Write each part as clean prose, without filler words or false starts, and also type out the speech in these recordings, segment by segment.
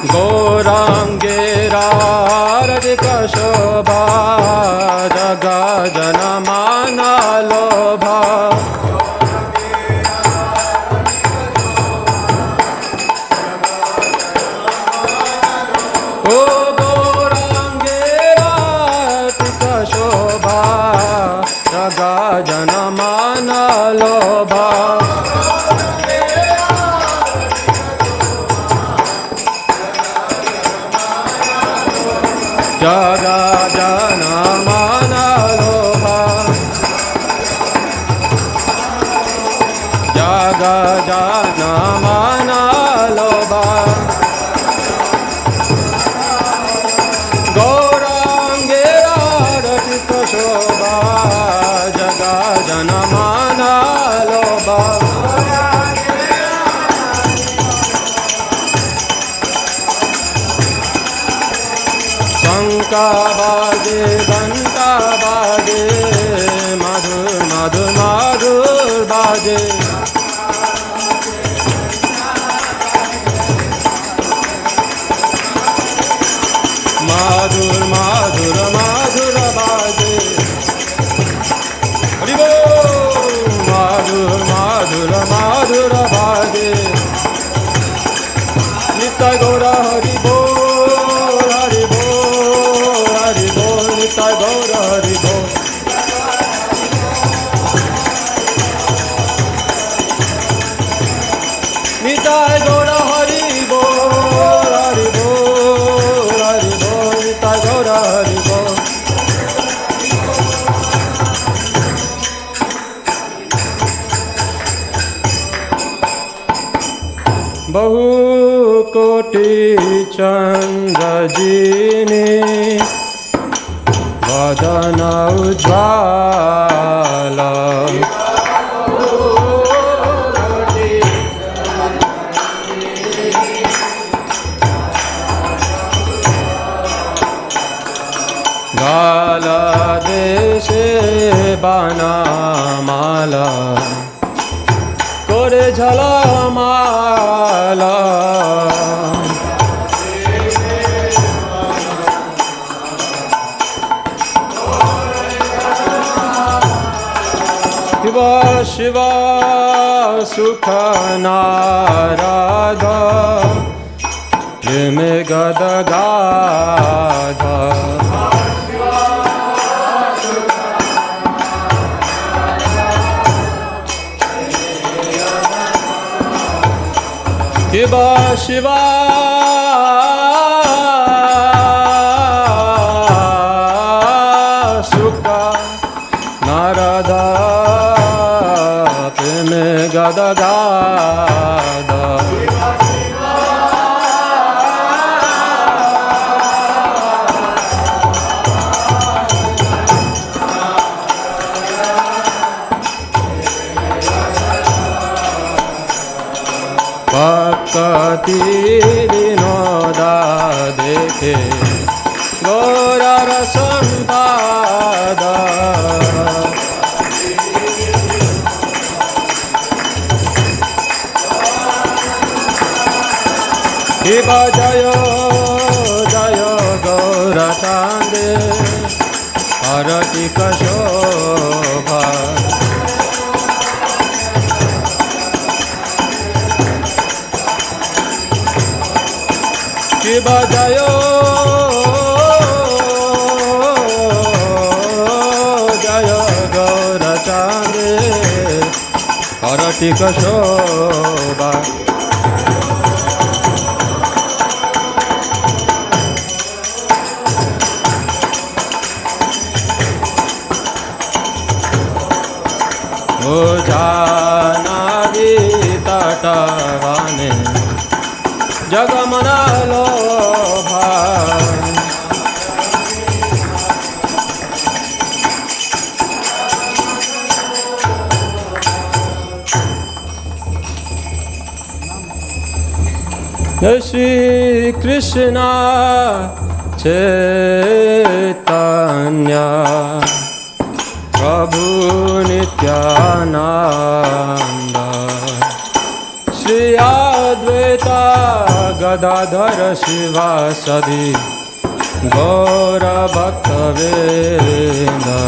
गौराङ्गेरारतिक शोभा जगजनमाना लोभा ओ गौराङ्गेरारतिक शोभा जगजनमाना लोभा jaga jana mana loba jaga jana mana loba gaurangera ratika shobha jaga jana mana loba शंका बाजे घंटा बाजे मधुर मधुर मधुर बाजे मधुर मधुर मधुर बाजे हरि बोल मधुर मधुर मधुर बाजे नित्य गौर हरि बोल Nitai Gaura Hari Bol Nitai Gaura Hari Bol Hari Bol Hari Bol Nitai Gaura Hari Bol Bahu Koti Chandra Jini Vadana Ujjvala Gala deshe bana mala Kore jhala mala Shiva Shiva Sukha Narada Jime Gada Gadha Shiva Shiva Sukha Narada Gada Gada Bhakti Vinoda Dekhe Gaura Rasampada Shiva Jaya Jaya Gaura Chande Aratika Shobha Shiva Jaya Jaya Gaura Chande Aratika Shobha Janadi Tatavane Jagamana Lobha Shri Krishna Chaitanya Prabhu Nityananda Shri Advaita Gadadhara Shivasadi Gaura Bhaktavrinda.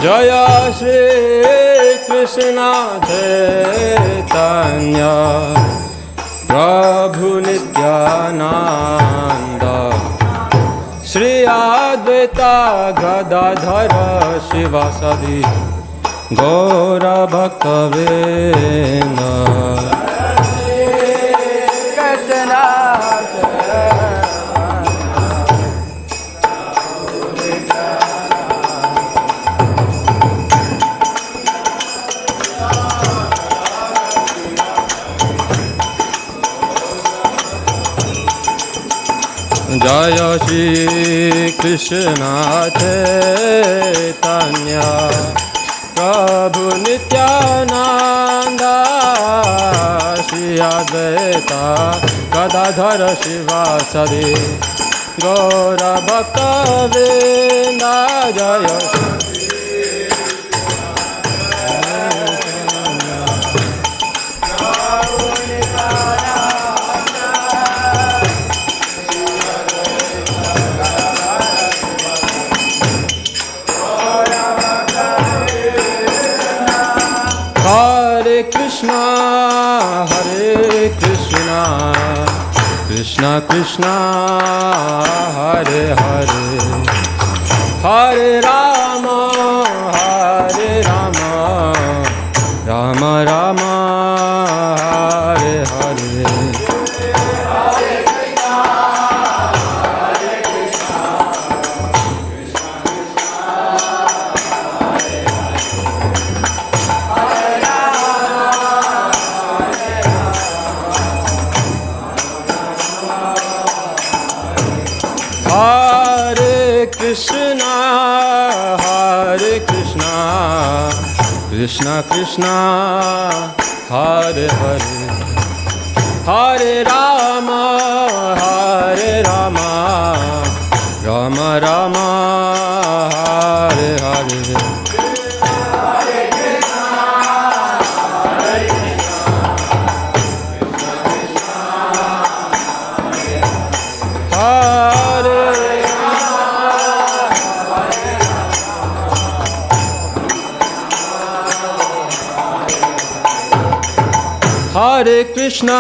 Jaya Shri Krishna Chaitanya Prabhu Nityananda Shri Advaita Gadadhara Shivasadi Gaura Bhaktavrinda. Jaya Shri Krishna Chaitanya Prabhu Nityananda Shri Advaita Gadadhara Shivasadi Gaura Bhaktavrinda. Jaya Hare Krishna, Krishna Krishna, Hare Hare, Hare Rama, Rama Rama, Hare Hare. Hare Krishna, Krishna Krishna, Hare Hare, Hare Rama, Rama Rama, Hare Hare. Hare Krishna,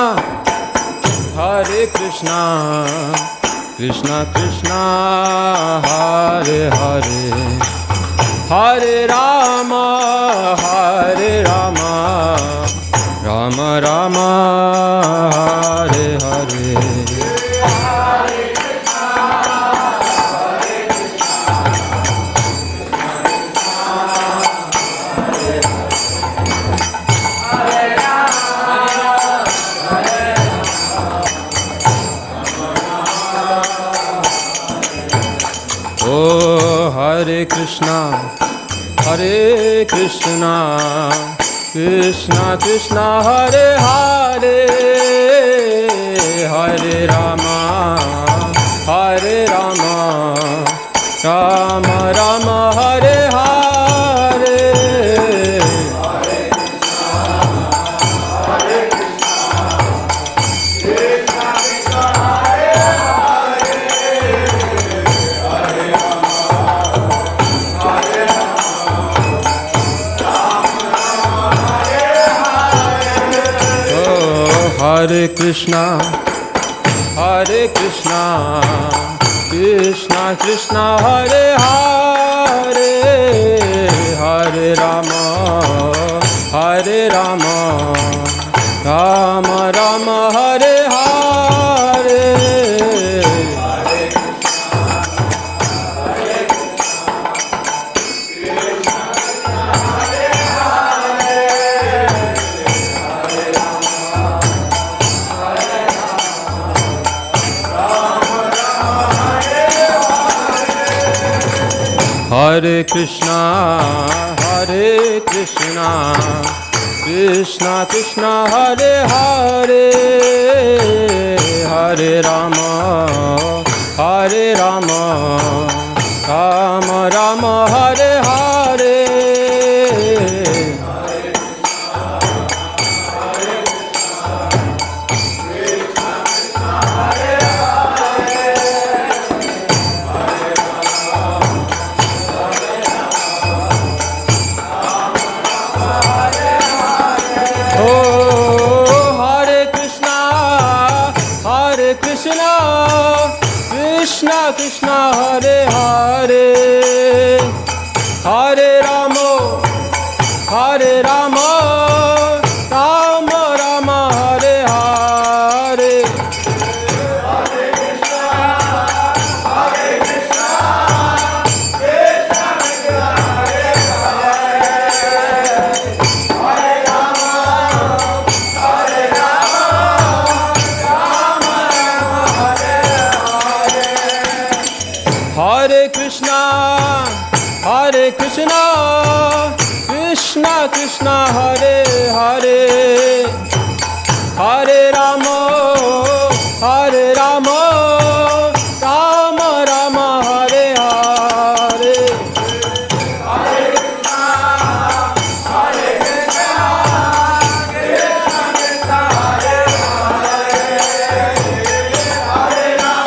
Krishna Krishna, Hare Hare, Hare Rama, Rama Rama, Hare Hare. Oh, Hare Krishna, Krishna Krishna, Hare Hare, Hare Rama, Rama Rama, Hare Hare. Hare Krishna, Krishna Krishna, Hare Hare, Hare Rama, Rama Rama, Hare Hare. Hare Krishna, Krishna Krishna Krishna Hare Hare, Hare Rama, Hare Rama, Rama Rama Hare Hare. Krishna Krishna Hare Hare, Hare Rama, Hare Rama, Rama Rama Hare Hare. Hare Krishna, Hare Krishna, Krishna Krishna Hare Hare, Hare Rama, Hare Rama, Rama Rama Hare Hare. Hare Krishna, Hare Krishna, Krishna Krishna Hare Hare,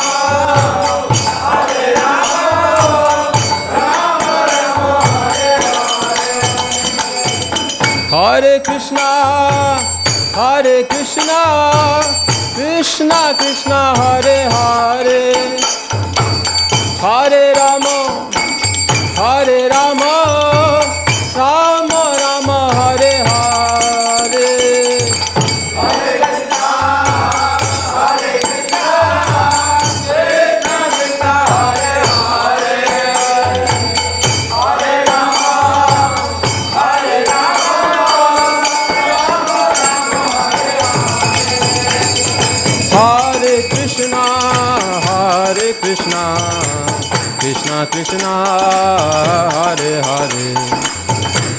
Hare Rama, Hare Rama, Rama Rama Hare Hare. Hare Krishna, Hare Krishna, Krishna Krishna Hare Hare, Hare Rama, Hare Rama, Rama Rama Hare Hare. Hare Krishna, Hare Krishna, Krishna Krishna Hare Hare, Hare Rama, Hare Rama, Rama Rama Hare Hare. Hare Krishna, Hare Krishna, Krishna Krishna Hare Hare,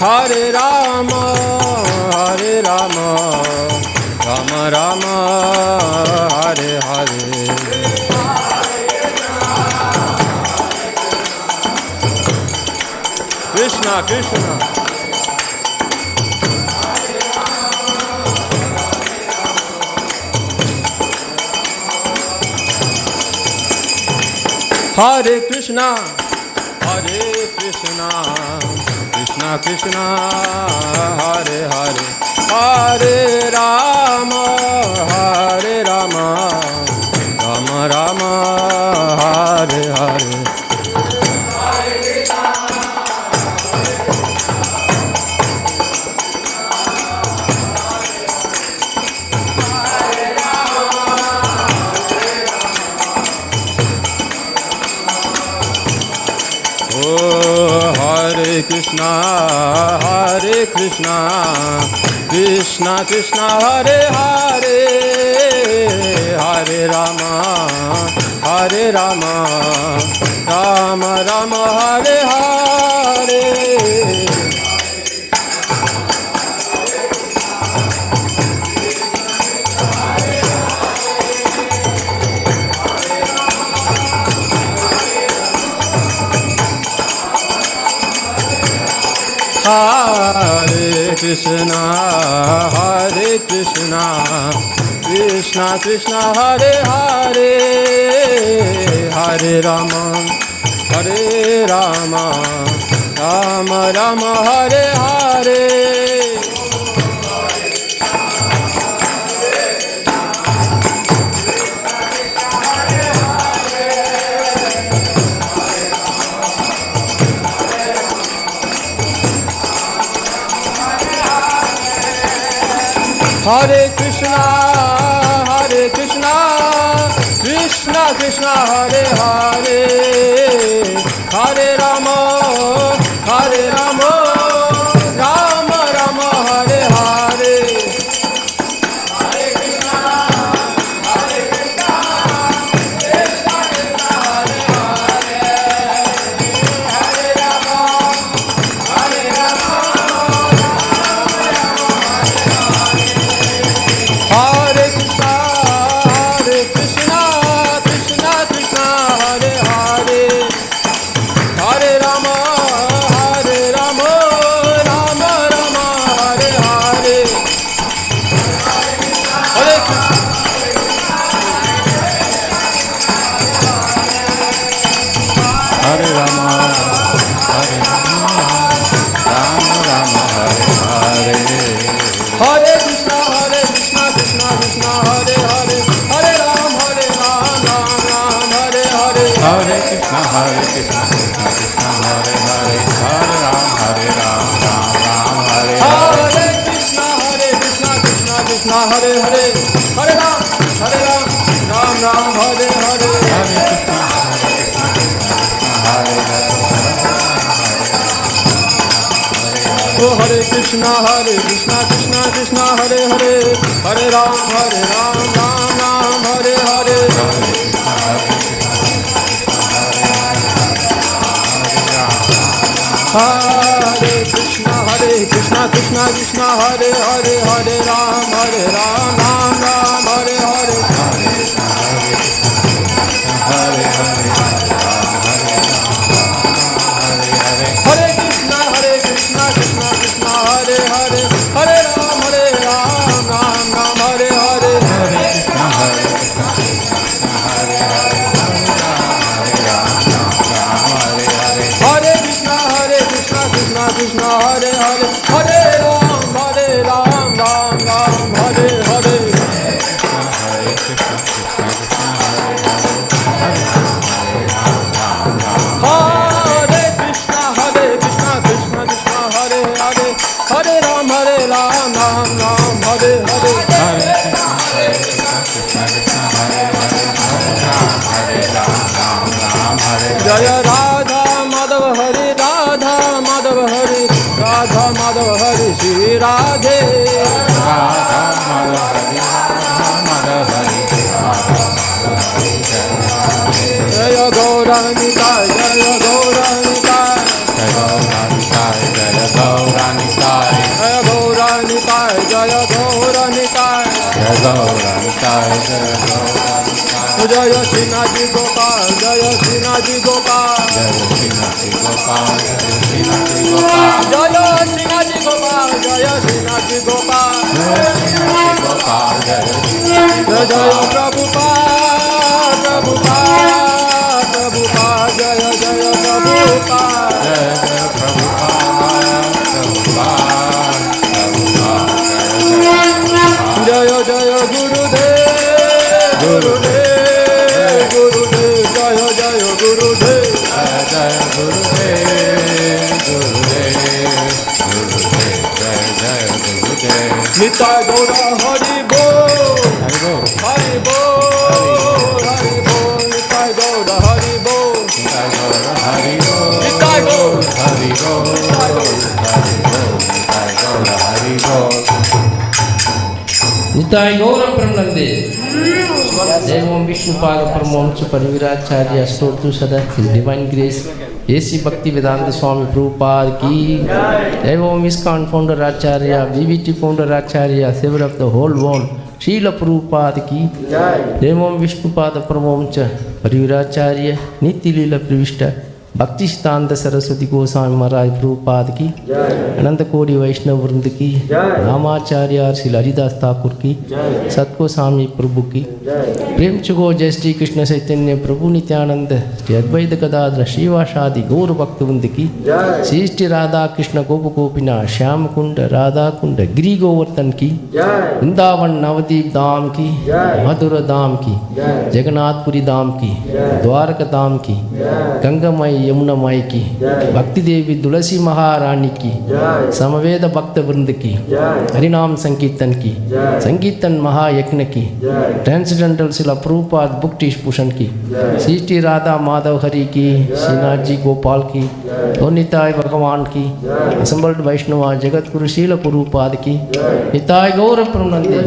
Hare Rama, Hare Rama, Rama Rama Hare Hare. Hare Krishna, Hare Krishna, Krishna Krishna Hare Hare, Hare Rama, Hare Rama, Rama Rama Hare Hare. Krishna Krishna. Hare Krishna, Hare Krishna, Krishna Krishna Hare Hare, Hare Rama, Hare Rama, Rama Rama Hare Hare. Hare Krishna, Hare Krishna, Krishna Krishna Hare Hare, Hare Rama, Hare Rama, Rama Rama Hare Hare. Hare Krishna, Hare Krishna, Krishna Krishna Hare Hare, Hare Rama, Hare Rama, Rama Rama Hare Hare. Hare Krishna, Hare Krishna, Krishna Krishna Hare Hare, Hare Rama, Hare Rama, Rama Rama Hare Hare. Hare Krishna, Hare Krishna, Krishna Krishna Hare Hare, Hare Rama, Hare Rama, Rama Rama Hare Hare Krishna Krishna Krishna Hare Hare, Hare Ram Ram Ram Hare Hare. Hare Krishna Krishna Krishna Hare Hare, Hare Ram Ram Ram Hare Hare. Hare Krishna Krishna Krishna Hare Hare, Hare Ram Ram Ram Hare Hare. Hare Krishna Hare Hare. Oh Hare Krishna Krishna Krishna Hare Hare, Hare Ram Ram Ram Hare Hare. Hare Krishna Krishna Krishna Hare Hare, Hare Ram Ram Ram Hare Hare. Hare Krishna Krishna Krishna Hare Hare, Hare Ram Ram Hare Hare. Hare Krishna Krishna Krishna Hare Hare, Hare Ram Ram Hare Hare. Hare Krishna Krishna Krishna Hare Hare, Hare Ram Ram Hare Hare. Jaya Radha Madhav Hare, Radha Madhav Hare, Radha Madhav Hare Shri Radhe. Radha Madhav Hare, Radha Madhav Hare, Jaya Gauranitai, Jaya Gauranitai, Jaya Gauranitai, Jaya Gauranitai, Jaya Gauranitai, Jaya Gauranitai, Jaya Gauranitai, Jaya Gauranitai. Jaya Srinaji Gopal, Jaya Srinaji Gopal, Jaya Srinaji Gopal, Jaya Srinaji Gopal, Jaya Srinaji Gopal, Jaya Srinaji Gopal, Jaya Srinaji Gopal, Jaya Srinaji Jaya Jaya Gopal. Prabhupada, Prabhupada, Prabhupada, Jaya Jaya Prabhupada. Jaya Jaya Prabhupada, Prabhupada, Prabhupada, Jaya Jaya Jaya Jaya Prabhupada. Gurudev, Gurudev, Gurudev, Jaya Jaya Gurudev. Jaya Jaya Gurudev, Gurudev, Gurudev, Jaya Jaya Gurudev. Nitai Gaura Hari Bol, Hari Bol, Hari Bol, Hari Bol, Nitai Gaura Hari Bol, Nitai Gaura Hari Bol, Nitai Gaur, Hari Bol, Nitai Gaur. Hari Bol, Nitai Gaura Hari Bol. Nitai गौरव प्रणंदे देवों विष्णुपाद परमोंच परिविराचार्य स्तोत्र सदा His Divine Grace AC Bhakti Vedanta Swami Prabhupada ki देवों ISKCON founder Acharya BBT founder Acharya savior of the whole world Srila Prabhupada ki देवों विष्णुपाद परमोंच परिविराचार्य नित्य लीला प्रविष्ट भक्ति सिद्धांत सरस्वती गोस्वामी महाराज प्रभुपाद की अनंत कोटि वैष्णव वृंद की रामाचार्य श्री हरिदास ठाकुर की सतगोस्वामी प्रभु की प्रेम चुगो जय श्री कृष्ण चैतन्य प्रभु नित्यानंद श्री अद्वैत गदाधर श्रीवासादि गौर भक्त वृंद की श्री श्री राधा कृष्ण गोप गोपिना श्याम कुंड राधा कुंड गिरी गोवर्धन की वृंदावन नवदीप धाम की मधुर धाम की जगन्नाथपुरी धाम की द्वारका धाम की गंगामय यमुना माई की भक्ति देवी तुलसी महारानी की समवेद भक्त वृंद की हरिनाम संकीर्तन की संकीर्तन महायज्ञ की ट्रांसडेंटल शिला प्रभुपाद बुक्ति भूषण की श्री श्री राधा माधव हरि की श्रीनाथ जी गोपाल की और निताय भगवान की असम्बल्ड वैष्णव जगत गुरु शील प्रभुपाद की निताय गौर प्रणंदे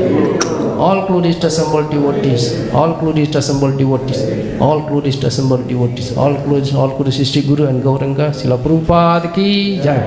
all glorious assembled devotees, all glorious assembled devotees, all glorious assembled devotees, all glorious Sri Guru and Gauranga Srila Prabhupada ki jai.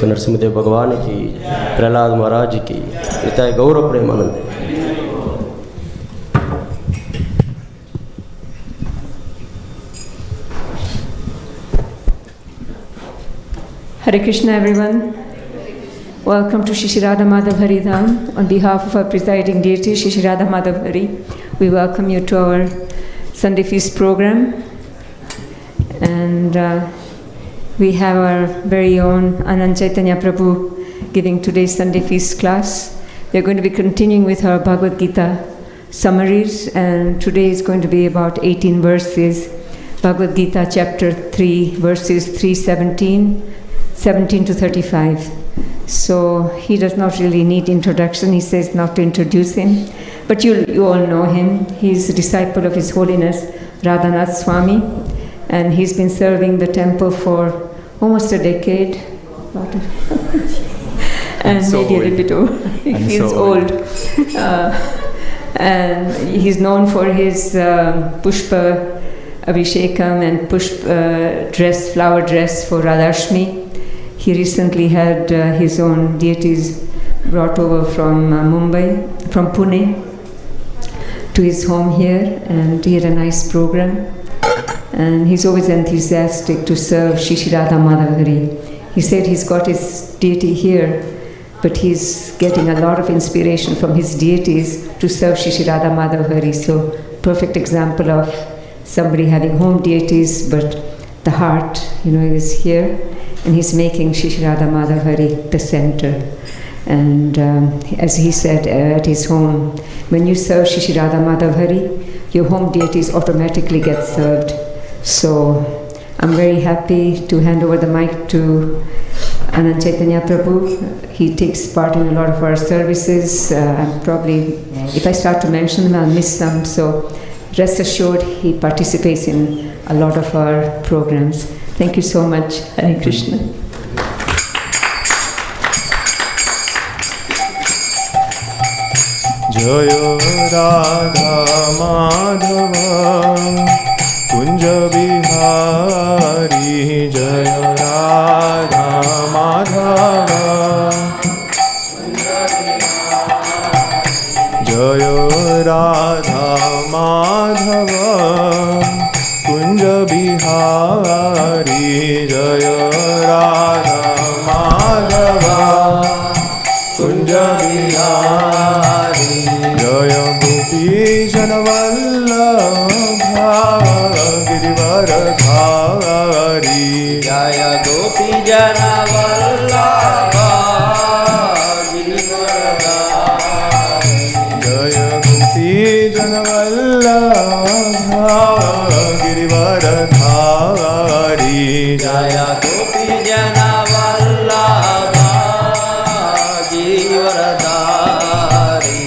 Narasimhadeva भगवान की, प्रहलाद महाराज की, निताय गौर Premanand. Hare Krishna everyone. Welcome to Shri Radha Madhav Hari Dham. On behalf of our presiding deity, Shri Radha Madhav Hari, we welcome you to our Sunday Feast program. And we have our very own AnanthaChaithanya Prabhu giving today's Sunday Feast class. We are going to be continuing with our Bhagavad Gita summaries, and today is going to be about 18 verses. Bhagavad Gita chapter 3, verses 3:17, 17 to 35. So he does not really need introduction. He says not to introduce him, but you all know him. He's a disciple of His Holiness Radhanath Swami, and he's been serving the temple for almost a decade. And so maybe a little bit over. He's so old. And he's known for his Pushpa Abhishekam and Pushpa flower dress for Radhashmi. He recently had his own deities brought over from from Pune, to his home here, and he had a nice program. And he's always enthusiastic to serve Shri Radha Madhav Hari. He said he's got his deity here, but he's getting a lot of inspiration from his deities to serve Shri Radha Madhav Hari. So, perfect example of somebody having home deities, but the heart, is here. And he's making Shri Radha Madhav Hari the center. And as he said at his home, when you serve Shri Radha Madhav Hari, your home deities automatically get served. So I'm very happy to hand over the mic to AnanthaChaithanya Prabhu. He takes part in a lot of our services. I'm probably, if I start to mention them, I'll miss some. So rest assured, he participates in a lot of our programs. Thank you so much. Hare Krishna. Jaya Radha Madhava Kunja Bihari Jaya Radha Madhava Jaya Radha Madhava Kunja Bihari Jaya Radha Madhava Kunja Bihari Jaya Gopi Janavallabha Girivaradhari Jaya Gopi Janavallabha Girivaradhari Jaya Gopi Janavallabha Girivaradhari Jaya Gopi Janavallabha Girivaradhari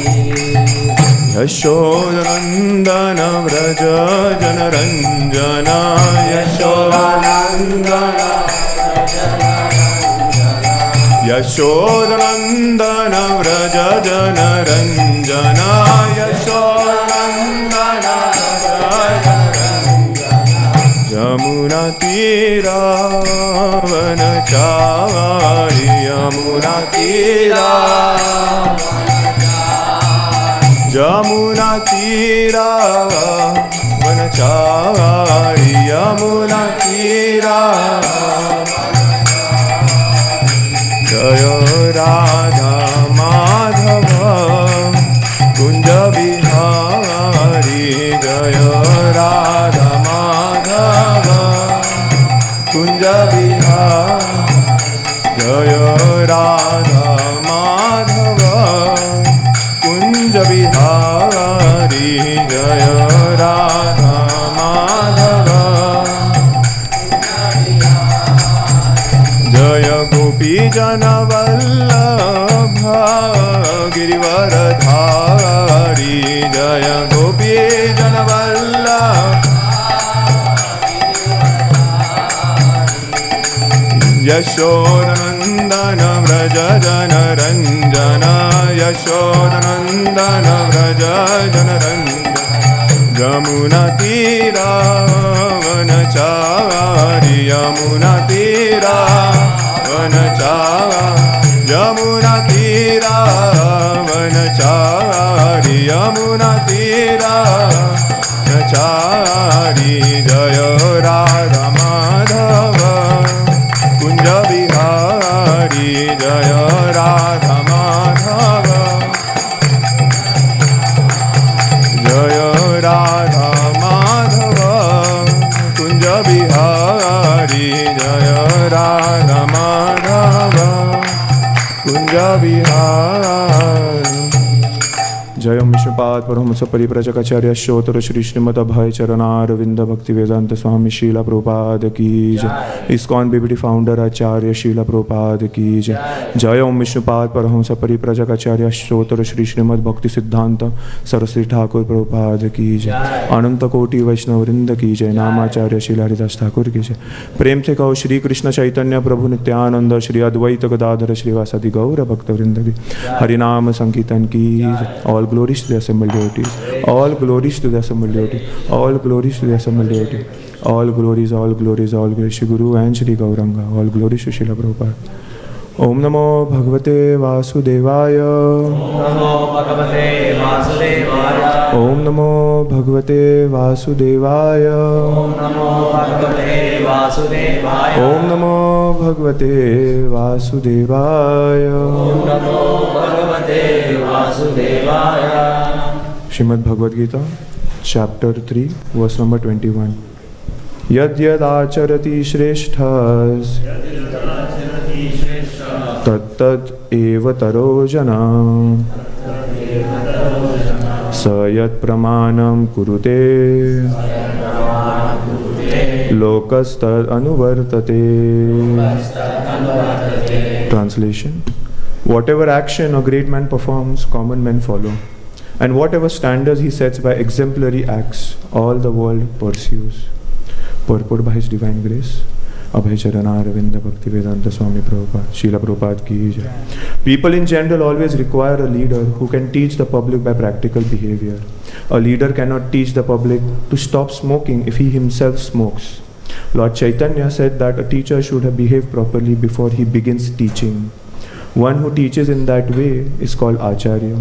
Yashodanandana Vraja Janaranjana Yashodanandana Yashodanandana Vraja Janaranjana Yashodanandana Yamuna Tira Vanachari Yamuna Tira Yamuna Tira Vanachari Yamuna Tira Jaya Radha Madhava Kunja Bihari Jaya Radha Madhava Kunja Bihari Jaya Radha Madhava Kunja Bihari Jaya Radha Madhava Jaya Gopi Janavallabha Girivaradhari Jaya Gopi Janavallabha Yashodanandana Vraja Janaranjana Yashodanandana Vraja Janaranjana Yamuna Tira Vanachari Yamuna Tira Vanachari Yamuna Tira Vanachari Yamuna Tira Vanachari Jaya Radha Madhava Kunja Bihari Jaya Radha जय ओम विष्णुपाद परमहंस परिव्राजकाचार्य श्रोत्र श्री श्रीमद अभय चरणारविंद भक्ति वेदांत स्वामी शीला प्रभुपाद की जय। ISKCON BBT founder आचार्य शीला प्रभुपाद की जय। जय ओम विष्णुपाद परमहंस परिव्राजकाचार्य श्रोत्र श्री श्रीमद भक्ति सिद्धांत सरस्वती ठाकुर प्रभुपाद की जय। अनंत कोटि वैष्णव वृंद की जय। नामाचार्य शीला हरिदास ठाकुर की जय। प्रेम से कहो श्री कृष्ण चैतन्य प्रभु नित्यानंद श्री अद्वैत गदाधर श्रीवासादि गौर भक्त वृंद की हरिनाम संकीर्तन की जय। All glories to the assembled devotees. All glories to the assembled devotees. All glories to the assembled devotees. All glories, all glories, all glories. Shri Guru and Shri Gauranga. All glories to Srila Prabhupada. Om Namo Bhagavate Vasudevaya. Om Namo Bhagavate Vasudevaya. Om Namo Bhagavate Vasudevaya. Om Namo Bhagavate Vasudevaya. Om Namo Bhagavate Vasudevaya. Srimad Bhagavad Gita, chapter 3, verse number 21. Yad yad acharati shreshthas tat tat eva taro jana sayat pramanam kurute lokastad anuvartate. Translation: whatever action a great man performs, common men follow, and whatever standards he sets by exemplary acts, all the world pursues. Purport by His Divine Grace, Abhay Charanaravinda Bhakti Vedanta Swami Prabhupada, Srila Prabhupada ki jai. People in general always require a leader who can teach the public by practical behavior. A leader cannot teach the public to stop smoking if he himself smokes. Lord Chaitanya said that a teacher should have behaved properly before he begins teaching. One who teaches in that way is called Acharya,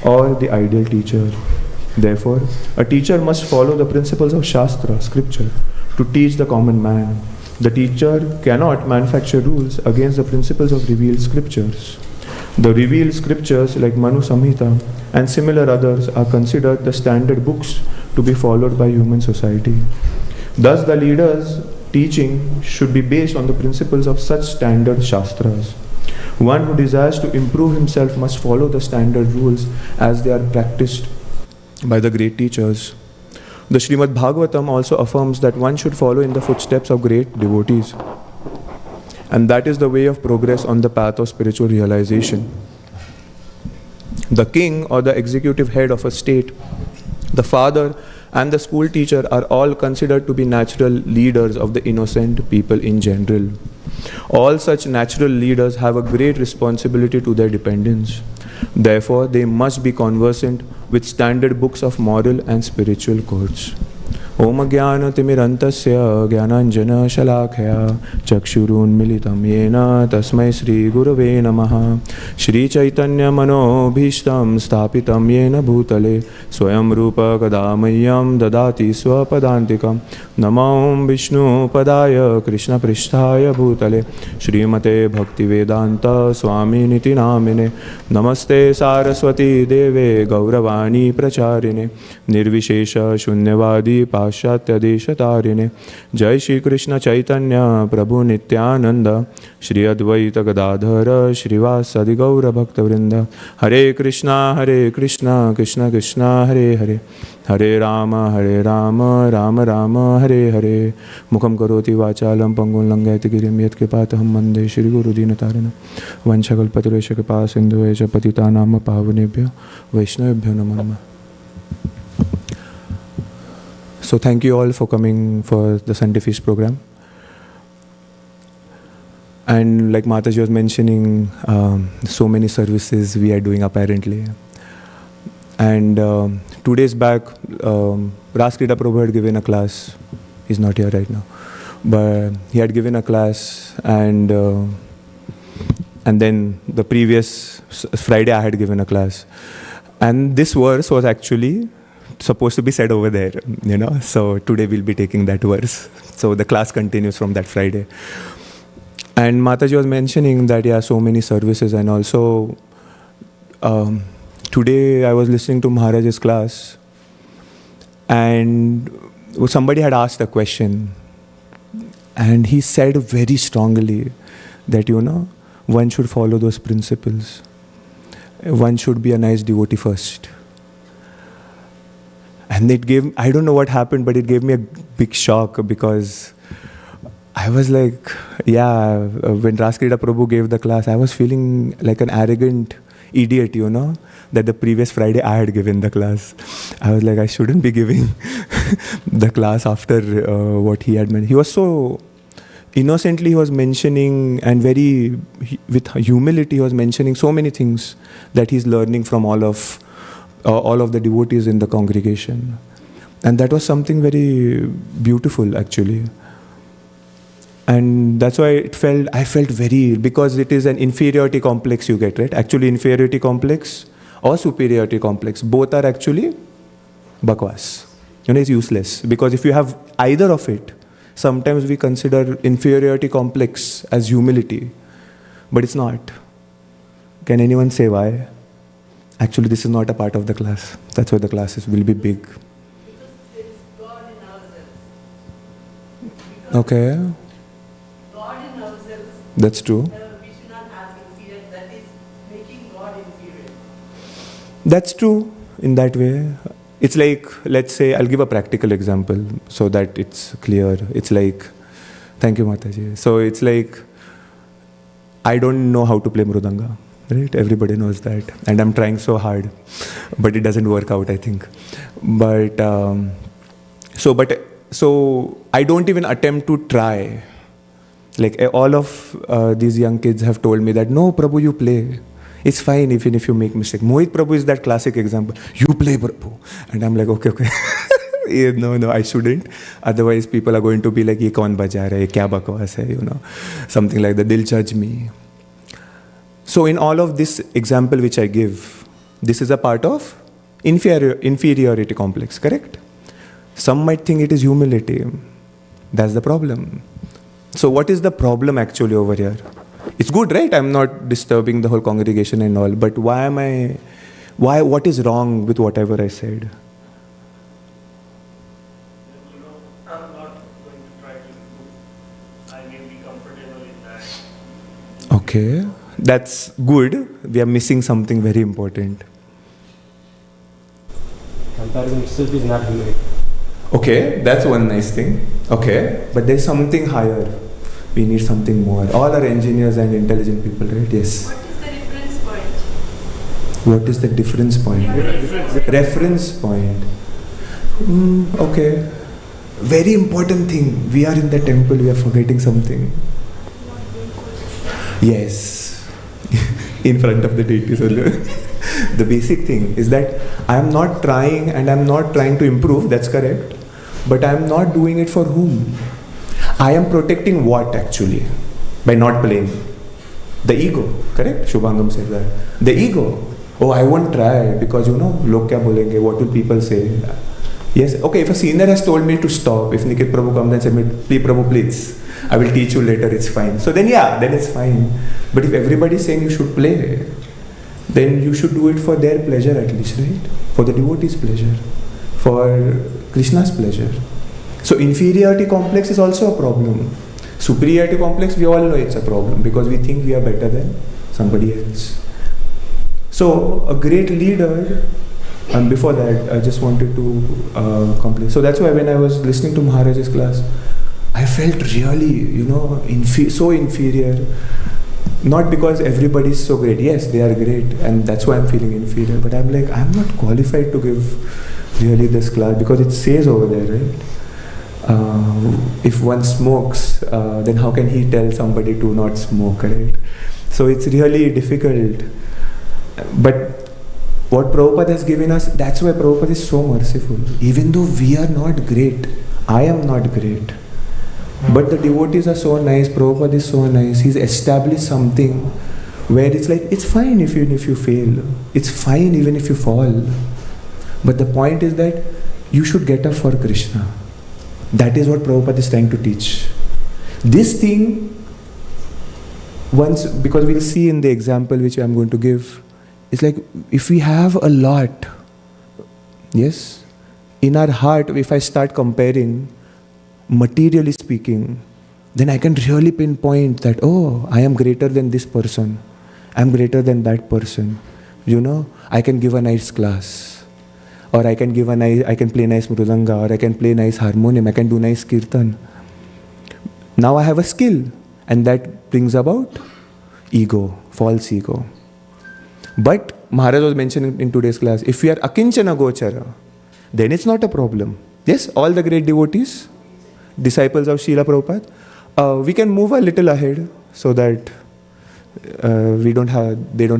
or the ideal teacher. Therefore, a teacher must follow the principles of Shastra, scripture, to teach the common man. The teacher cannot manufacture rules against the principles of revealed scriptures. The revealed scriptures like Manu Samhita and similar others are considered the standard books to be followed by human society. Thus, the leader's teaching should be based on the principles of such standard Shastras. One who desires to improve himself must follow the standard rules as they are practiced by the great teachers. The Srimad Bhagavatam also affirms that one should follow in the footsteps of great devotees, and that is the way of progress on the path of spiritual realization. The king or the executive head of a state, the father and the school teacher are all considered to be natural leaders of the innocent people in general. All such natural leaders have a great responsibility to their dependents. Therefore, they must be conversant with standard books of moral and spiritual codes. Om Jnana Timirantasya Jnananjana Shalakaya Chakshurunmilitam Yena Tasmai Sri Gurave Namaha. Shri Chaitanya Manobhishtam Sthapitam Yena Bhutale Swayam Rupa Kadamayam Dadati Swapadantikam. Namam Vishnu Padaya Krishna Pristhaya Bhutale Srimate Bhakti Vedanta Swami Niti Namine. Namaste Saraswati Deve Gauravani Pracharine Nirvishesha Shunyavadi Pashatya Deshatarine. Jai Shri Krishna Chaitanya Prabhu Nityananda Shri Advaita Gadadhara Shrivasadi Gaura Bhakta Vrinda. Hare Krishna Krishna Krishna Hare Hare Hare Rama Rama Rama Hare Hare. Mukham karoti vachalam pangun langayati girim yat kripataham mande Shri Guru Dinatarana Vanchakalpatarusha kripa sindhuecha patitanam pavanebhyo Vaishnavebhyo namo namah. So thank you all for coming for the Sunday Feast program. And like Mataji was mentioning, so many services we are doing apparently. And 2 days back, Raskrita Prabhu had given a class. He's not here right now. But he had given a class, and then the previous Friday I had given a class. And this verse was actually supposed to be said over there, you know. So today we'll be taking that verse. So the class continues from that Friday. And Mataji was mentioning that, yeah, so many services, and also today I was listening to Maharaj's class, and somebody had asked a question, and he said very strongly that, you know, one should follow those principles. one should be a nice devotee first. And it gave, I don't know what happened, but it gave me a big shock because I was like, yeah, when Raskrida Prabhu gave the class, I was feeling like an arrogant idiot, that the previous Friday I had given the class. I was like, I shouldn't be giving the class after what he had meant. He was so innocently, he was mentioning, and with humility, he was mentioning so many things that he's learning from all of the devotees in the congregation. And that was something very beautiful, actually. And that's why I felt very, because it is an inferiority complex you get, right? Actually, inferiority complex or superiority complex, both are actually bakwas. It's useless. Because if you have either of it, sometimes we consider inferiority complex as humility, but it's not. Can anyone say why? Actually, this is not a part of the class. That's why the classes will be big. Because there is God in ourselves. Okay. God in ourselves. That's true. We should not have inferior. That is making God inferior. That's true in that way. It's like, let's say, I'll give a practical example so that it's clear. It's like, thank you, Mataji. So it's like, I don't know how to play mridanga. Right? Everybody knows that. And I'm trying so hard. But it doesn't work out, I think. But, so I don't even attempt to try. Like all of these young kids have told me that, no, Prabhu, you play. It's fine even if you make mistake. Mohit Prabhu is that classic example. You play, Prabhu. And I'm like, okay. Yeah, no, I shouldn't. Otherwise, people are going to be like, ye kaun baja raha hai, ye kya bakwas hai, something like that. They'll judge me. So in all of this example which I give, this is a part of inferiority complex, correct? Some might think it is humility. That's the problem. So what is the problem actually over here? It's good, right? I'm not disturbing the whole congregation and all, but what is wrong with whatever I said? I'm not going to try to improve. I may be comfortable in that. Okay, that's good. We are missing something very important. Comparison itself is not humility. Okay, that's one nice thing. Okay, but there's something higher. We need something more. All are engineers and intelligent people, right? Yes. What is the difference point? What is the difference point? Reference point. Okay. Very important thing. We are in the temple, we are forgetting something. Yes. In front of the deities. The basic thing is that I am not trying and I am not trying to improve, that's correct. But I am not doing it for whom? I am protecting what actually? By not playing? The ego, correct? Shubhangam said that. The ego. Oh, I won't try because log kya bolenge, what will people say? Yes, okay, if a senior has told me to stop, if Nikit Prabhu comes and said, please Prabhu, please, I will teach you later, it's fine. So then then it's fine. But if everybody is saying you should play, then you should do it for their pleasure at least, right? For the devotee's pleasure, for Krishna's pleasure. So inferiority complex is also a problem. Superiority complex, we all know it's a problem because we think we are better than somebody else. So a great leader, and before that I just wanted to complete. So that's why when I was listening to Maharaj's class, I felt really, so inferior. Not because everybody is so great. Yes, they are great and that's why I'm feeling inferior. But I'm like, I'm not qualified to give really this class because it says over there, right? If one smokes, then how can he tell somebody to not smoke, right? So it's really difficult. But what Prabhupada has given us, that's why Prabhupada is so merciful. Even though we are not great, I am not great. But the devotees are so nice, Prabhupada is so nice. He's established something where it's like, it's fine even if you fail. It's fine even if you fall. But the point is that you should get up for Krishna. That is what Prabhupada is trying to teach. This thing, once, because we'll see in the example which I'm going to give, it's like if we have a lot, yes, in our heart, if I start comparing, materially speaking, then I can really pinpoint that, oh, I am greater than this person, I am greater than that person. I can give a nice class, or I can play nice mridanga, or I can play nice harmonium, I can do nice kirtan. Now I have a skill, and that brings about ego, false ego. But Maharaj was mentioning in today's class, if we are akinchana gochara, then it's not a problem. Yes, all the great devotees, disciples of Srila Prabhupada, we can move a little ahead so that they don't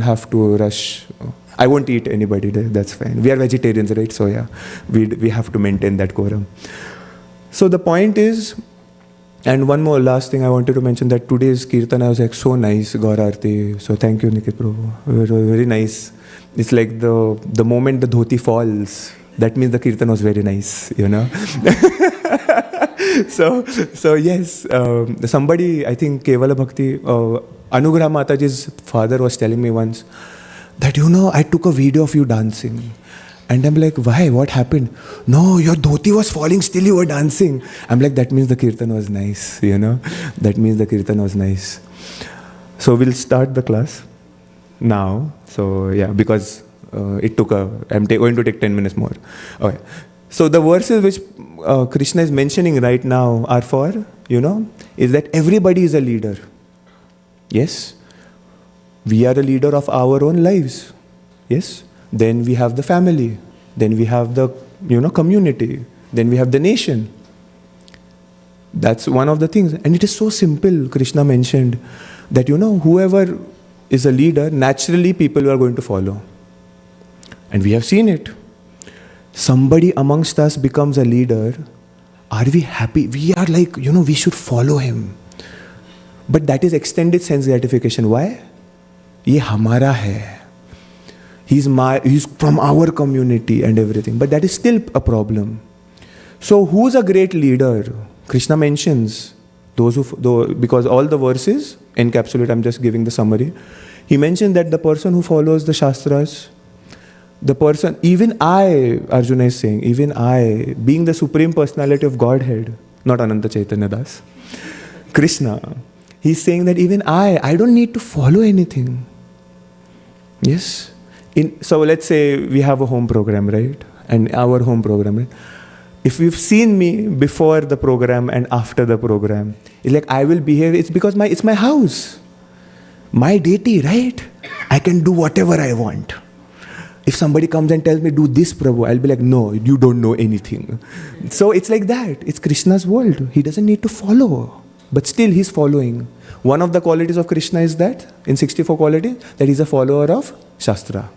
have to rush. I won't eat anybody there, that's fine. We are vegetarians, right? So yeah, we have to maintain that quorum. So the point is, and one more last thing I wanted to mention, that today's kirtana was like so nice, Gaur Aarti. So thank you, Nikit Prabhu. Very nice. It's like the moment the dhoti falls, that means the kirtan was very nice, So yes, somebody, I think Kevala Bhakti, Anugrah Mataji's father was telling me once that, I took a video of you dancing. And I'm like, why? What happened? No, your dhoti was falling, still you were dancing. I'm like, that means the kirtan was nice, That means the kirtan was nice. So we'll start the class now. So yeah, because it took I'm going to take 10 minutes more. Okay. So the verses which Krishna is mentioning right now are for, is that everybody is a leader. Yes. We are a leader of our own lives. Yes. Then we have the family. Then we have the, community. Then we have the nation. That's one of the things. And it is so simple. Krishna mentioned that, whoever is a leader, naturally people are going to follow. And we have seen it. Somebody amongst us becomes a leader. Are we happy? We are like, we should follow him. But that is extended sense gratification. Why? Ye hamara hai. He's from our community and everything. But that is still a problem. So who's a great leader? Krishna mentions because all the verses encapsulate, I'm just giving the summary. He mentioned that the person who follows the Shastras, the person, even I, Arjuna is saying, even I, being the Supreme Personality of Godhead, not AnanthaChaithanya Das, Krishna, he's saying that even I don't need to follow anything. Yes? So let's say we have a home program, right? And our home program, right? If you've seen me before the program and after the program, it's like I will behave, it's because it's my house. My deity, right? I can do whatever I want. If somebody comes and tells me, do this, Prabhu, I'll be like, no, you don't know anything. So it's like that. It's Krishna's world. He doesn't need to follow. But still he's following. One of the qualities of Krishna is that, in 64 qualities, that he's a follower of Shastra.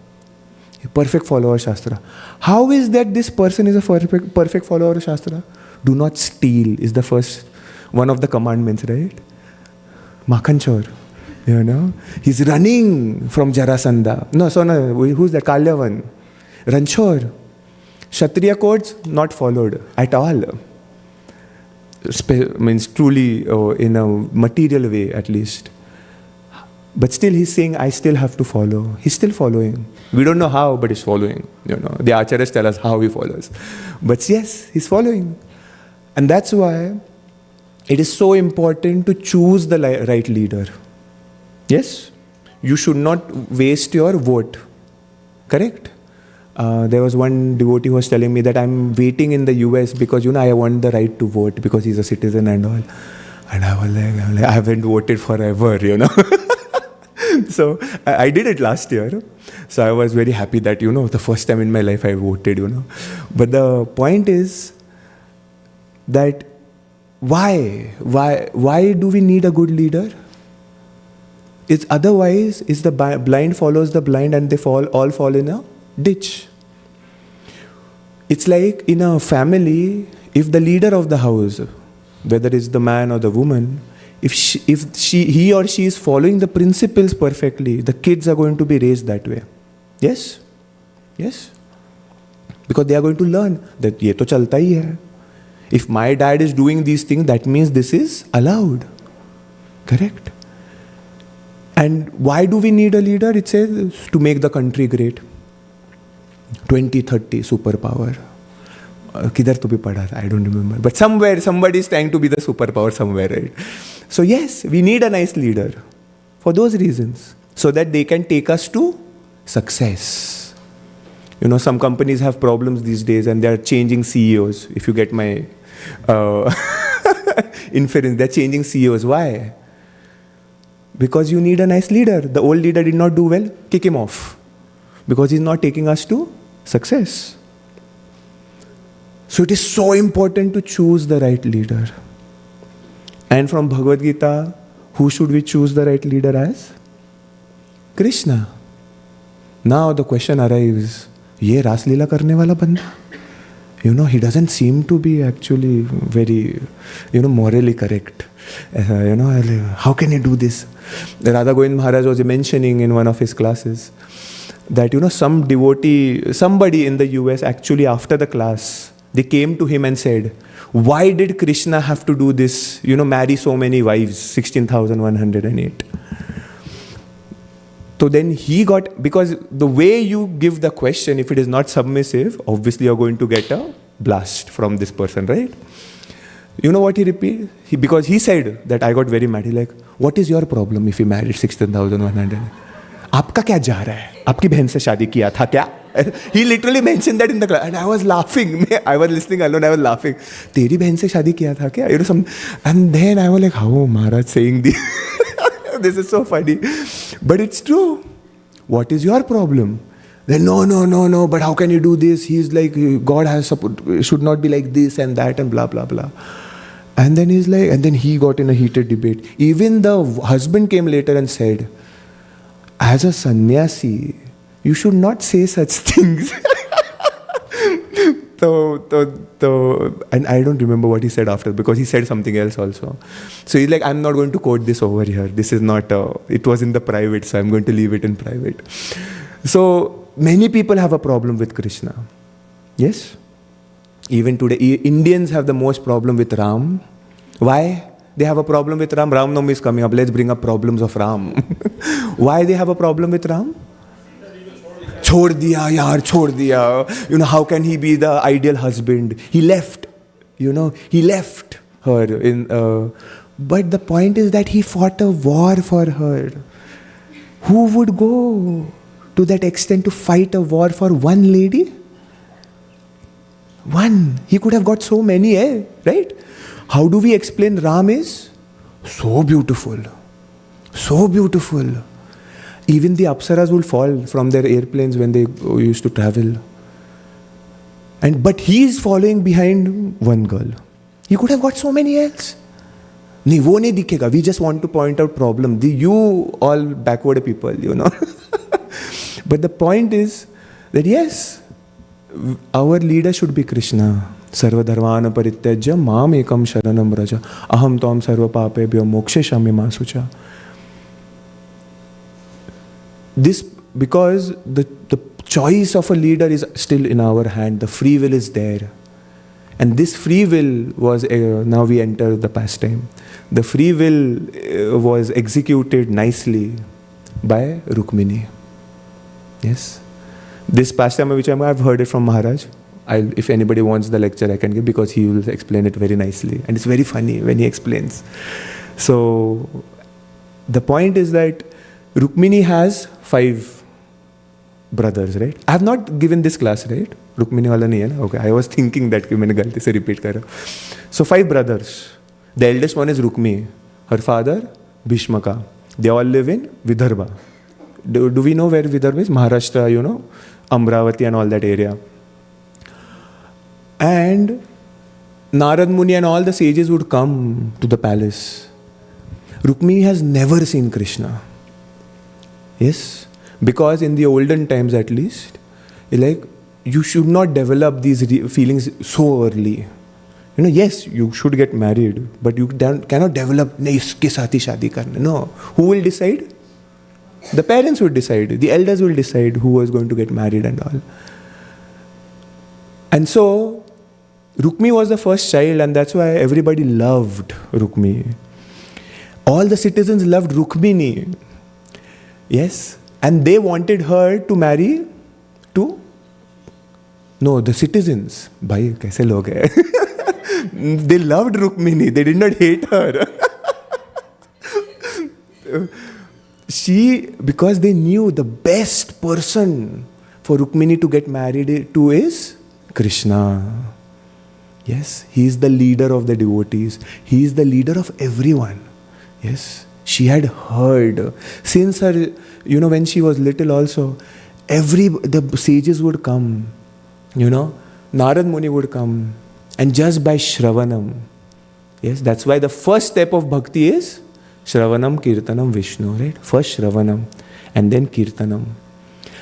A perfect follower of Shastra. How is that this person is a perfect follower of Shastra? Do not steal is the first one of the commandments, right? Makhanchor. He's running from Jarasandha. No, who's that? Kalyavan. Ranchor. Kshatriya codes not followed at all. Means truly in a material way at least. But still he's saying, I still have to follow. He's still following. We don't know how, but he's following. The acharyas tell us how he follows. But yes, he's following. And that's why it is so important to choose the right leader. Yes? You should not waste your vote. Correct? There was one devotee who was telling me that I'm waiting in the US because, I want the right to vote because he's a citizen and all. And I was like I haven't voted forever, So I did it last year. So I was very happy that, the first time in my life I voted, But the point is that why do we need a good leader? It's otherwise, it's the blind follows the blind and they all fall in a ditch. It's like in a family, if the leader of the house, whether it's the man or the woman, if he or she is following the principles perfectly, the kids are going to be raised that way. Yes? Yes? Because they are going to learn that ye to chalta hi hai. If my dad is doing these things, that means this is allowed. Correct? And why do we need a leader? It says to make the country great. 2030 superpower. Kidhar to bhi padha tha, I don't remember. But somewhere, somebody is trying to be the superpower somewhere, right? So yes, we need a nice leader for those reasons. So that they can take us to Success. You know, some companies have problems these days and they're changing CEOs. If you get my inference, they're changing CEOs. Why? Because you need a nice leader. The old leader did not do well, kick him off. Because he's not taking us to success. So it is so important to choose the right leader. And from Bhagavad Gita, who should we choose the right leader as? Krishna. Now the question arrives, ye Ras Leela karne wala banda? You know, he doesn't seem to be actually very, morally correct. How can he do this? Radha Govind Maharaj was mentioning in one of his classes that, some devotee, somebody in the US actually after the class, they came to him and said, why did Krishna have to do this, marry so many wives, 16,108? So then he got, because the way you give the question, if it is not submissive, obviously you're going to get a blast from this person, right? You know what he repeated? Because he said that I got very mad. He like, what is your problem if you married 16,100? आपका क्या जा रहा है? आपकी बहन से शादी किया था क्या? He literally mentioned that in the class, and I was laughing. I was listening alone. I was laughing. तेरी बहन से शादी किया था क्या? And then I was like, how Maharaj saying this? This is so funny, but it's true. What is your problem? Then no. But how can you do this? He's like, God has should not be like this and that and blah blah blah. And then he's like, and then he got in a heated debate. Even the husband came later and said, as a sannyasi, you should not say such things. And I don't remember what he said after, because he said something else also. So he's like, I'm not going to quote this over here. This is not, it was in the private, so I'm going to leave it in private. So many people have a problem with Krishna. Yes? Even today, Indians have the most problem with Ram. Why? They have a problem with Ram. Ram Navami is coming up. Let's bring up problems of Ram. Why they have a problem with Ram? Chhod diya, yaar, chhod diya. How can he be the ideal husband? He left. He left her. But the point is that he fought a war for her. Who would go to that extent to fight a war for one lady? One. He could have got so many, right? How do we explain Ram is so beautiful? So beautiful. Even the Apsaras will fall from their airplanes when they used to travel. But he is following behind one girl. He could have got so many else. Nahi, wo nahi dikhega. We just want to point out problem. You all backward people, But the point is that yes, our leader should be Krishna. Sarva dharmana parityajya mam ekam sharanam raja aham tvam sarva papebhyo moksheshamya masucha. This, because the choice of a leader is still in our hand. The free will is there. And this free will was, now we enter the pastime. The free will was executed nicely by Rukmini. Yes. This pastime which I've heard it from Maharaj. If anybody wants the lecture, I can give, because he will explain it very nicely. And it's very funny when he explains. So the point is that Rukmini has 5 brothers, right? I have not given this class, right? Rukmini wala nahi hai na? Okay, I was thinking that maine galti se repeat kar raha. So 5 brothers. The eldest one is Rukmi. Her father, Bhishmaka. They all live in Vidarbha. Do we know where Vidarbha is? Maharashtra, Amravati and all that area. And Narad Muni and all the sages would come to the palace. Rukmini has never seen Krishna. Yes, because in the olden times at least, you should not develop these feelings so early. Yes, you should get married, but you cannot develop, iske saath hi shaadi karna. No. Who will decide? The parents will decide. The elders will decide who is going to get married and all. And so, Rukmi was the first child, and that's why everybody loved Rukmi. All the citizens loved Rukmini. Yes, and they wanted her to marry to, the citizens. Bhai, kaise log hai? They loved Rukmini. They did not hate her. because they knew the best person for Rukmini to get married to is Krishna. Yes, he is the leader of the devotees. He is the leader of everyone. Yes, she had heard since her, when she was little also, the sages would come, Narad Muni would come, and just by Shravanam. Yes, that's why the first step of bhakti is Shravanam, Kirtanam, Vishnu, right? First Shravanam and then Kirtanam.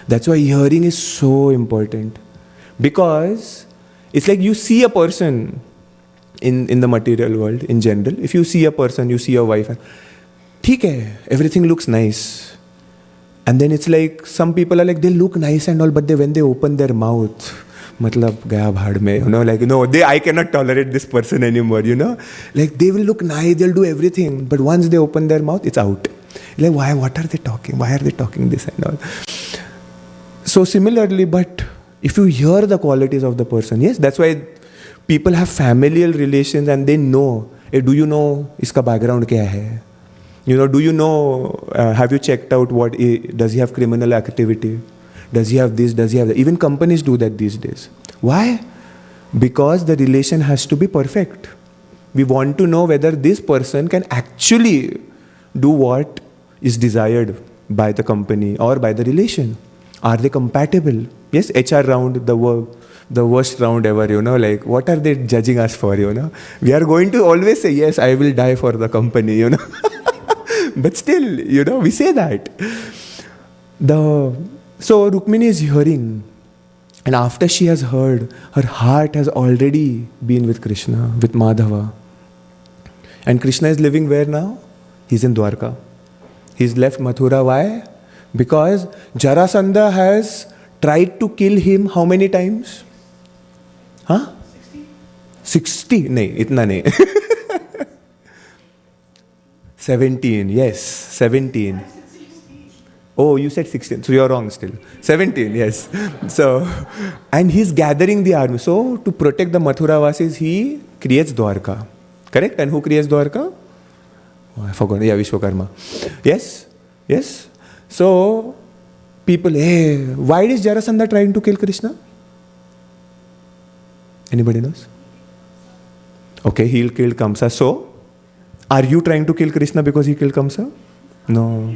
That's why hearing is so important. Because it's like you see a person in the material world in general. If you see a person, you see your wife, theek hai, everything looks nice. And then it's like some people are like, they look nice and all, but when they open their mouth, matlab gaya bhad mein, I cannot tolerate this person anymore, Like they will look nice, they'll do everything, but once they open their mouth, it's out. Like, why? What are they talking? Why are they talking this and all? So similarly, but if you hear the qualities of the person, yes, that's why people have familial relations and they know, hey, do you know iska background kya hai? Do you know, have you checked out does he have criminal activity? Does he have this? Does he have that? Even companies do that these days. Why? Because the relation has to be perfect. We want to know whether this person can actually do what is desired by the company or by the relation. Are they compatible? Yes, HR round, the worst round ever, like what are they judging us for, We are going to always say, yes, I will die for the company, But still, we say that. So Rukmini is hearing, and after she has heard, her heart has already been with Krishna, with Madhava. And Krishna is living where now? He's in Dwarka. He's left Mathura. Why? Because Jarasandha has tried to kill him how many times? 60? Nahin, itna nahin. 17, yes, 17. Oh, you said 16, so you're wrong still. 17, yes. So, and he's gathering the army. So, to protect the Mathura Vasis, he creates Dwarka. Correct? And who creates Dwarka? Oh, I forgot. Yeah, Vishwakarma. Yes? Yes? So, people, hey, why is Jarasandha trying to kill Krishna? Anybody knows? Okay, he'll kill Kamsa. So, are you trying to kill Krishna because he killed Kamsa? No.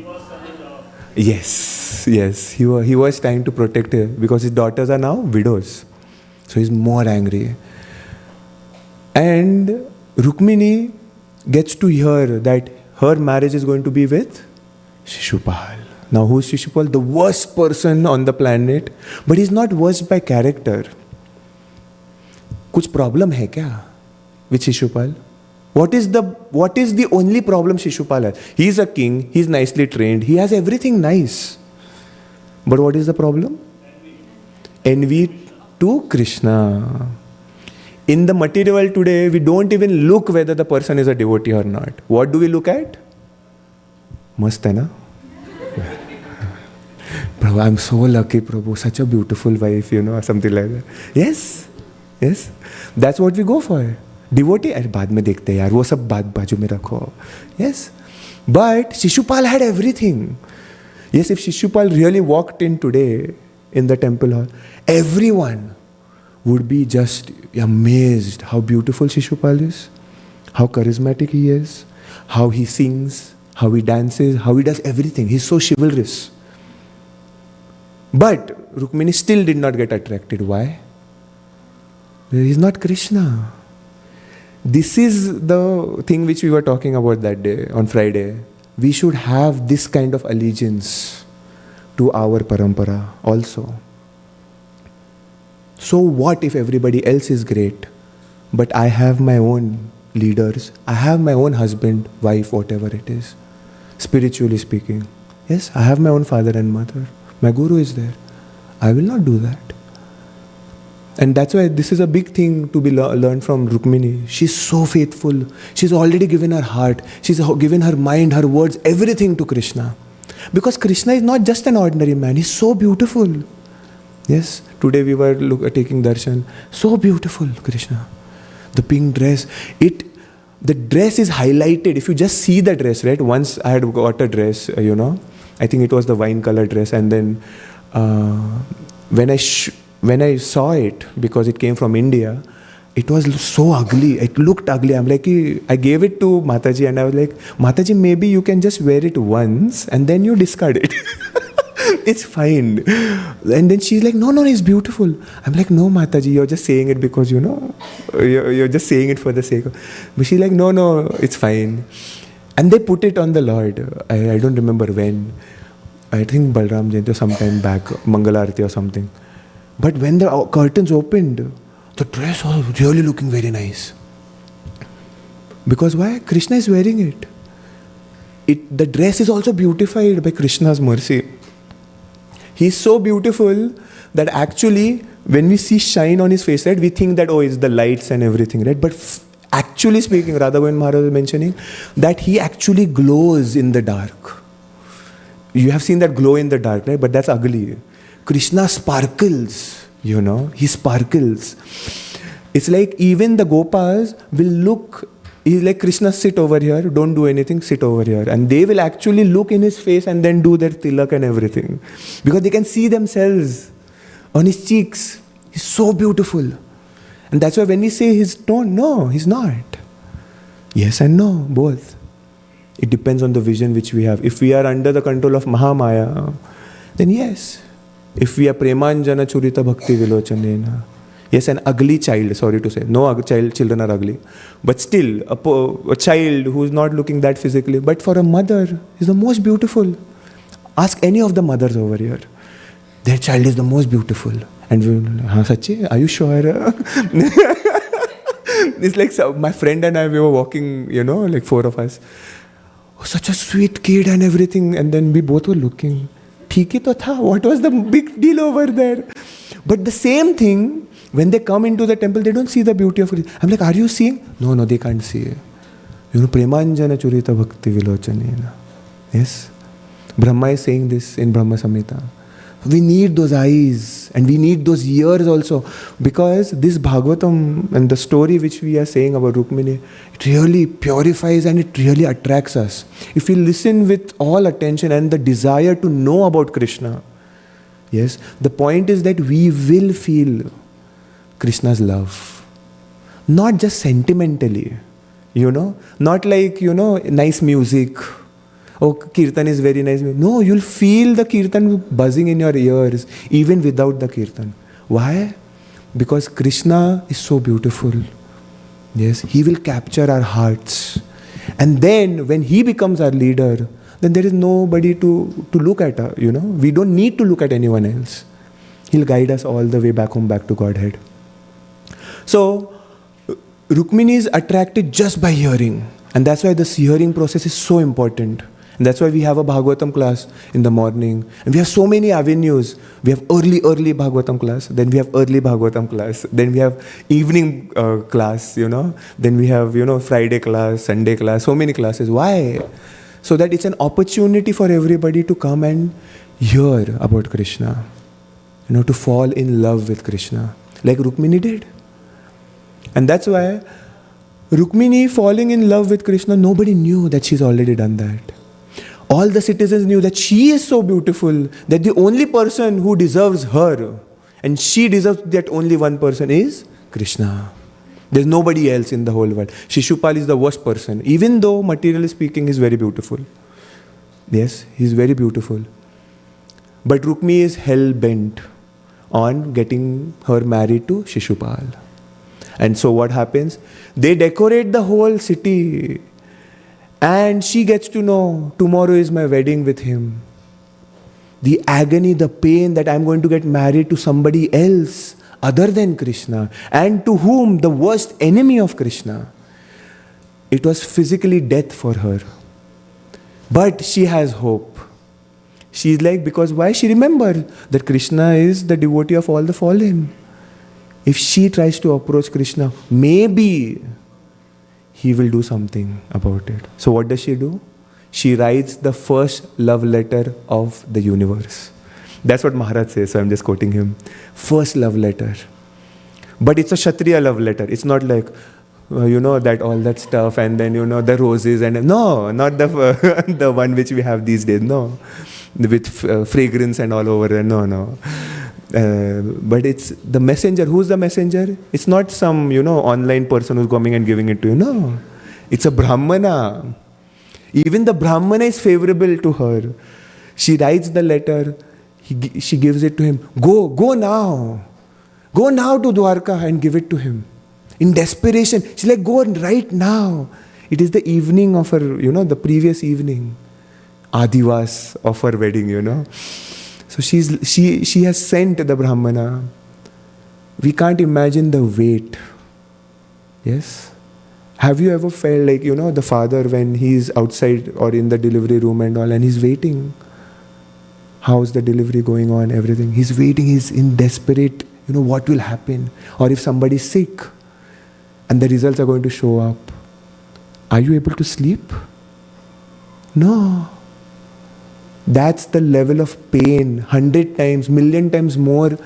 Yes. He was trying to protect her because his daughters are now widows. So he's more angry. And Rukmini gets to hear that her marriage is going to be with Shishupal. Now who's Shishupal? The worst person on the planet. But he's not worst by character. Kuch problem hai kya with Shishupal? What is the only problem Shishupal has? He's a king, he's nicely trained, he has everything nice. But what is the problem? Envy to Krishna. In the material world today, we don't even look whether the person is a devotee or not. What do we look at? Mast hai na? Prabhu, I'm so lucky, Prabhu, such a beautiful wife, or something like that. Yes. That's what we go for. Devotee, अरे बाद में देखते हैं यार, वो सब बात बाजू में रखो. Yes, but Shishupal had everything. Yes, if Shishupal really walked in today in the temple hall, everyone would be just amazed how beautiful Shishupal is, how charismatic he is, how he sings, how he dances, how he does everything. He's so chivalrous. But Rukmini still did not get attracted. Why? He's not Krishna. This is the thing which we were talking about that day, on Friday. We should have this kind of allegiance to our parampara also. So what if everybody else is great, but I have my own leaders, I have my own husband, wife, whatever it is, spiritually speaking. Yes, I have my own father and mother. My guru is there. I will not do that. And that's why this is a big thing to be learned from Rukmini. She's so faithful. She's already given her heart. She's given her mind, her words, everything to Krishna. Because Krishna is not just an ordinary man. He's so beautiful. Yes, today we were taking darshan. So beautiful, Krishna. The pink dress. The dress is highlighted. If you just see the dress, right? Once I had got a dress, I think it was the wine color dress. And then when I saw it, because it came from India, it was so ugly. It looked ugly. I'm like, I gave it to Mataji and I was like, Mataji, maybe you can just wear it once and then you discard it. It's fine. And then she's like, no, it's beautiful. I'm like, no, Mataji, you're just saying it because, you're just saying it for the sake of. But she's like, no, it's fine. And they put it on the Lord. I don't remember when. I think Balram Jayanti or sometime back, Mangalarti or something. But when the curtains opened, the dress was really looking very nice. Because why? Krishna is wearing it. The dress is also beautified by Krishna's mercy. He is so beautiful that actually when we see shine on his face, right, we think that, it's the lights and everything, right? But actually speaking, Radha Govind Maharaj was mentioning that he actually glows in the dark. You have seen that glow in the dark, right? But that's ugly. Krishna sparkles. He sparkles. It's like even the Gopas will look, he's like, Krishna, sit over here, don't do anything, sit over here. And they will actually look in his face and then do their tilak and everything. Because they can see themselves on his cheeks. He's so beautiful. And that's why when we say his tone, no, he's not. Yes and no, both. It depends on the vision which we have. If we are under the control of Mahamaya, then yes. If we are Premanjana Churita Bhakti Vilochanena, yes, an ugly child, sorry to say. No children are ugly. But still, a child who is not looking that physically, but for a mother, is the most beautiful. Ask any of the mothers over here. Their child is the most beautiful. And Sachi, are you sure? It's like my friend and I, we were walking, like 4 of us. Oh, such a sweet kid and everything. And then we both were looking. Theek hi to tha. What was the big deal over there? But the same thing, when they come into the temple, they don't see the beauty of it. I'm like, are you seeing? No, they can't see it. Premanjana Churita Bhakti Vilochanena. Yes? Brahma is saying this in Brahma Samhita. We need those eyes and we need those ears also, because this Bhagavatam and the story which we are saying about Rukmini, it really purifies and it really attracts us. If we listen with all attention and the desire to know about Krishna, yes, the point is that we will feel Krishna's love. Not just sentimentally, not like, nice music. Oh, Kirtan is very nice. No, you'll feel the Kirtan buzzing in your ears, even without the Kirtan. Why? Because Krishna is so beautiful. Yes, he will capture our hearts. And then, when he becomes our leader, then there is nobody to look at, We don't need to look at anyone else. He'll guide us all the way back home, back to Godhead. So, Rukmini is attracted just by hearing. And that's why this hearing process is so important. And that's why we have a Bhagavatam class in the morning. And we have so many avenues. We have early Bhagavatam class. Then we have early Bhagavatam class. Then we have evening class, Then we have, Friday class, Sunday class, so many classes. Why? So that it's an opportunity for everybody to come and hear about Krishna. To fall in love with Krishna. Like Rukmini did. And that's why Rukmini falling in love with Krishna, nobody knew that she's already done that. All the citizens knew that she is so beautiful that the only person who deserves her, and she deserves that only one person, is Krishna. There's nobody else in the whole world. Shishupal is the worst person, even though materially speaking he's very beautiful. Yes, he's very beautiful. But Rukmi is hell-bent on getting her married to Shishupal. And so what happens? They decorate the whole city. And she gets to know, tomorrow is my wedding with him. The agony, the pain that I'm going to get married to somebody else other than Krishna, and to whom? The worst enemy of Krishna. It was physically death for her. But she has hope. She's like, because why? She remembers that Krishna is the devotee of all the fallen. If she tries to approach Krishna, maybe he will do something about it. So what does she do? She writes the first love letter of the universe. That's what Maharaj says, so I'm just quoting him. First love letter. But it's a Kshatriya love letter. It's not like, that all that stuff and then, the roses and... No, not the, the one which we have these days. No. with fragrance and all over there. No. But it's the messenger. Who's the messenger? It's not some, online person who's coming and giving it to you. No. It's a Brahmana. Even the Brahmana is favorable to her. She writes the letter. She gives it to him. Go now. Go now to Dwarka and give it to him. In desperation. She's like, go right now. It is the evening of her, the previous evening. Adivas of her wedding, So she has sent the Brahmana. We can't imagine the weight. Yes? Have you ever felt like, the father when he's outside or in the delivery room and all, and he's waiting? How's the delivery going on, everything? He's waiting, he's in desperate, what will happen? Or if somebody's sick and the results are going to show up. Are you able to sleep? No. That's the level of pain, 100 times, million times more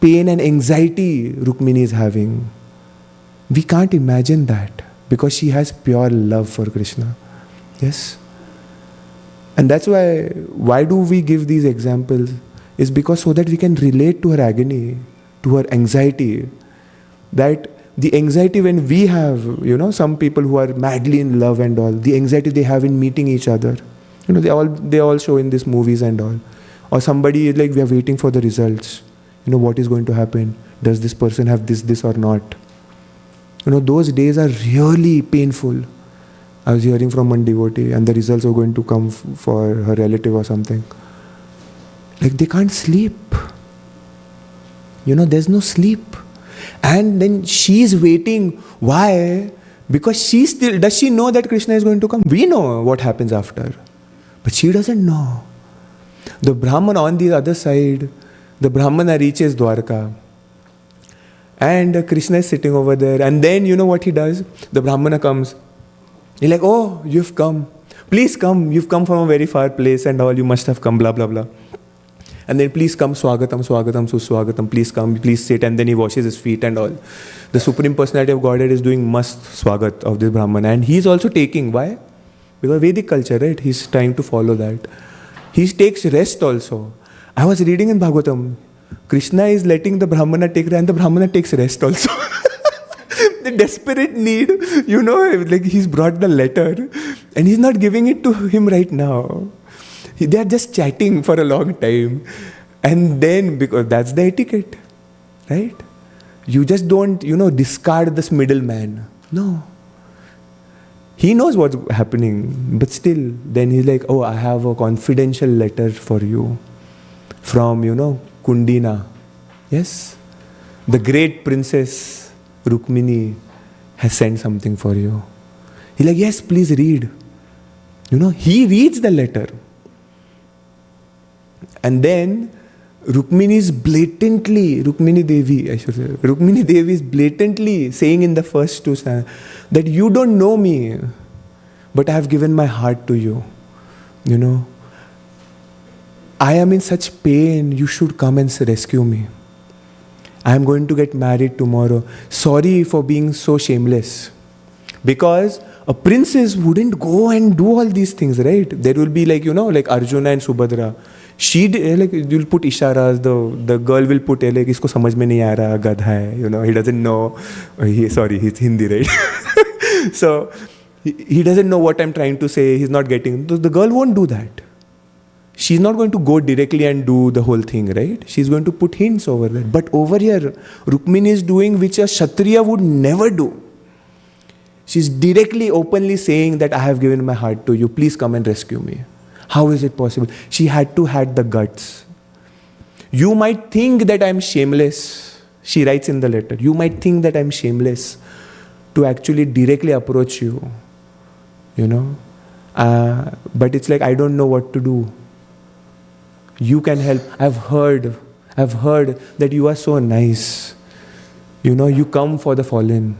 pain and anxiety Rukmini is having. We can't imagine that because she has pure love for Krishna. Yes? And that's why do we give these examples? Is because so that we can relate to her agony, to her anxiety. That the anxiety when we have, some people who are madly in love and all, the anxiety they have in meeting each other. They all show in these movies and all. Or somebody is like, we are waiting for the results. What is going to happen? Does this person have this or not? Those days are really painful. I was hearing from one devotee and the results are going to come for her relative or something. Like they can't sleep. There's no sleep. And then she's waiting. Why? Because does she know that Krishna is going to come? We know what happens after. But she doesn't know. The Brahmana on the other side, the Brahmana reaches Dwarka. And Krishna is sitting over there. And then you know what he does? The Brahmana comes. He's like, oh, you've come. Please come. You've come from a very far place and all. You must have come, blah, blah, blah. And then please come, Swagatam, Swagatam, Suswagatam, please come, please sit. And then he washes his feet and all. The Supreme Personality of Godhead is doing must Swagat of this Brahmana. And he's also taking, why? Because Vedic culture, right? He's trying to follow that. He takes rest also. I was reading in Bhagavatam, Krishna is letting the Brahmana take rest and the Brahmana takes rest also. The desperate need, like he's brought the letter and he's not giving it to him right now. They are just chatting for a long time. And then, because that's the etiquette, right? You just don't, discard this middleman. No. He knows what's happening, but still, then he's like, oh, I have a confidential letter for you from, Kundina. Yes? The great princess Rukmini has sent something for you. He's like, yes, please read. He reads the letter. And then Rukmini is blatantly saying in the first two stanzas that you don't know me, but I have given my heart to you. I am in such pain, you should come and rescue me. I am going to get married tomorrow. Sorry for being so shameless. Because a princess wouldn't go and do all these things, right? There will be like Arjuna and Subhadra. You'll put isharas, the girl will put like, isko samajh mein nahi aa raha, gadha hai, he doesn't know. He's Hindi, right? So, he doesn't know what I'm trying to say, he's not getting. The girl won't do that. She's not going to go directly and do the whole thing, right? She's going to put hints over there. But over here, Rukmini is doing which a Kshatriya would never do. She's directly, openly saying that I have given my heart to you, please come and rescue me. How is it possible? She had the guts. You might think that I'm shameless. She writes in the letter, you might think that I'm shameless to actually directly approach you. But it's like, I don't know what to do. You can help. I've heard that you are so nice. You come for the fallen.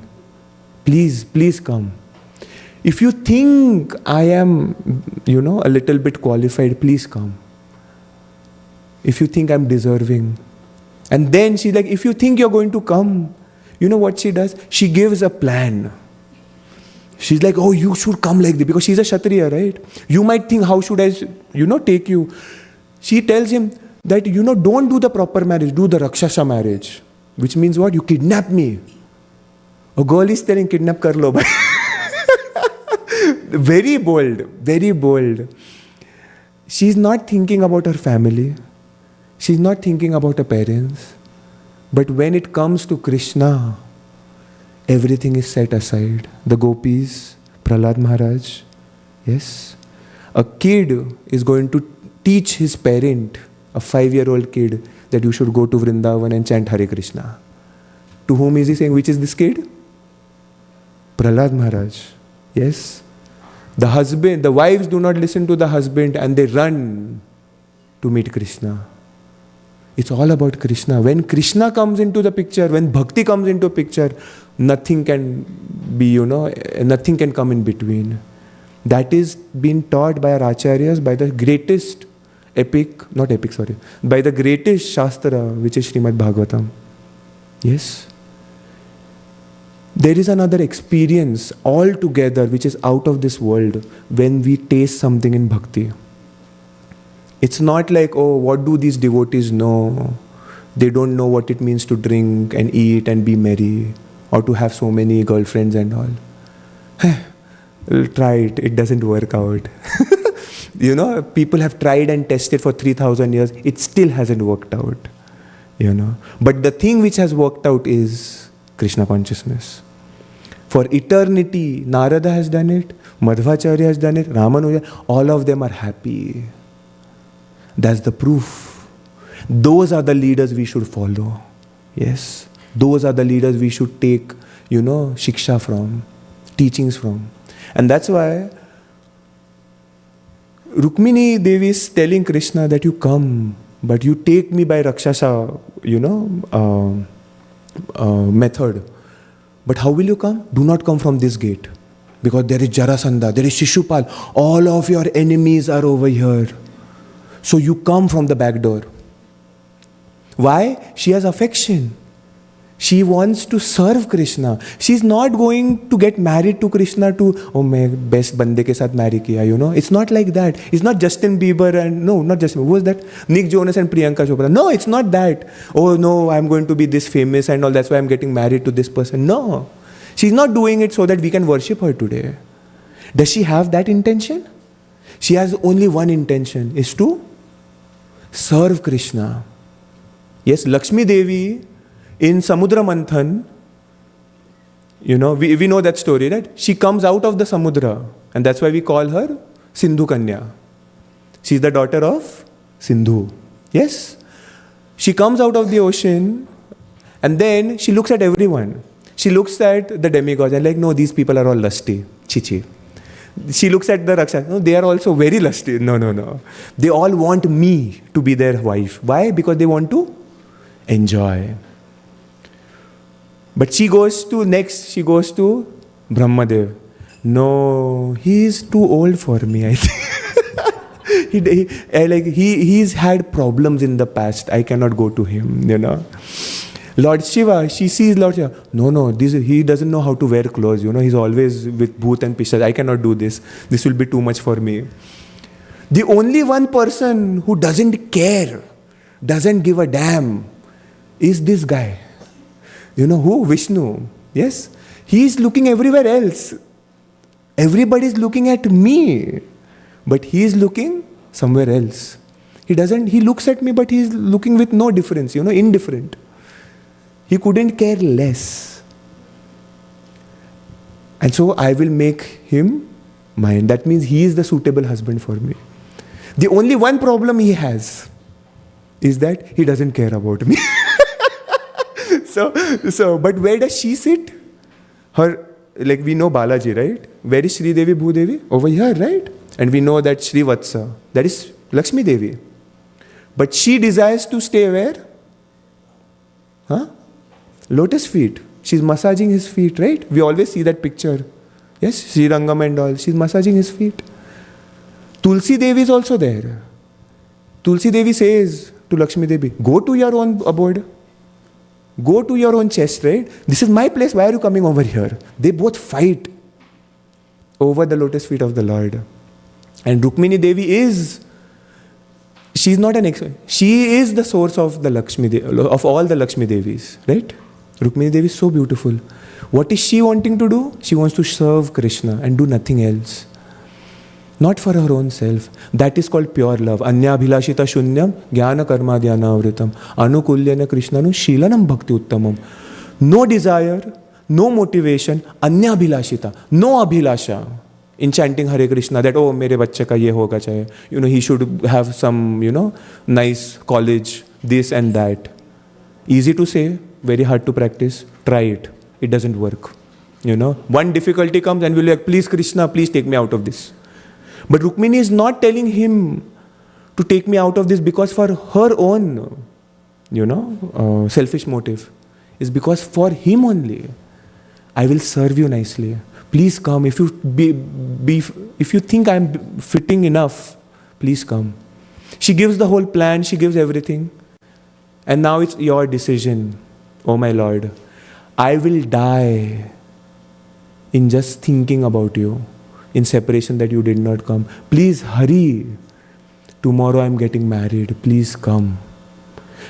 Please come. If you think I am, a little bit qualified, please come. If you think I'm deserving. And then she's like, if you think you're going to come, you know what she does? She gives a plan. She's like, oh, you should come like this. Because she's a Kshatriya, right? You might think, how should I, take you? she tells him that, don't do the proper marriage, do the Rakshasa marriage. Which means what? You kidnap me. A girl is telling, kidnap kar lo. Very bold, very bold. She's not thinking about her family. She's not thinking about her parents. But when it comes to Krishna, everything is set aside. The gopis, Prahlad Maharaj, yes. A kid is going to teach his parent, a 5-year-old kid, that you should go to Vrindavan and chant Hare Krishna. To whom is he saying, which is this kid? Prahlad Maharaj, yes. The wives do not listen to the husband and they run to meet Krishna. It's all about Krishna. When Krishna comes into the picture, when Bhakti comes into picture, nothing can be, nothing can come in between. That is being taught by our acharyas, by the greatest by the greatest Shastra, which is Srimad Bhagavatam. Yes. There is another experience altogether which is out of this world when we taste something in Bhakti. It's not like, oh, what do these devotees know? They don't know what it means to drink and eat and be merry, or to have so many girlfriends and all. Try it, it doesn't work out. People have tried and tested for 3,000 years, it still hasn't worked out. But the thing which has worked out is Krishna consciousness. For eternity, Narada has done it, Madhvacharya has done it, Ramanuja, all of them are happy. That's the proof. Those are the leaders we should follow. Yes. Those are the leaders we should take, shiksha from, teachings from. And that's why Rukmini Devi is telling Krishna that you come, but you take me by Rakshasa, method. But how will you come? Do not come from this gate. Because there is Jarasandha, there is Shishupal. All of your enemies are over here. So you come from the back door. Why? She has affection. She wants to serve Krishna. She's not going to get married to Krishna to, oh, main best bande ke saath marry kiya, It's not like that. It's not Justin Bieber and, no, not Justin. Who was that? Nick Jonas and Priyanka Chopra. No, it's not that. Oh, no, I'm going to be this famous and all, that's why I'm getting married to this person. No. She's not doing it so that we can worship her today. Does she have that intention? She has only one intention, is to serve Krishna. Yes, Lakshmi Devi in Samudra Manthan, we know that story, right? She comes out of the Samudra, and that's why we call her Sindhu Kanya. She's the daughter of Sindhu. Yes? She comes out of the ocean, and then she looks at everyone. She looks at the demigods and no, these people are all lusty. Chichi. She looks at the Rakshas. No, they are also very lusty. No. They all want me to be their wife. Why? Because they want to enjoy. But she goes to Brahmadev. No, he is too old for me, I think. He's had problems in the past. I cannot go to him, Lord Shiva, she sees Lord Shiva. No, he doesn't know how to wear clothes, He's always with bhoot and pishas. I cannot do this. This will be too much for me. The only one person who doesn't care, doesn't give a damn, is this guy. Who? Vishnu. Yes? He is looking everywhere else. Everybody is looking at me. But he is looking somewhere else. He looks at me, but he is looking with no difference, indifferent. He couldn't care less. And so I will make him mine. That means he is the suitable husband for me. The only one problem he has is that he doesn't care about me. But where does she sit? We know Balaji, right? Where is Sri Devi Bhudevi? Over here, right? And we know that Sri Vatsa, that is Lakshmi Devi. But she desires to stay where? Lotus feet. She's massaging his feet, right? We always see that picture. Yes, Sri Rangam and all. She's massaging his feet. Tulsi Devi is also there. Tulsi Devi says to Lakshmi Devi, go to your own abode. Go to your own chest, right? This is my place. Why are you coming over here? They both fight over the lotus feet of the Lord. And Rukmini Devi she's not an she is the source of the of all the Lakshmi Devis, right? Rukmini Devi is so beautiful. What is she wanting to do? She wants to serve Krishna and do nothing else. Not for her own self. That is called pure love. Anyabhilashita shunyam jnana karma dhyanavritam anukulyana krishnanu shilanam bhakti uttamam. No desire, no motivation, anyabhilashita, no abhilasha. In chanting Hare Krishna, that, oh, mere bachche ka ye hoga chahe. He should have some, nice college, this and that. Easy to say, very hard to practice. Try it. It doesn't work. One difficulty comes and we'll be like, please Krishna, please take me out of this. But Rukmini is not telling him to take me out of this because for her own, selfish motive. It's because for him only. I will serve you nicely. Please come. If you think I'm fitting enough, please come. She gives the whole plan. She gives everything. And now it's your decision, oh my Lord. I will die in just thinking about you, in separation that you did not come. Please hurry. Tomorrow I'm getting married. Please come.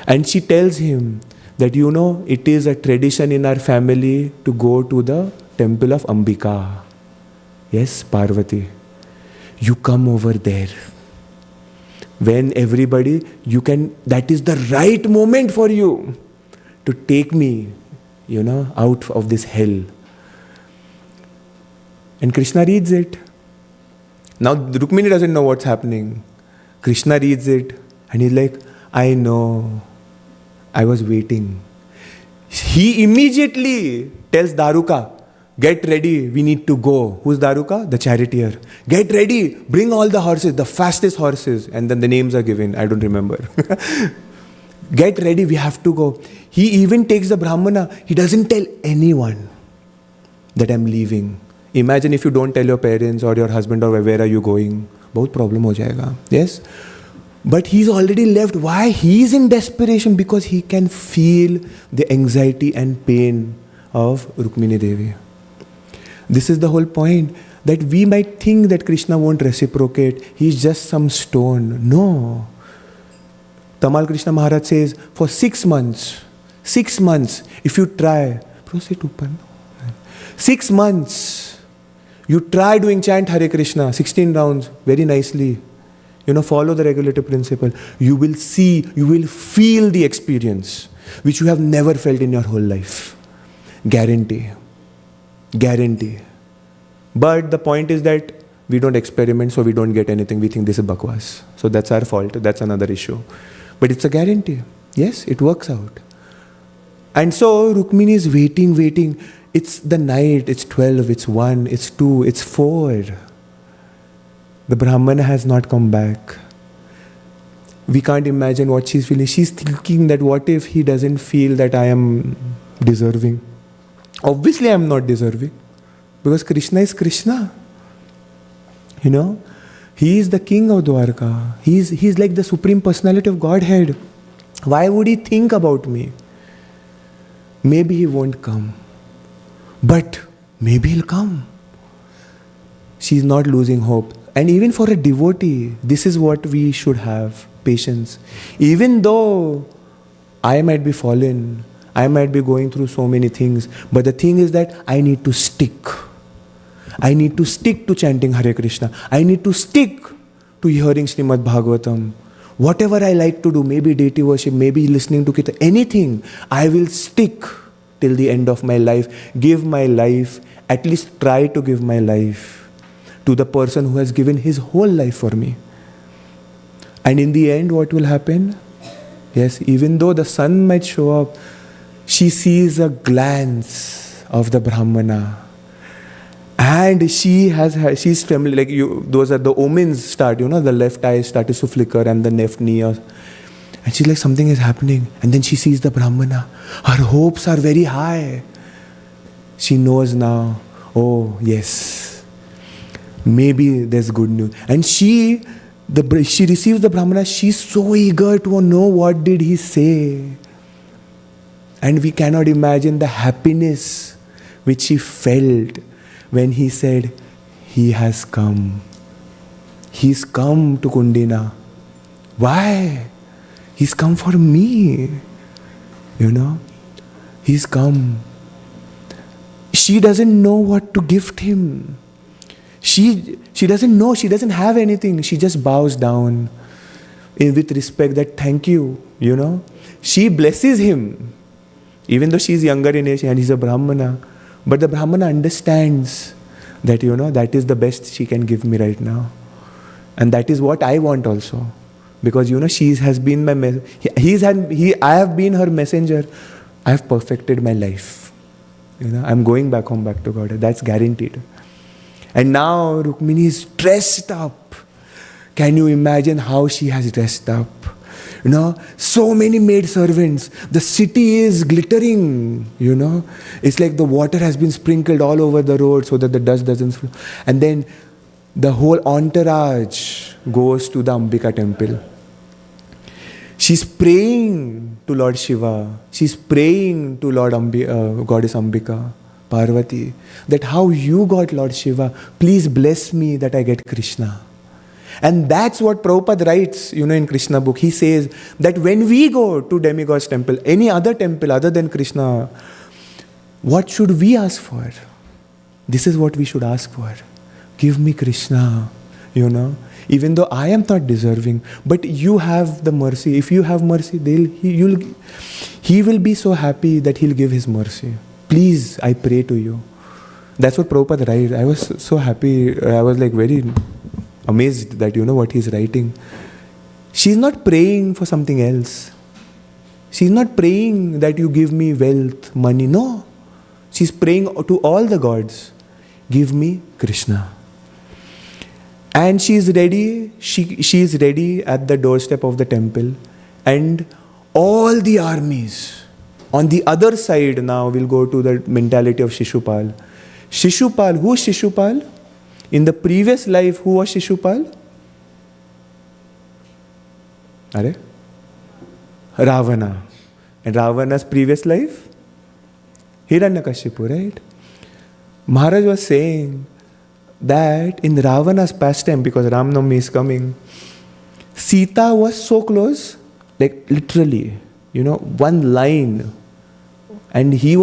And she tells him that, it is a tradition in our family to go to the temple of Ambika. Yes, Parvati. You come over there. When everybody, that is the right moment for you to take me, out of this hell. And Krishna reads it. Now Rukmini doesn't know what's happening. Krishna reads it and he's like, I know. I was waiting. He immediately tells Daruka, get ready, we need to go. Who's Daruka? The charioteer. Get ready, bring all the horses, the fastest horses. And then the names are given, I don't remember. Get ready, we have to go. He even takes the Brahmana. He doesn't tell anyone that I'm leaving. Imagine if you don't tell your parents or your husband or where are you going. Bahut problem ho jayega. Yes? But he's already left. Why? He's in desperation because he can feel the anxiety and pain of Rukmini Devi. This is the whole point. That we might think that Krishna won't reciprocate. He's just some stone. No. Tamal Krishna Maharaj says, for 6 months, if you try, 6 months, you try doing chant Hare Krishna, 16 rounds, very nicely. Follow the regulative principle. You will see, you will feel the experience, which you have never felt in your whole life. Guarantee. But the point is that we don't experiment, so we don't get anything. We think this is bakwas. So that's our fault. That's another issue. But it's a guarantee. Yes, it works out. And so Rukmini is waiting. It's the night, it's 12, it's 1, it's 2, it's 4. The Brahmana has not come back. We can't imagine what she's feeling. She's thinking that what if he doesn't feel that I am deserving? Obviously I am not deserving. Because Krishna is Krishna. He is the king of Dwarka. He's like the supreme personality of Godhead. Why would he think about me? Maybe he won't come. But maybe he'll come. She's not losing hope. And even for a devotee, this is what we should have, patience. Even though I might be fallen, I might be going through so many things, but the thing is that I need to stick. I need to stick to chanting Hare Krishna. I need to stick to hearing Srimad Bhagavatam. Whatever I like to do, maybe deity worship, maybe listening to Kirtan, anything, I will stick till the end of my life. Give my life, at least try to give my life to the person who has given his whole life for me. And in the end, what will happen? Yes, even though the sun might show up, she sees a glance of the Brahmana. And she's familiar, those are the omens start, the left eye starts to flicker and the left knee. And she's like, something is happening. And then she sees the Brahmana. Her hopes are very high. She knows now, oh yes, maybe there's good news. And she receives the Brahmana. She's so eager to know what did he say. And we cannot imagine the happiness which she felt when he said, he has come. He's come to Kundina. Why? He's come for me. He's come. She doesn't know what to gift him. She doesn't know, she doesn't have anything. She just bows down with respect that thank you, She blesses him. Even though she's younger in age and he's a Brahmana. But the Brahmana understands that, that is the best she can give me right now. And that is what I want also. Because, she has been my, I have been her messenger. I have perfected my life. I'm going back home, back to God. That's guaranteed. And now Rukmini is dressed up. Can you imagine how she has dressed up? So many maid servants. The city is glittering, It's like the water has been sprinkled all over the road so that the dust doesn't flow. And then the whole entourage goes to the Ambika temple. She's praying to Lord Shiva. She's praying to Goddess Ambika, Parvati, that how you got Lord Shiva, please bless me that I get Krishna. And that's what Prabhupada writes, in Krishna book. He says that when we go to demigod's temple, any other temple other than Krishna, what should we ask for? This is what we should ask for. Give me Krishna, Even though I am not deserving, but you have the mercy. If you have mercy, he will be so happy that he'll give his mercy. Please, I pray to you. That's what Prabhupada writes. I was so happy. I was very amazed that what he's writing. She's not praying for something else. She's not praying that you give me wealth, money. No. She's praying to all the gods. Give me Krishna. And she is ready. She is ready at the doorstep of the temple. And all the armies on the other side now will go to the mentality of Shishupal. Shishupal, who is Shishupal? In the previous life, who was Shishupal? Hare? Ravana. And Ravana's previous life? Hiranyakashipu, right? Maharaj was saying that in Ravana's pastime, because Ram Navami is coming, Sita was so close, literally, one line. And he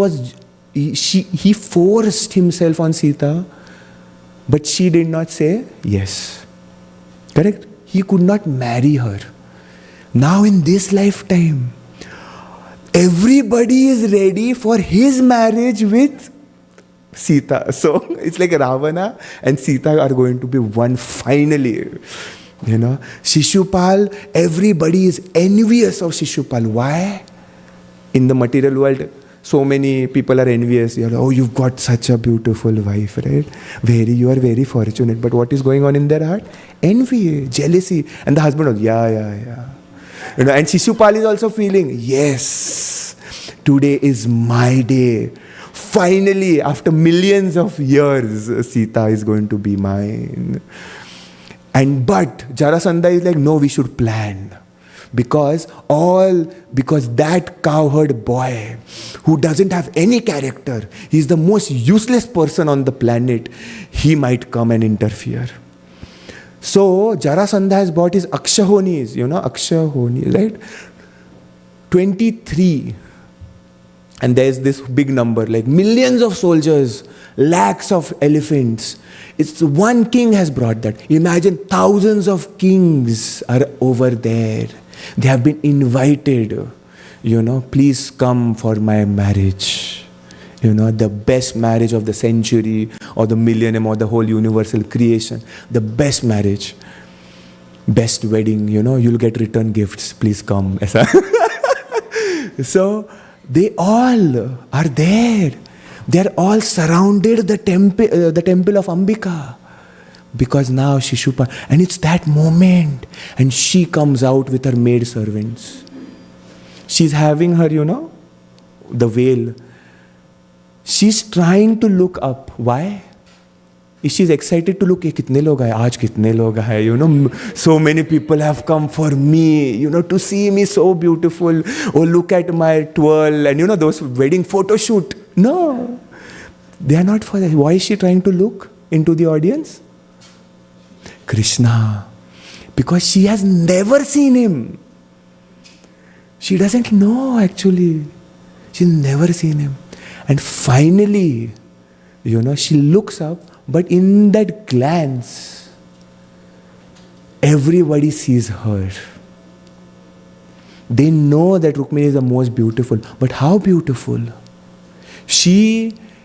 forced himself on Sita, but she did not say yes. Correct? He could not marry her. Now in this lifetime, everybody is ready for his marriage with Sita. So it's like Ravana and Sita are going to be one finally. Shishupal, everybody is envious of Shishupal. Why? In the material world, so many people are envious. Oh, you've got such a beautiful wife, right? You are very fortunate. But what is going on in their heart? Envy, jealousy. And the husband was, yeah. And Shishupal is also feeling, yes, today is my day. Finally, after millions of years, Sita is going to be mine. But Jarasandha is like, no, we should plan. Because that cowherd boy who doesn't have any character, he's the most useless person on the planet, he might come and interfere. So Jarasandha has bought his Akshahonis, Akshahonis, right? 23. And there's this big number, millions of soldiers, lakhs of elephants. It's one king has brought that. Imagine thousands of kings are over there. They have been invited, please come for my marriage. The best marriage of the century or the millennium or the whole universal creation. The best marriage. Best wedding, you'll get return gifts. Please come. So they all are there. They are all surrounded the temple of Ambika. Because now Shishupal, and it's that moment, and she comes out with her maid servants. She's having her, the veil. She's trying to look up. Why? She's excited to look, kitne log aaye, aaj kitne log aaye, so many people have come for me, to see me so beautiful. Oh, look at my twirl, and those wedding photo shoot. No, they are not for that. Why is she trying to look into the audience? Krishna. because she has never seen him. She doesn't know actually. She's never seen him. And finally, she looks up, but in that glance, everybody sees her. They know that Rukmini is the most beautiful. But how beautiful?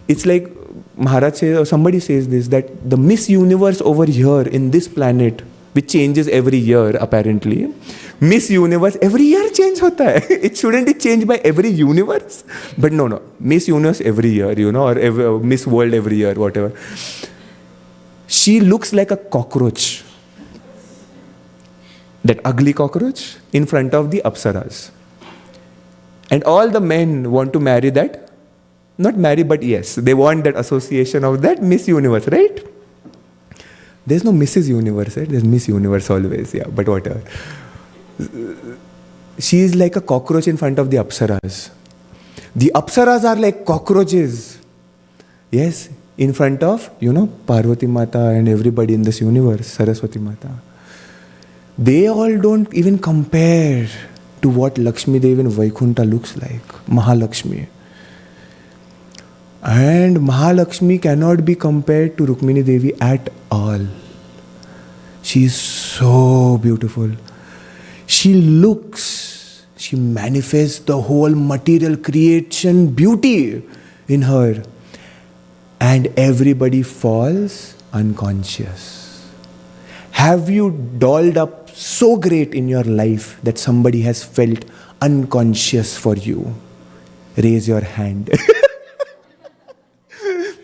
It's like Maharaj says, or somebody says this, that the Miss Universe over here in this planet, which changes every year apparently, Miss Universe, every year change hota hai. It shouldn't it change by every universe? But no. Miss Universe every year, or Miss World every year, whatever. She looks like a cockroach. That ugly cockroach in front of the Apsaras. And all the men want to marry that. Not marry, but yes, they want that association of that Miss Universe, right? There's no Mrs. Universe, right? There's Miss Universe always, yeah, but whatever. She is like a cockroach in front of the Apsaras. The Apsaras are like cockroaches. Yes, in front of, Parvati Mata and everybody in this universe, Saraswati Mata. They all don't even compare to what Lakshmi Devi in Vaikuntha looks like, Mahalakshmi. And Mahalakshmi cannot be compared to Rukmini Devi at all. She is so beautiful. She manifests the whole material creation beauty in her. And everybody falls unconscious. Have you dolled up so great in your life that somebody has felt unconscious for you? Raise your hand.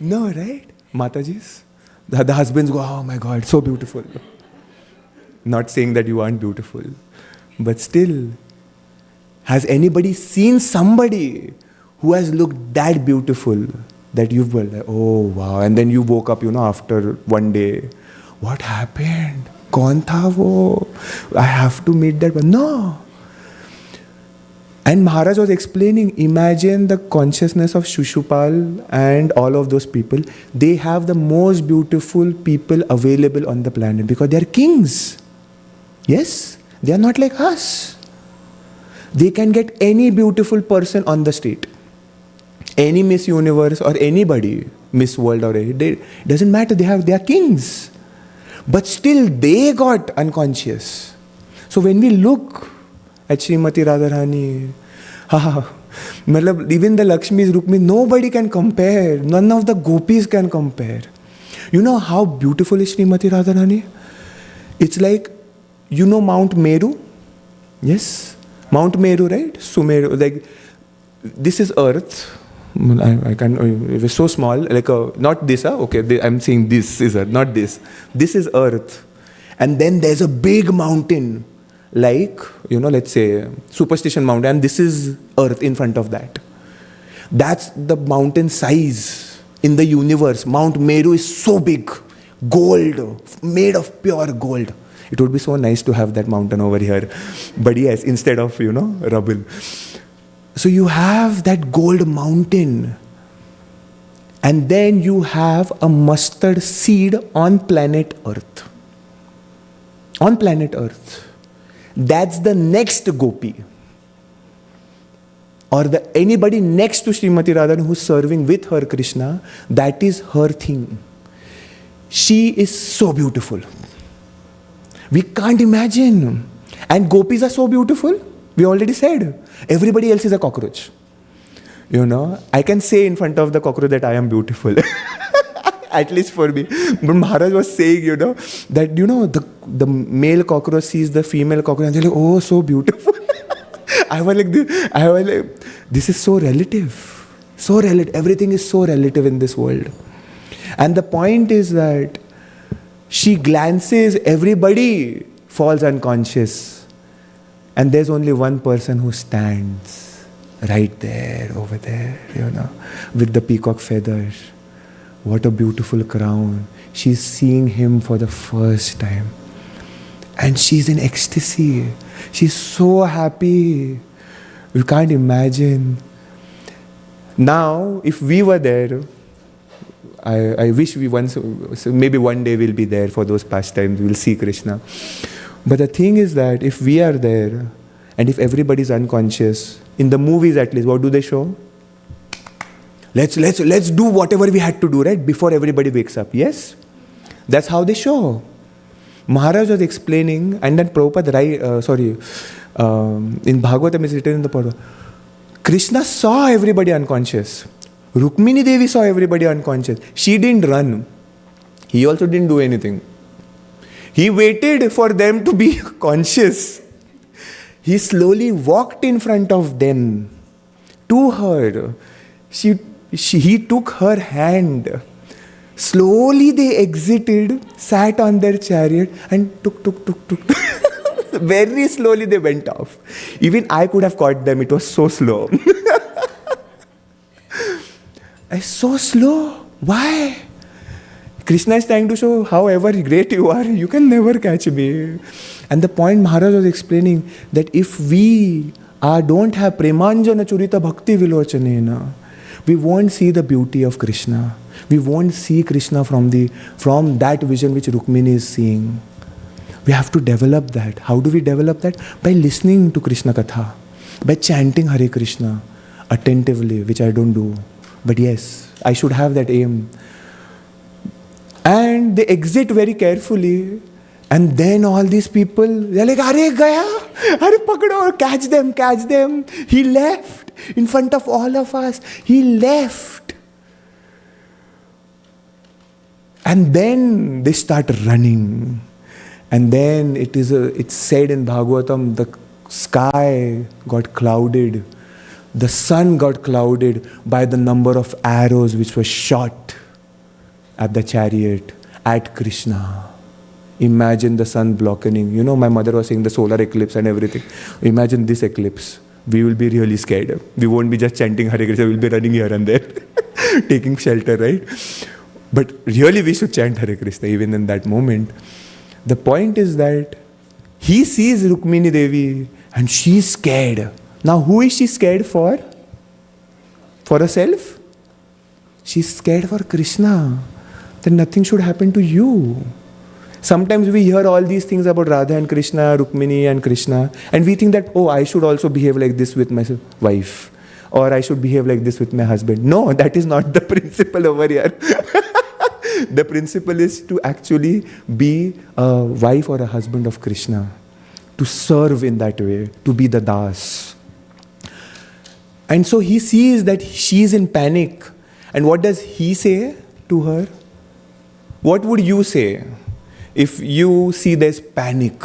No, right? Matajis? The husbands go, oh my God, so beautiful. Not saying that you aren't beautiful. But still, has anybody seen somebody who has looked that beautiful that you've been like, oh wow, and then you woke up, after one day, what happened? Kaun tha wo? I have to meet that one. No. And Maharaj was explaining, imagine the consciousness of Shushupal and all of those people. They have the most beautiful people available on the planet because they are kings. Yes, they are not like us. They can get any beautiful person on the street. Any Miss Universe or anybody, Miss World or any, doesn't matter, they are kings. But still they got unconscious. So when we look at Srimati Radharani, even the Lakshmi's Rukmini, nobody can compare. None of the gopis can compare. You know how beautiful is Srimati Radharani? It's like, Mount Meru? Yes? Mount Meru, right? Sumeru. Like, this is earth. I can't, it was so small. Like, not this, okay, I'm saying this is earth, not this. This is earth. And then there's a big mountain. Like, let's say, Superstition Mountain, and this is earth in front of that. That's the mountain size in the universe. Mount Meru is so big, gold, made of pure gold. It would be so nice to have that mountain over here. But yes, instead of, rubble. So you have that gold mountain. And then you have a mustard seed on planet Earth. On planet Earth. That's the next gopi. Or anybody next to Srimati Radharani who's serving with her Krishna, that is her thing. She is so beautiful. We can't imagine. And gopis are so beautiful. We already said. Everybody else is a cockroach. I can say in front of the cockroach that I am beautiful. At least for me. But Maharaj was saying, that, the male cockroach sees the female cockroach and they're like, oh, so beautiful. I was like, this is so relative. So relative. Everything is so relative in this world. And the point is that she glances, everybody falls unconscious. And there's only one person who stands right there, over there, with the peacock feathers. What a beautiful crown. She's seeing him for the first time. And she's in ecstasy. She's so happy. You can't imagine. Now, if we were there, I wish maybe one day we'll be there for those pastimes. We'll see Krishna. But the thing is that if we are there and if everybody is unconscious, in the movies at least, what do they show? Let's do whatever we had to do, right? Before everybody wakes up. Yes? That's how they show. Maharaj was explaining, and then Prabhupada, in Bhagavatam is written in the Purva, Krishna saw everybody unconscious. Rukmini Devi saw everybody unconscious. She didn't run. He also didn't do anything. He waited for them to be conscious. He slowly walked in front of them to her. He took her hand. Slowly they exited, sat on their chariot and took. Very slowly they went off. Even I could have caught them. It was so slow. It's so slow. Why? Krishna is trying to show however great you are, you can never catch me. And the point Maharaj was explaining, that if we don't have Premanjana Churita Bhakti Vilochanena, we won't see the beauty of Krishna. We won't see Krishna from that vision which Rukmini is seeing. We have to develop that. How do we develop that? By listening to Krishna Katha, by chanting Hare Krishna attentively, which I don't do. But yes, I should have that aim. And they exit very carefully. And then all these people, they're like, Are gaya? Are pakdo, catch them. He left in front of all of us. He left. And then they start running. And then it's said in Bhagavatam, the sky got clouded. The sun got clouded by the number of arrows which were shot at the chariot, at Krishna. Imagine the sun blocking. You know, my mother was saying the solar eclipse and everything. Imagine this eclipse. We will be really scared. We won't be just chanting Hare Krishna, we will be running here and there, taking shelter, right? But really we should chant Hare Krishna even in that moment. The point is that he sees Rukmini Devi and she's scared. Now who is she scared for? For herself? She's scared for Krishna. That nothing should happen to you. Sometimes we hear all these things about Radha and Krishna, Rukmini and Krishna, and we think that, I should also behave like this with my wife, or I should behave like this with my husband. No, that is not the principle over here. The principle is to actually be a wife or a husband of Krishna, to serve in that way, to be the das. And so he sees that she is in panic. And what does he say to her? What would you say if you see there's panic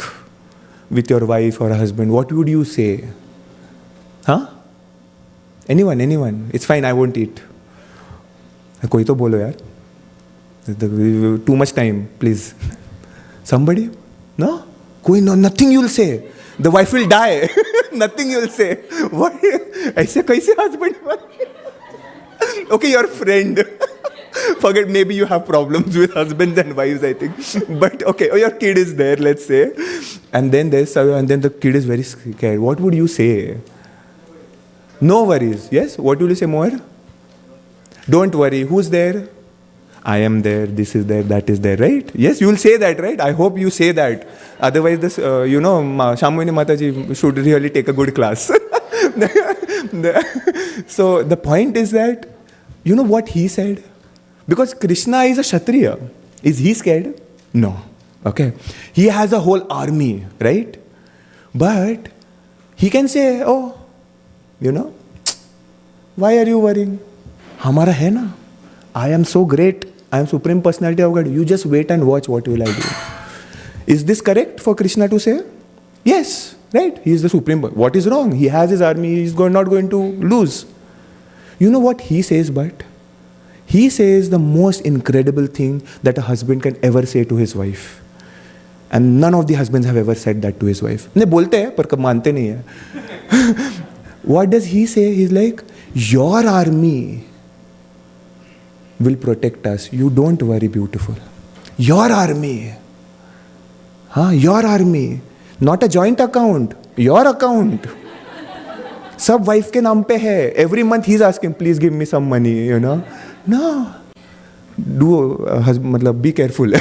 with your wife or husband? What would you say? Huh? Anyone. It's fine, I won't eat. Koi to bolo yaar. Too much time, please. Somebody? No? No, nothing you'll say. The wife will die. Nothing you'll say. What? Aise kaise husband? Okay, your friend. Forget, maybe you have problems with husbands and wives, I think. But okay, your kid is there, let's say. And then the kid is very scared. What would you say? No worries. Yes? What will you say more? Don't worry. Who's there? I am there, this is there, that is there, right? Yes, you will say that, right? I hope you say that. Otherwise, this, Shamuni Mataji should really take a good class. So the point is that, you know what he said? Because Krishna is a Kshatriya. Is he scared? No. Okay. He has a whole army, right? But he can say, why are you worrying? Hamara hai na. I am so great. I am Supreme Personality of God. You just wait and watch what will I do. Is this correct for Krishna to say? Yes, right? He is the Supreme. What is wrong? He has his army. He is not going to lose. You know what he says, but? He says the most incredible thing that a husband can ever say to his wife. And none of the husbands have ever said that to his wife. They bolte hai, par mante nahi hai. What does he say? He's like, your army will protect us. You don't worry, beautiful. Your army. Your army. Not a joint account. Your account. Sab wife ke naam pe hai. Every month he's asking, please give me some money, No. Be careful.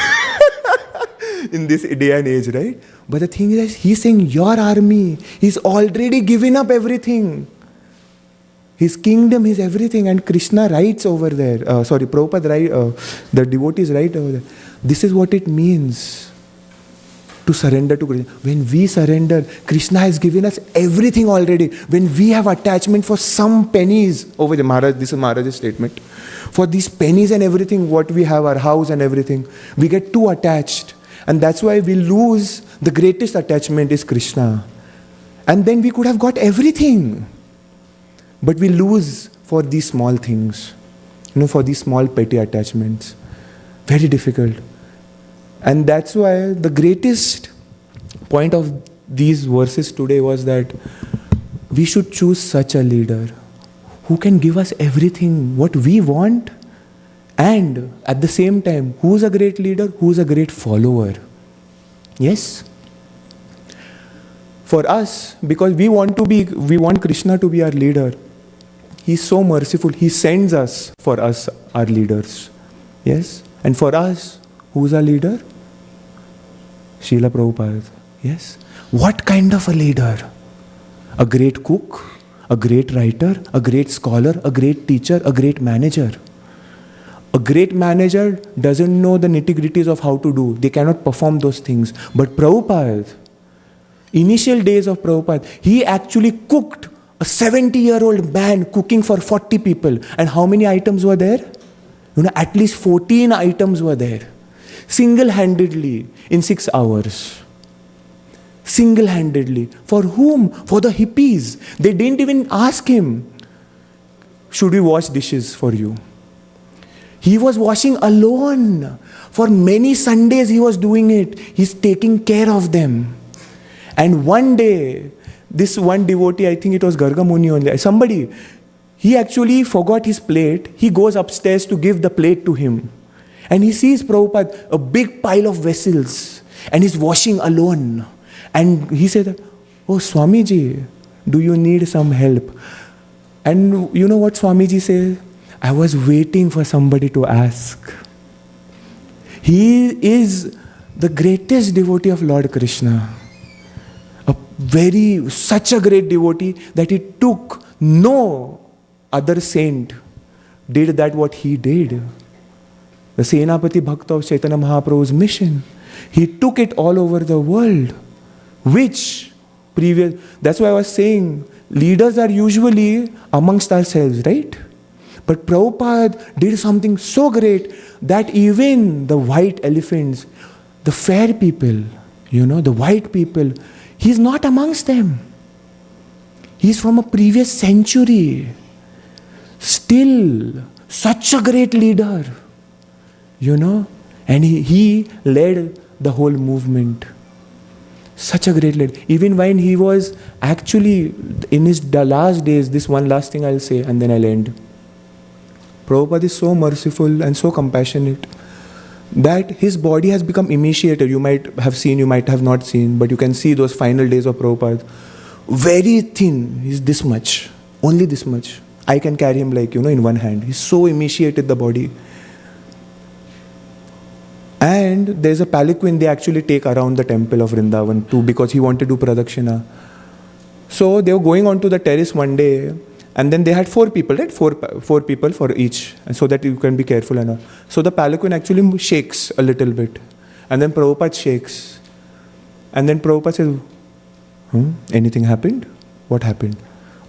in this day and age, right? But the thing is, he's saying, your army, he's already given up everything. His kingdom, his everything. And Krishna writes over there, Prabhupada write, the devotees write over there. This is what it means to surrender to Krishna. When we surrender, Krishna has given us everything already. When we have attachment for some pennies, over the Maharaj, this is Maharaj's statement. For these pennies and everything, what we have, our house and everything, we get too attached. And that's why we lose the greatest attachment is Krishna. And then we could have got everything. But we lose for these small things, for these small petty attachments. Very difficult. And that's why the greatest point of these verses today was that we should choose such a leader who can give us everything, what we want, and at the same time, who's a great leader, who's a great follower. Yes? For us, because we want Krishna to be our leader. He's so merciful. He sends us for us, our leaders. Yes? And for us, who's our leader? Srila Prabhupada. Yes? What kind of a leader? A great cook, a great writer, a great scholar, a great teacher, a great manager. A great manager doesn't know the nitty-gritties of how to do. They cannot perform those things. But Prabhupada, initial days of Prabhupada, he actually cooked. A 70-year-old man cooking for 40 people. And how many items were there? At least 14 items were there. Single-handedly in 6 hours. Single-handedly. For whom? For the hippies. They didn't even ask him, should we wash dishes for you? He was washing alone. For many Sundays he was doing it. He's taking care of them. And one day, this one devotee, I think it was Garga Muni only, somebody, he actually forgot his plate. He goes upstairs to give the plate to him. And he sees Prabhupada, a big pile of vessels, and he's washing alone. And he said, oh Swamiji, do you need some help? And you know what Swamiji says? I was waiting for somebody to ask. He is the greatest devotee of Lord Krishna. Such a great devotee that he took no other saint did that what he did. The Senapati Bhakta of Chaitanya Mahaprabhu's mission. He took it all over the world. That's why I was saying, leaders are usually amongst ourselves, right? But Prabhupada did something so great that even the white elephants, the fair people, the white people, he's not amongst them. He's from a previous century. Still, such a great leader. And he led the whole movement. Such a great leader. Even when he was actually in his last days, this one last thing I'll say and then I'll end. Prabhupada is so merciful and so compassionate that his body has become emaciated. You might have seen, you might have not seen, but you can see those final days of Prabhupada. Very thin. He's this much. Only this much. I can carry him in one hand. He's so emaciated, the body. And there's a palanquin they actually take around the temple of Vrindavan too, because he wanted to do pradakshina. So they were going onto the terrace one day, and then they had 4 people, right? Four people for each, and so that you can be careful and all. So the palanquin actually shakes a little bit, and then Prabhupada shakes, and then Prabhupada says, anything happened? What happened?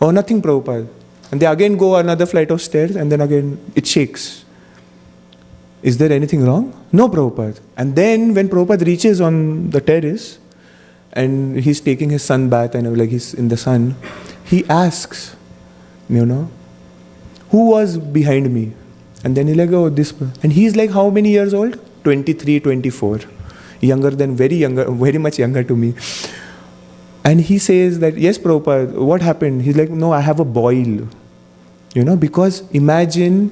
Oh, nothing, Prabhupada. And they again go another flight of stairs, and then again it shakes. Is there anything wrong? No, Prabhupada. And then when Prabhupada reaches on the terrace, and he's taking his sun bath, and he's in the sun, he asks, who was behind me? And then he's oh, this. And he's how many years old? 23, 24. Very much younger to me. And he says that, yes, Prabhupada, what happened? He's no, I have a boil. Because imagine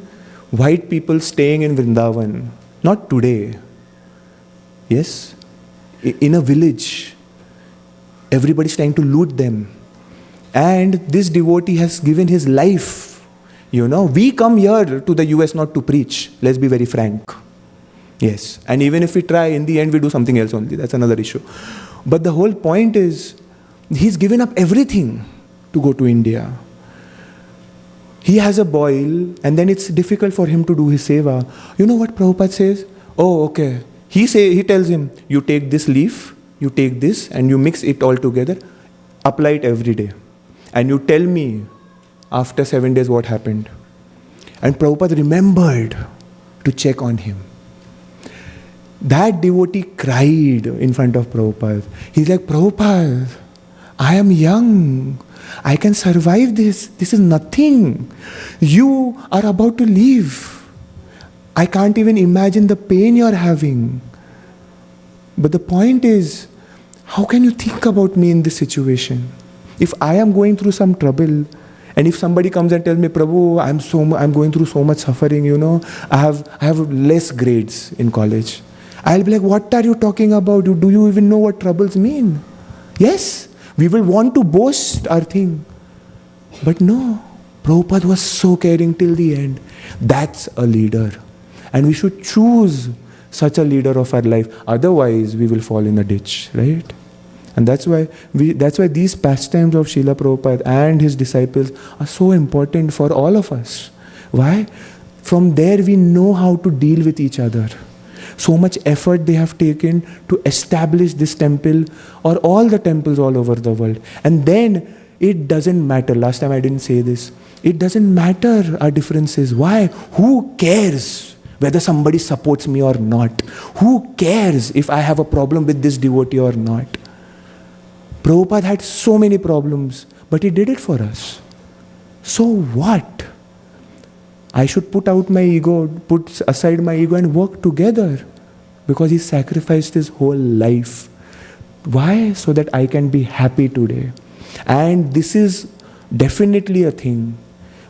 white people staying in Vrindavan. Not today. Yes? In a village. Everybody's trying to loot them. And this devotee has given his life. We come here to the US not to preach. Let's be very frank. Yes. And even if we try, in the end we do something else only. That's another issue. But the whole point is, he's given up everything to go to India. He has a boil, and then it's difficult for him to do his seva. You know what Prabhupada says? Oh, okay. He tells him, you take this leaf, you take this, and you mix it all together, apply it every day. And you tell me after 7 days what happened. And Prabhupada remembered to check on him. That devotee cried in front of Prabhupada. He's like, Prabhupada, I am young. I can survive this. This is nothing. You are about to leave. I can't even imagine the pain you're having. But the point is, how can you think about me in this situation? If I am going through some trouble, and if somebody comes and tells me, Prabhu, I'm going through so much suffering, I have less grades in college. I'll be like, what are you talking about? Do you even know what troubles mean? Yes, we will want to boast our thing. But no, Prabhupada was so caring till the end. That's a leader. And we should choose such a leader of our life. Otherwise, we will fall in a ditch, right? And that's why these pastimes of Srila Prabhupada and his disciples are so important for all of us. Why? From there we know how to deal with each other. So much effort they have taken to establish this temple or all the temples all over the world. And then it doesn't matter. Last time I didn't say this. It doesn't matter our differences. Why? Who cares whether somebody supports me or not? Who cares if I have a problem with this devotee or not? Prabhupada had so many problems, but he did it for us. So what? I should put aside my ego and work together, because he sacrificed his whole life. Why? So that I can be happy today. And this is definitely a thing.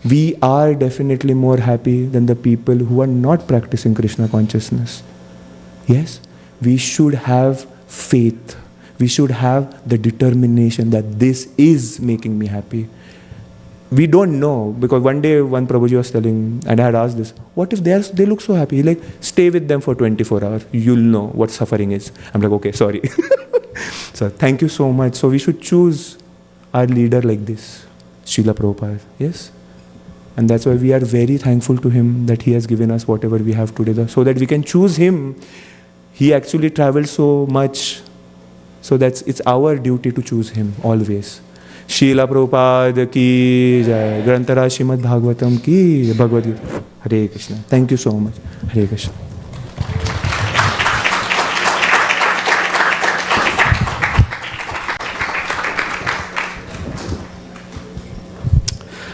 We are definitely more happy than the people who are not practicing Krishna consciousness. Yes, we should have faith. We should have the determination that this is making me happy. We don't know, because one day one Prabhuji was telling, and I had asked this, what if they look so happy? He's like, stay with them for 24 hours. You'll know what suffering is. I'm like, okay, sorry. So thank you so much. So we should choose our leader like this, Srila Prabhupada. Yes? And that's why we are very thankful to him that he has given us whatever we have today, so that we can choose him. He actually traveled so much, so it's our duty to choose him always. Srila Prabhupada ki jai. Grantara Srimad Bhagavatam ki Bhagavad Gita. Hare Krishna. Thank you so much. Hare Krishna.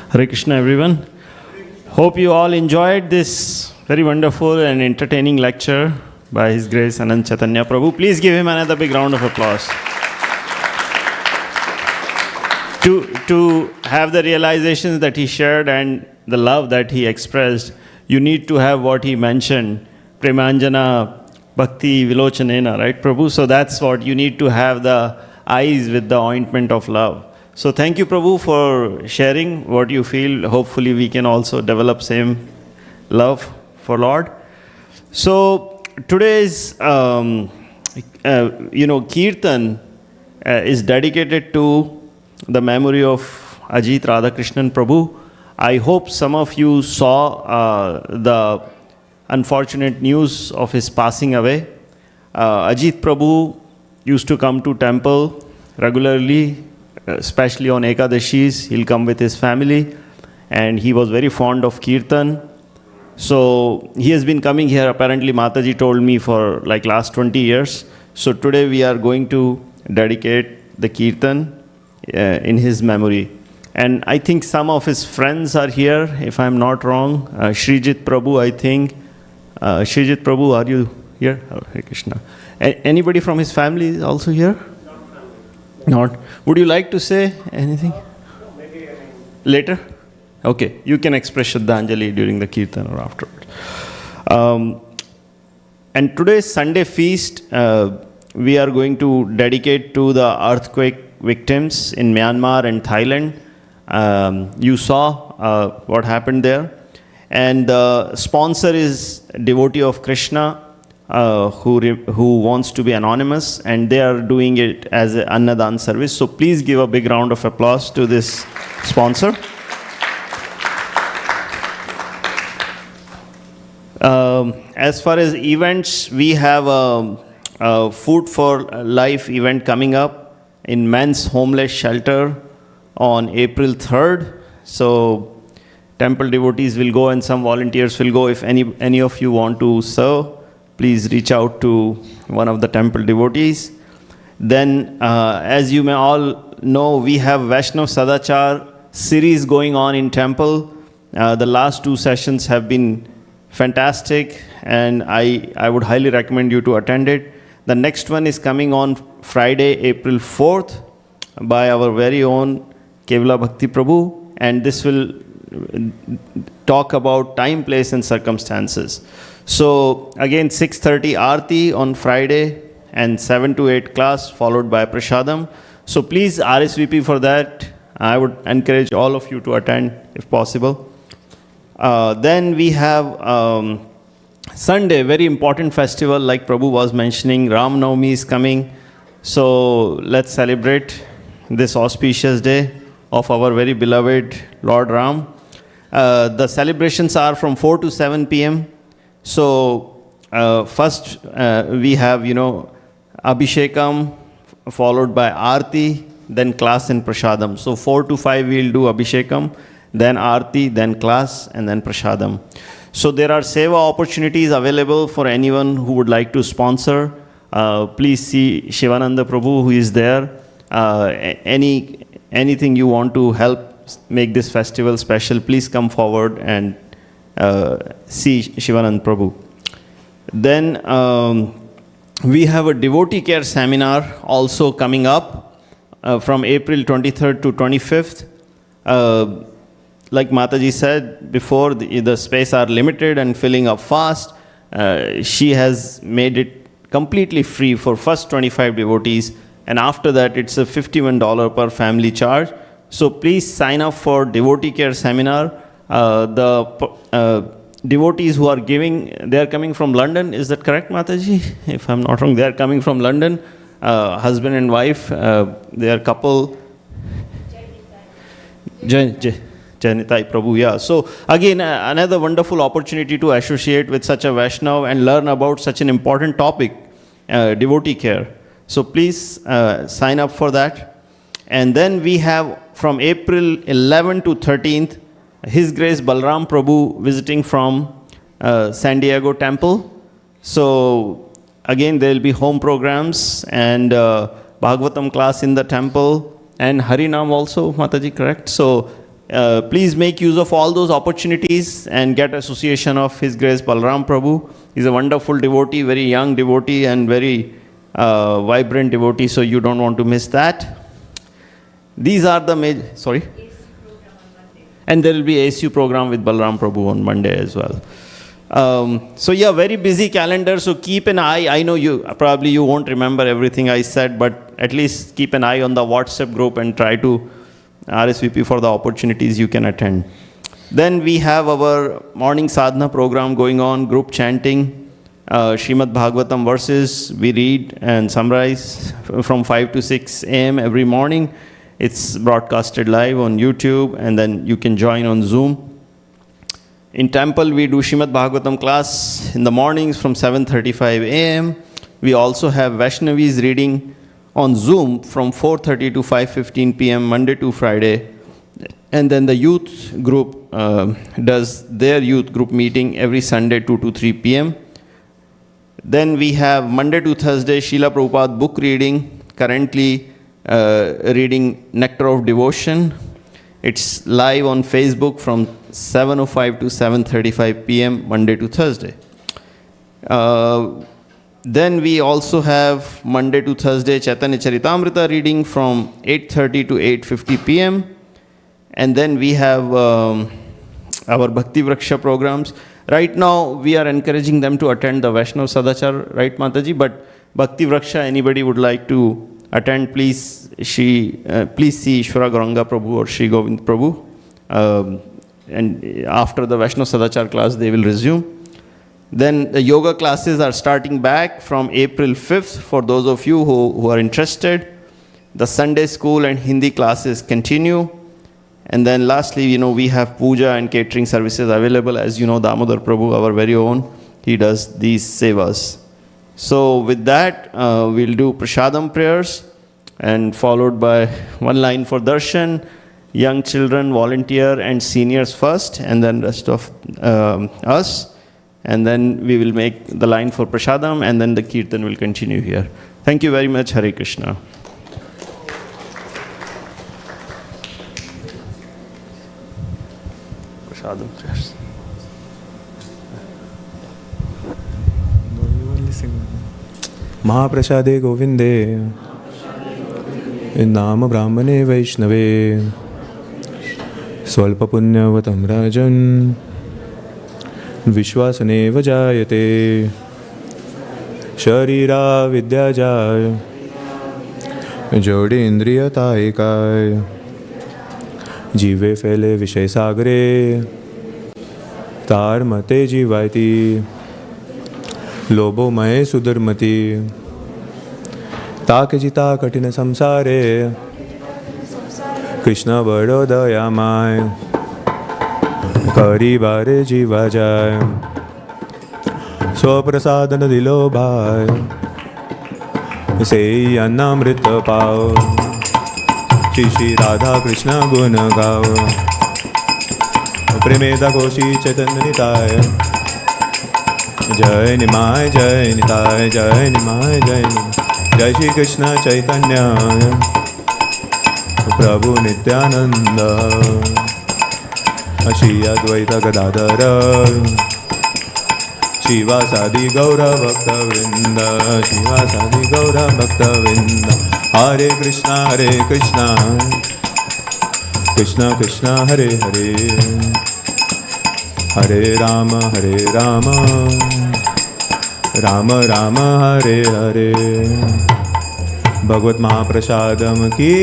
Hare Krishna, everyone. Hope you all enjoyed this very wonderful and entertaining lecture by His Grace AnanthaChaithanya Prabhu. Please give him another big round of applause. To have the realizations that he shared and the love that he expressed, you need to have what he mentioned, Premanjana Bhakti Vilochanena, right, Prabhu? So that's what you need to have, the eyes with the ointment of love. So thank you, Prabhu, for sharing what you feel. Hopefully we can also develop same love for Lord. So today's, Kirtan is dedicated to the memory of Ajit Radhakrishnan Prabhu. I hope some of you saw the unfortunate news of his passing away. Ajit Prabhu used to come to temple regularly, especially on Ekadashis. He'll come with his family, and he was very fond of Kirtan. So he has been coming here, apparently Mataji told me, for like last 20 years. So today we are going to dedicate the Kirtan in his memory. And I think some of his friends are here, if I'm not wrong. Srijit Prabhu, I think. Srijit Prabhu, are you here? Oh, Hare Krishna. Anybody from his family is also here? Not. Would you like to say anything? Maybe later? Okay, you can express Shraddhanjali during the Kirtan or afterwards. And today's Sunday feast, we are going to dedicate to the earthquake victims in Myanmar and Thailand. You saw what happened there. And the sponsor is devotee of Krishna, who wants to be anonymous, and they are doing it as an Annadan service. So please give a big round of applause to this sponsor. As far as events, we have a Food for Life event coming up in Men's Homeless Shelter on April 3rd. So temple devotees will go and some volunteers will go. If any of you want to serve, please reach out to one of the temple devotees. Then, as you may all know, we have Vaishnav Sadachar series going on in temple. The last 2 sessions have been fantastic, and I would highly recommend you to attend it. The next one is coming on Friday, April 4th, by our very own Kevala Bhakti Prabhu, and this will talk about time, place, and circumstances. So again, 6:30 Aarti on Friday and 7 to 8 class, followed by Prasadam. So please RSVP for that. I would encourage all of you to attend if possible. Then we have Sunday, very important festival, like Prabhu was mentioning. Ram Navami is coming. So let's celebrate this auspicious day of our very beloved Lord Ram. The celebrations are from 4 to 7 p.m. So first we have, Abhishekam, followed by Aarti, then class and Prasadam. So 4 to 5 we'll do Abhishekam, then Aarti, then class, and then Prasadam. So there are seva opportunities available for anyone who would like to sponsor. Please see Shivananda Prabhu, who is there. Anything you want to help make this festival special, please come forward and see Shivananda Prabhu. Then we have a devotee care seminar also coming up from April 23rd to 25th. Like Mataji said before, the space are limited and filling up fast. She has made it completely free for first 25 devotees, and after that it's a $51 per family charge. So please sign up for devotee care seminar. The devotees who are giving, they are coming from London. Is that correct, Mataji? If I'm not wrong, they are coming from London. Husband and wife, they are couple. Janitai Prabhu, yeah. So again, another wonderful opportunity to associate with such a Vaishnav and learn about such an important topic, devotee care. So please sign up for that. And then we have from April 11 to 13th, His Grace Balram Prabhu visiting from San Diego Temple. So again, there will be home programs and Bhagavatam class in the temple and Harinam also, Mataji, correct? So please make use of all those opportunities and get association of His Grace Balram Prabhu. He's a wonderful devotee, very young devotee and very vibrant devotee, so you don't want to miss that. These are the major, sorry? And there will be ASU program with Balram Prabhu on Monday as well. So yeah, very busy calendar, so keep an eye. I know you won't remember everything I said, but at least keep an eye on the WhatsApp group and try to RSVP for the opportunities you can attend. Then we have our morning sadhana program going on, group chanting, Srimad Bhagavatam verses we read and summarize from 5 to 6 a.m. every morning. It's broadcasted live on YouTube, and then you can join on Zoom. In temple, we do Srimad Bhagavatam class in the mornings from 7:35 a.m. We also have Vaishnavis reading on Zoom from 4:30 to 5:15 p.m. Monday to Friday. And then the youth group does their youth group meeting every Sunday 2 to 3 p.m. Then we have Monday to Thursday Srila Prabhupada book reading, currently reading Nectar of Devotion. It's live on Facebook from 7:05 to 7:35 p.m. Monday to Thursday. Then we also have Monday to Thursday Chaitanya Charitamrita reading from 8:30 to 8:50 p.m. And then we have our Bhakti Vraksha programs. Right now, we are encouraging them to attend the Vaishnav Sadachar, right, Mataji? But Bhakti Vraksha, anybody would like to attend, please see Ishvara Gauranga Prabhu or Shri Govind Prabhu. And after the Vaishnav Sadachar class, they will resume. Then the yoga classes are starting back from April 5th for those of you who are interested. The Sunday school and Hindi classes continue. And then lastly, we have puja and catering services available. As you know, Damodar Prabhu, our very own, he does these sevas. So with that, we'll do prasadam prayers and followed by one line for darshan, young children, volunteer and seniors first, and then rest of us. And then we will make the line for prasadam, and then the kirtan will continue here. Thank you very much. Hare Krishna. Prasadam prayers. महाप्रसादे गोविंदे नाम ब्राह्मणे वैष्णवे स्वल्पपुण्यवतं राजन् विश्वासनेव जायते शरीरा विद्याजाय जोड़े इंद्रियता एकाय जीवे फैले विषय सागरे तार मते जीवायती लोभो मय सुधर्मति ताक जिता कठिन संसारे कृष्ण बड़ो दयामय करी बारे जीवा जाय स्वप्रसादन दिलो भाई से अन्नामृत पाओ श्री श्री राधा कृष्ण गुण गाओ प्रेमेदा कोशी चैतन्य निताय जय निमाय जय निताय जय निमाय जय श्री कृष्ण चैतन्य प्रभु नित्यानंद श्री अद्वैत गदाधर शिवासादि गौर भक्तवृंद शिवासादि गौर भक्तवृंद हरे कृष्णा कृष्णा कृष्णा हरे हरे हरे राम राम राम हरे हरे भगवत महाप्रसादम की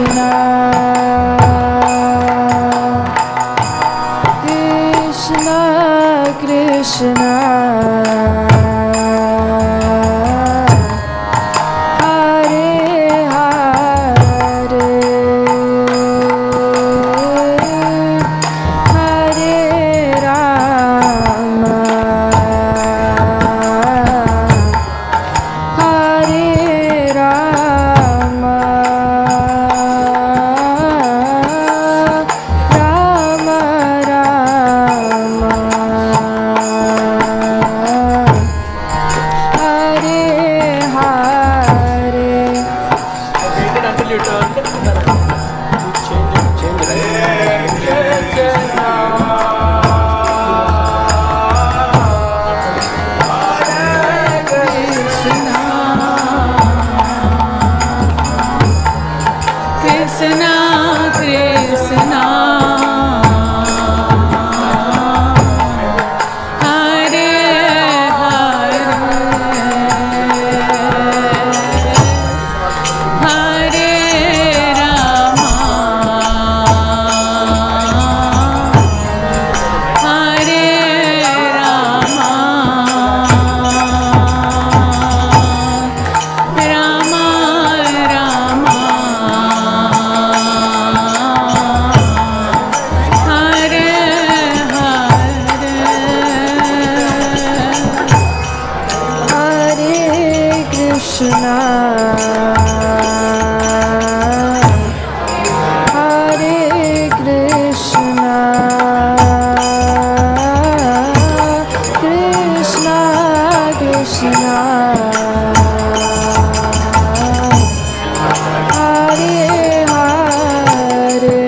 Krishna, Krishna Krishna, Hare Hare, Hare Rama, Hare Rama, Rama Rama, Hare Hare. Krishna Krishna, Hare Hare, Hare Rama, Hare Rama, Rama Rama, Hare Krishna, Hare Krishna, Krishna Krishna, Hare Hare,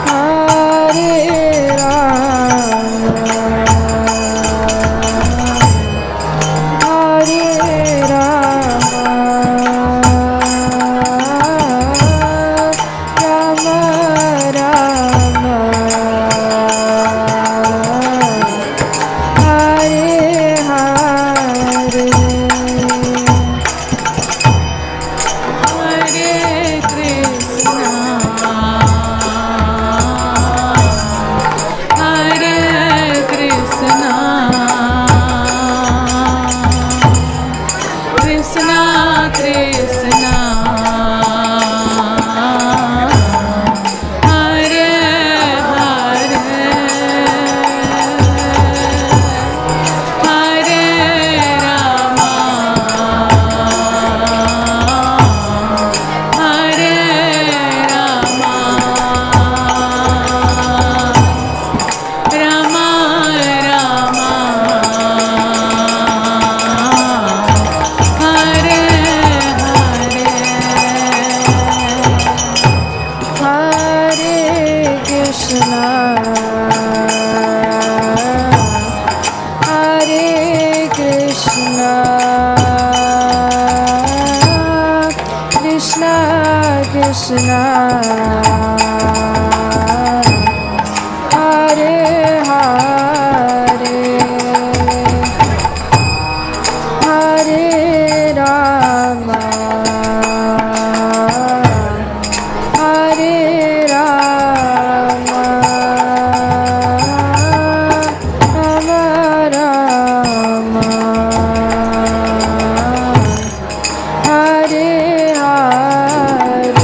Hare Rama, Hare Rama, Rama Rama, Hare Hare, Hare Krishna, Hare Krishna, Krishna Krishna, Hare Hare, Hare Rama, Hare Rama, Rama Rama, Hare Hare Krishna, Hare Krishna, Krishna Krishna, Hare Hare, Hare Rama, Hare Rama, Rama Rama, Hare Hare.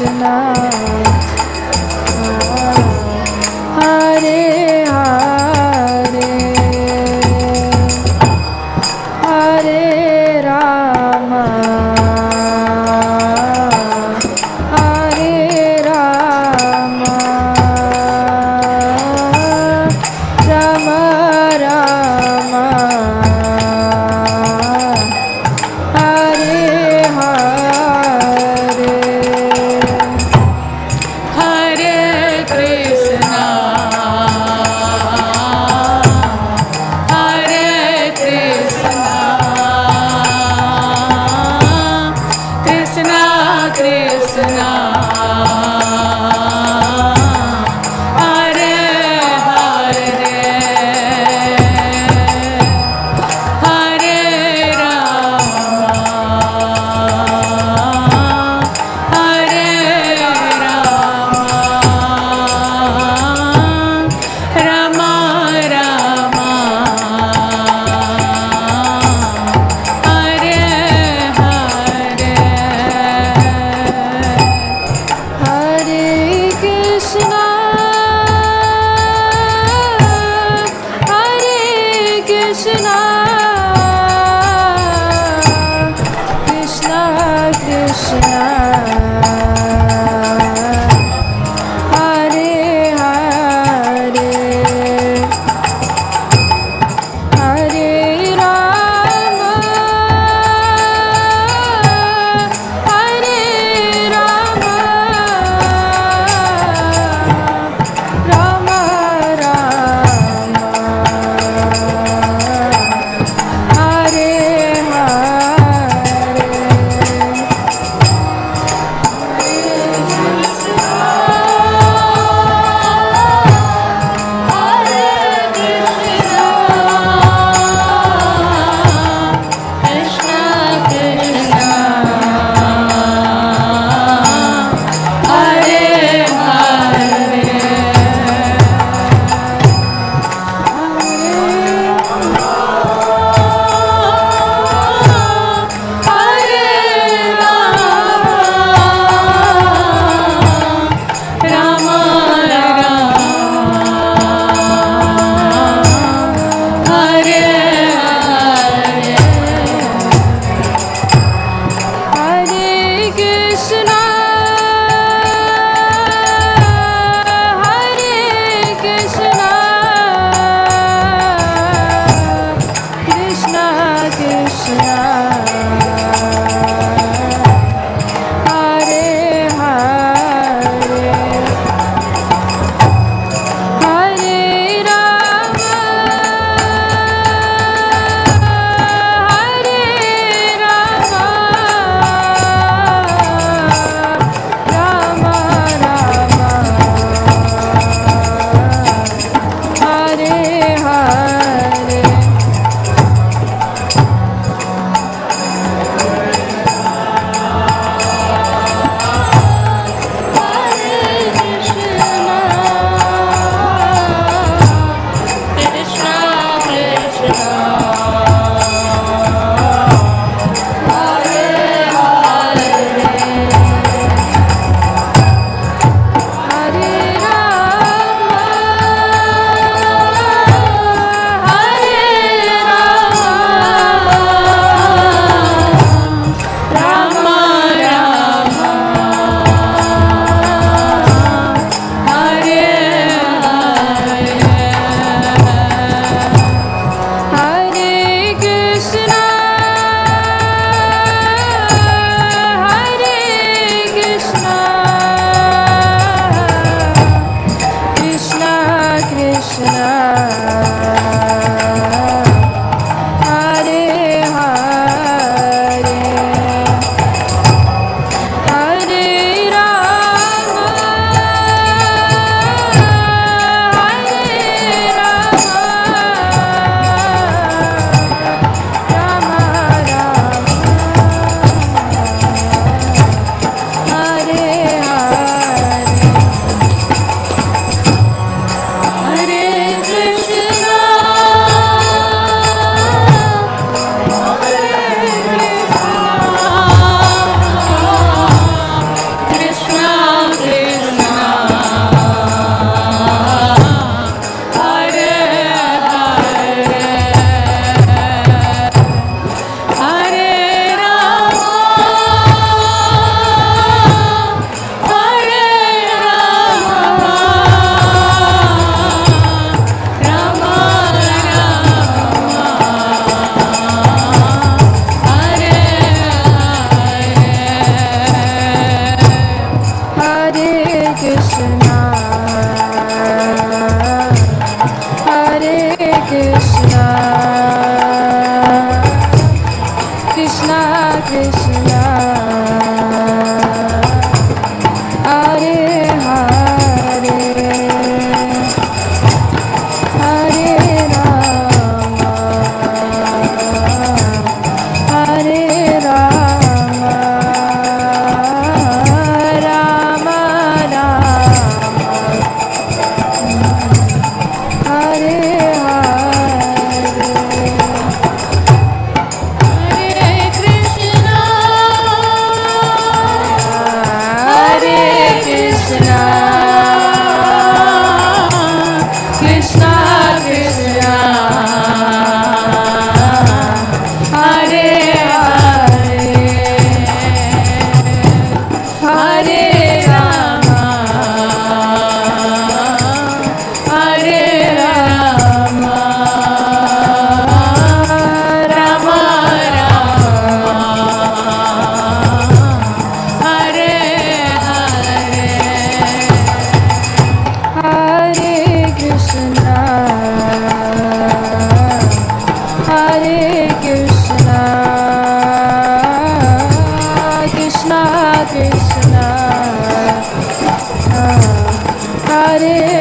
Krishna, Hare Hare, Hare Rama, Hare Rama, Rama Rama, Hare Hare, Hare Krishna, Hare Krishna, Krishna Krishna, Hare Hare, Hare Rama, Hare Rama, Rama Rama, Hare Hare. Krishna, Hare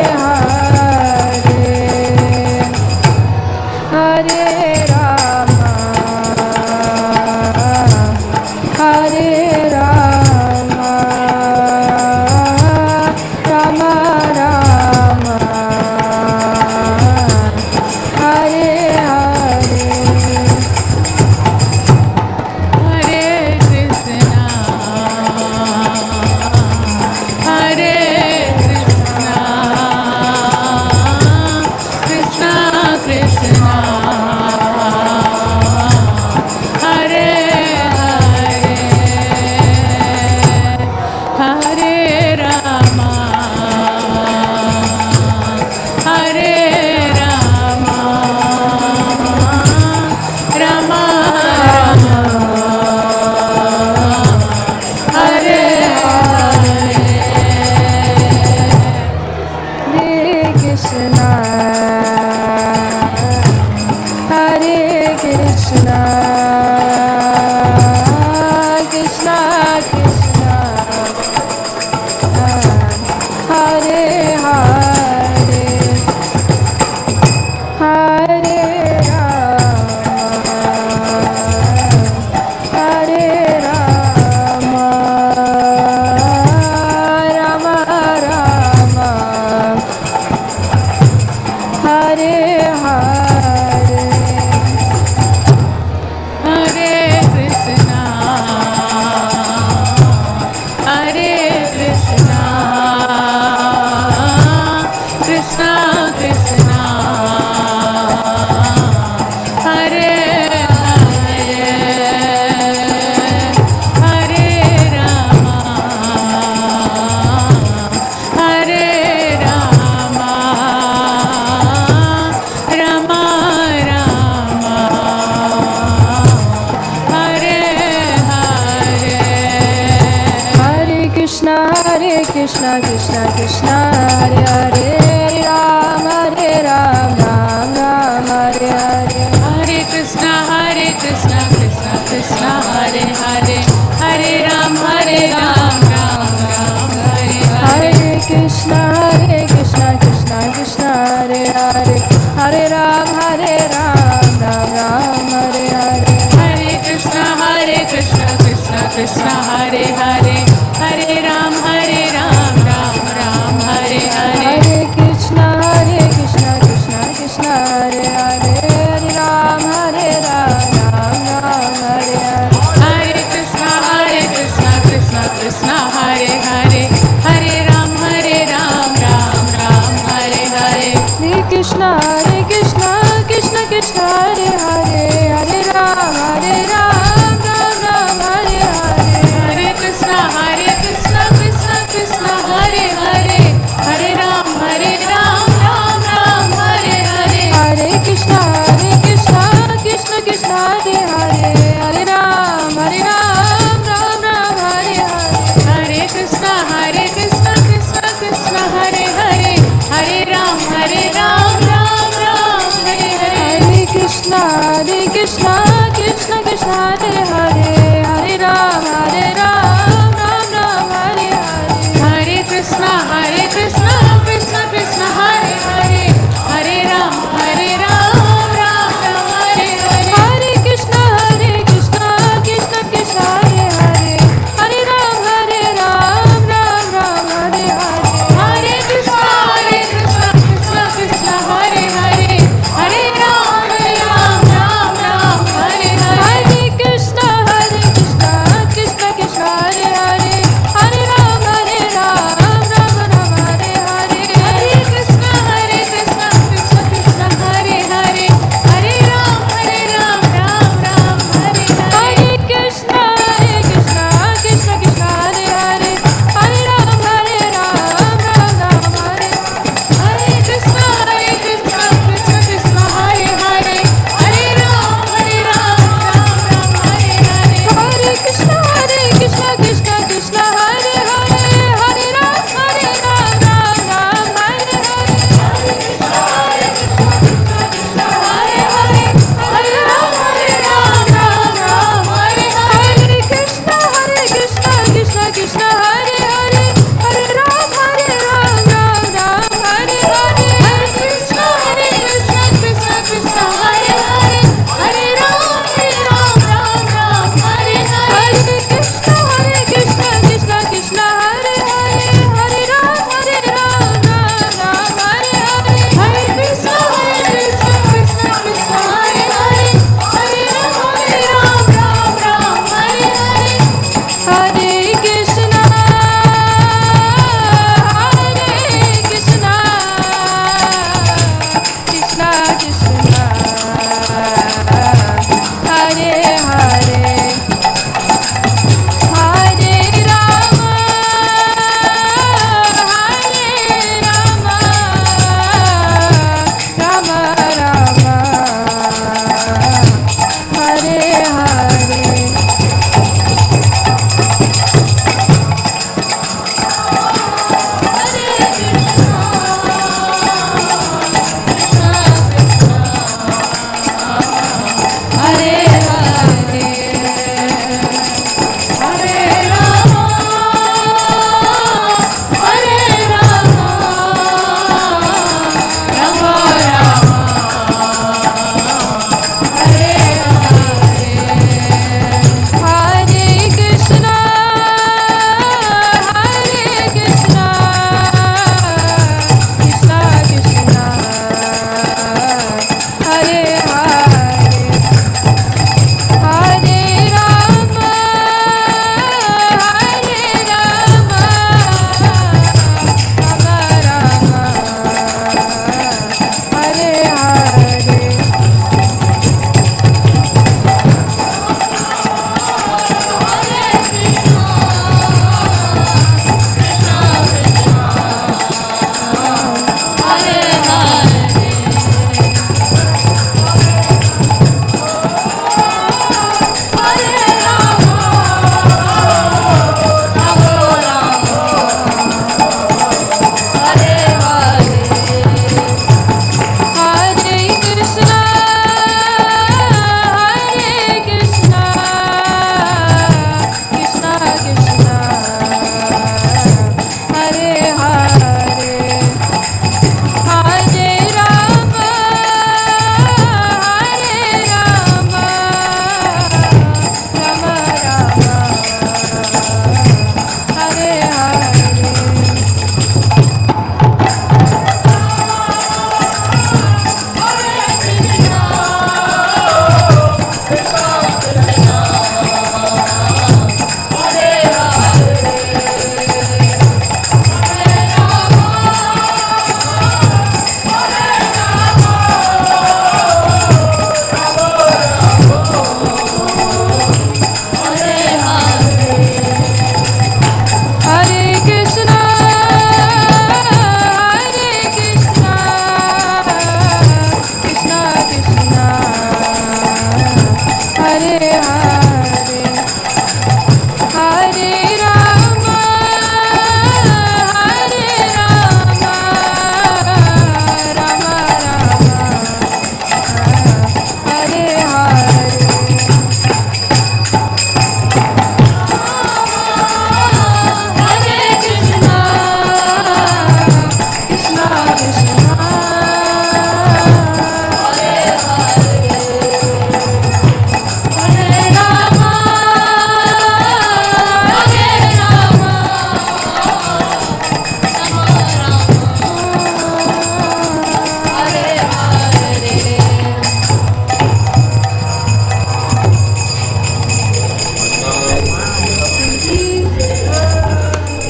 Hare, Hare Rama, Hare Rama, Rama Rama, Hare Krishna Krishna, Hare Hare, Hare Rama, Hare Rama, Rama Rama, Hare Hare Krishna, Hare Krishna, Krishna Krishna, Hare Hare, Hare Rama, Hare Rama, Rama Rama, Hare Hare. Hare Krishna, Hare Krishna, Krishna Krishna, Hare Hare, Hare Rama, Hare Rama, Rama Hare Hare Krishna, Hare Krishna, Krishna Krishna, Hare Hare, Hare Rama, Hare Rama, Rama Rama, Hare Hare. Hare Krishna, Hare Krishna, Krishna Krishna, Hare Hare, Hare Rama, Hare Rama, Rama Rama, Hare Hare. Hare Krishna, Krishna Krishna, Hare Hare, Hare Ram, Ram Ram, Hare Hare. Hare Krishna, Krishna Krishna, Hare Hare, Hare Ram, Ram Ram, Hare Hare. Hare Krishna, Krishna Krishna, Hare Hare, Hare Ram, Ram Ram, Hare Hare. Hare Krishna, Krishna Krishna, Hare Hare, Hare Ram, Ram Ram, Hare Hare. Hare Krishna, Krishna Krishna, Hare Hare, Hare Ram, Ram Ram, Hare Hare. Hare Krishna, Krishna Krishna, Hare Hare, Hare Ram, Ram Ram, Hare Hare. Hare Krishna, Krishna Krishna, Hare Hare, Hare Ram, Ram Ram, Hare Hare. Hare Krishna, Krishna Krishna, Hare Hare, Hare Ram, Ram Ram, Hare Hare. Hare Krishna, Krishna Krishna, Hare Hare, Hare Ram, Ram Ram, Hare Hare. Hare Krishna, Krishna Krishna, Hare Hare, Hare Ram, Ram Ram, Hare Hare. Hare Krishna,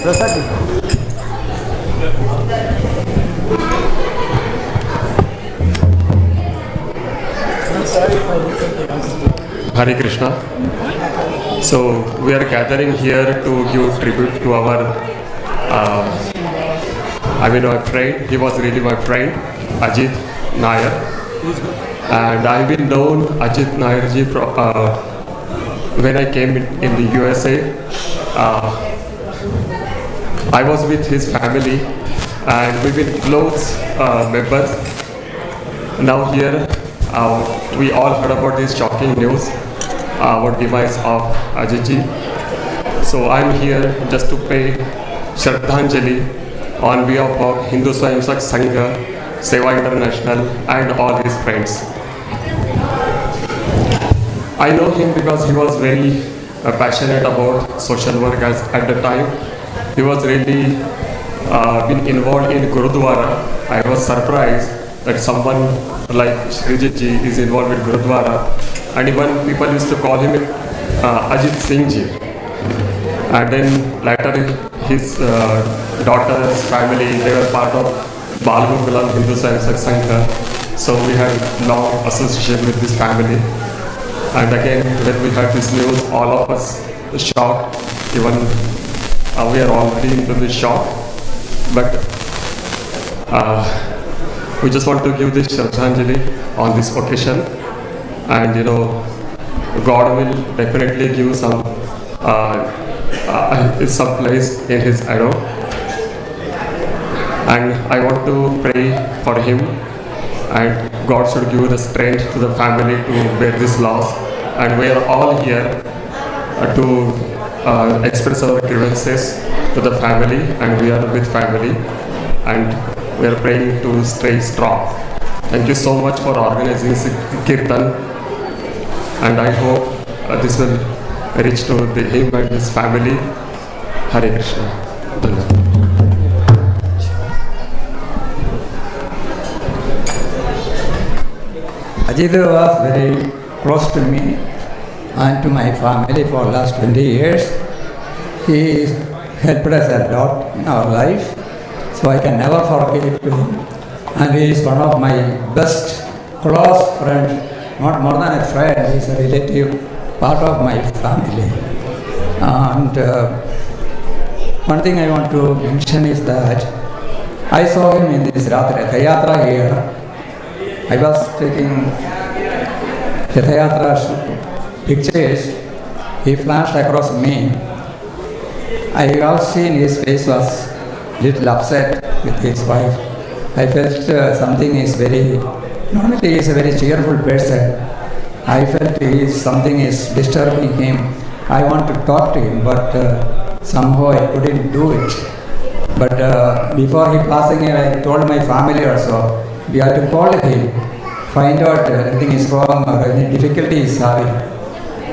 Hare Krishna. So we are gathering here to give tribute to our, my friend. He was really my friend, Ajit Nair. And I've been known Ajit Nair ji when I came in the USA. I was with his family and we've been close members. Now here we all heard about this shocking news about demise of Ajit ji. So I'm here just to pay Shraddhanjali on behalf of Hindu Swayamsevak Sangha, Seva International and all his friends. I know him because he was very passionate about social work at the time. He was really been involved in Gurudwara. I was surprised that someone like Srijit ji is involved with Gurudwara, and even people used to call him Ajit Singh ji. And then later his daughter's family, they were part of Balgokulam Hindu Swayamsevak Sangha. So we had long association with this family. And again, when we heard this news, all of us shocked. Even we are already into this shock. But we just want to give this Shraddhanjali on this occasion. And God will definitely give some place in his arrow. And I want to pray for him, and God should give the strength to the family to bear this loss. And we are all here to express our grievances to the family, and we are with family, and we are praying to stay strong. Thank you so much for organizing this Kirtan, and I hope this will reach to him and his family. Hare Krishna. Ajit was very close to me and to my family for the last 20 years. He helped us a lot in our life, so I can never forget him. And he is one of my best close friends, not more than a friend, he is a relative, part of my family. And one thing I want to mention is that I saw him in this Rathayatra here. I was taking Rathayatra's pictures. He flashed across me. I have seen his face was little upset with his wife. I felt something is normally he is a very cheerful person. I felt something is disturbing him. I want to talk to him, but somehow I couldn't do it. But before he passing away, I told my family also, we have to call him, find out anything is wrong or any difficulty is having.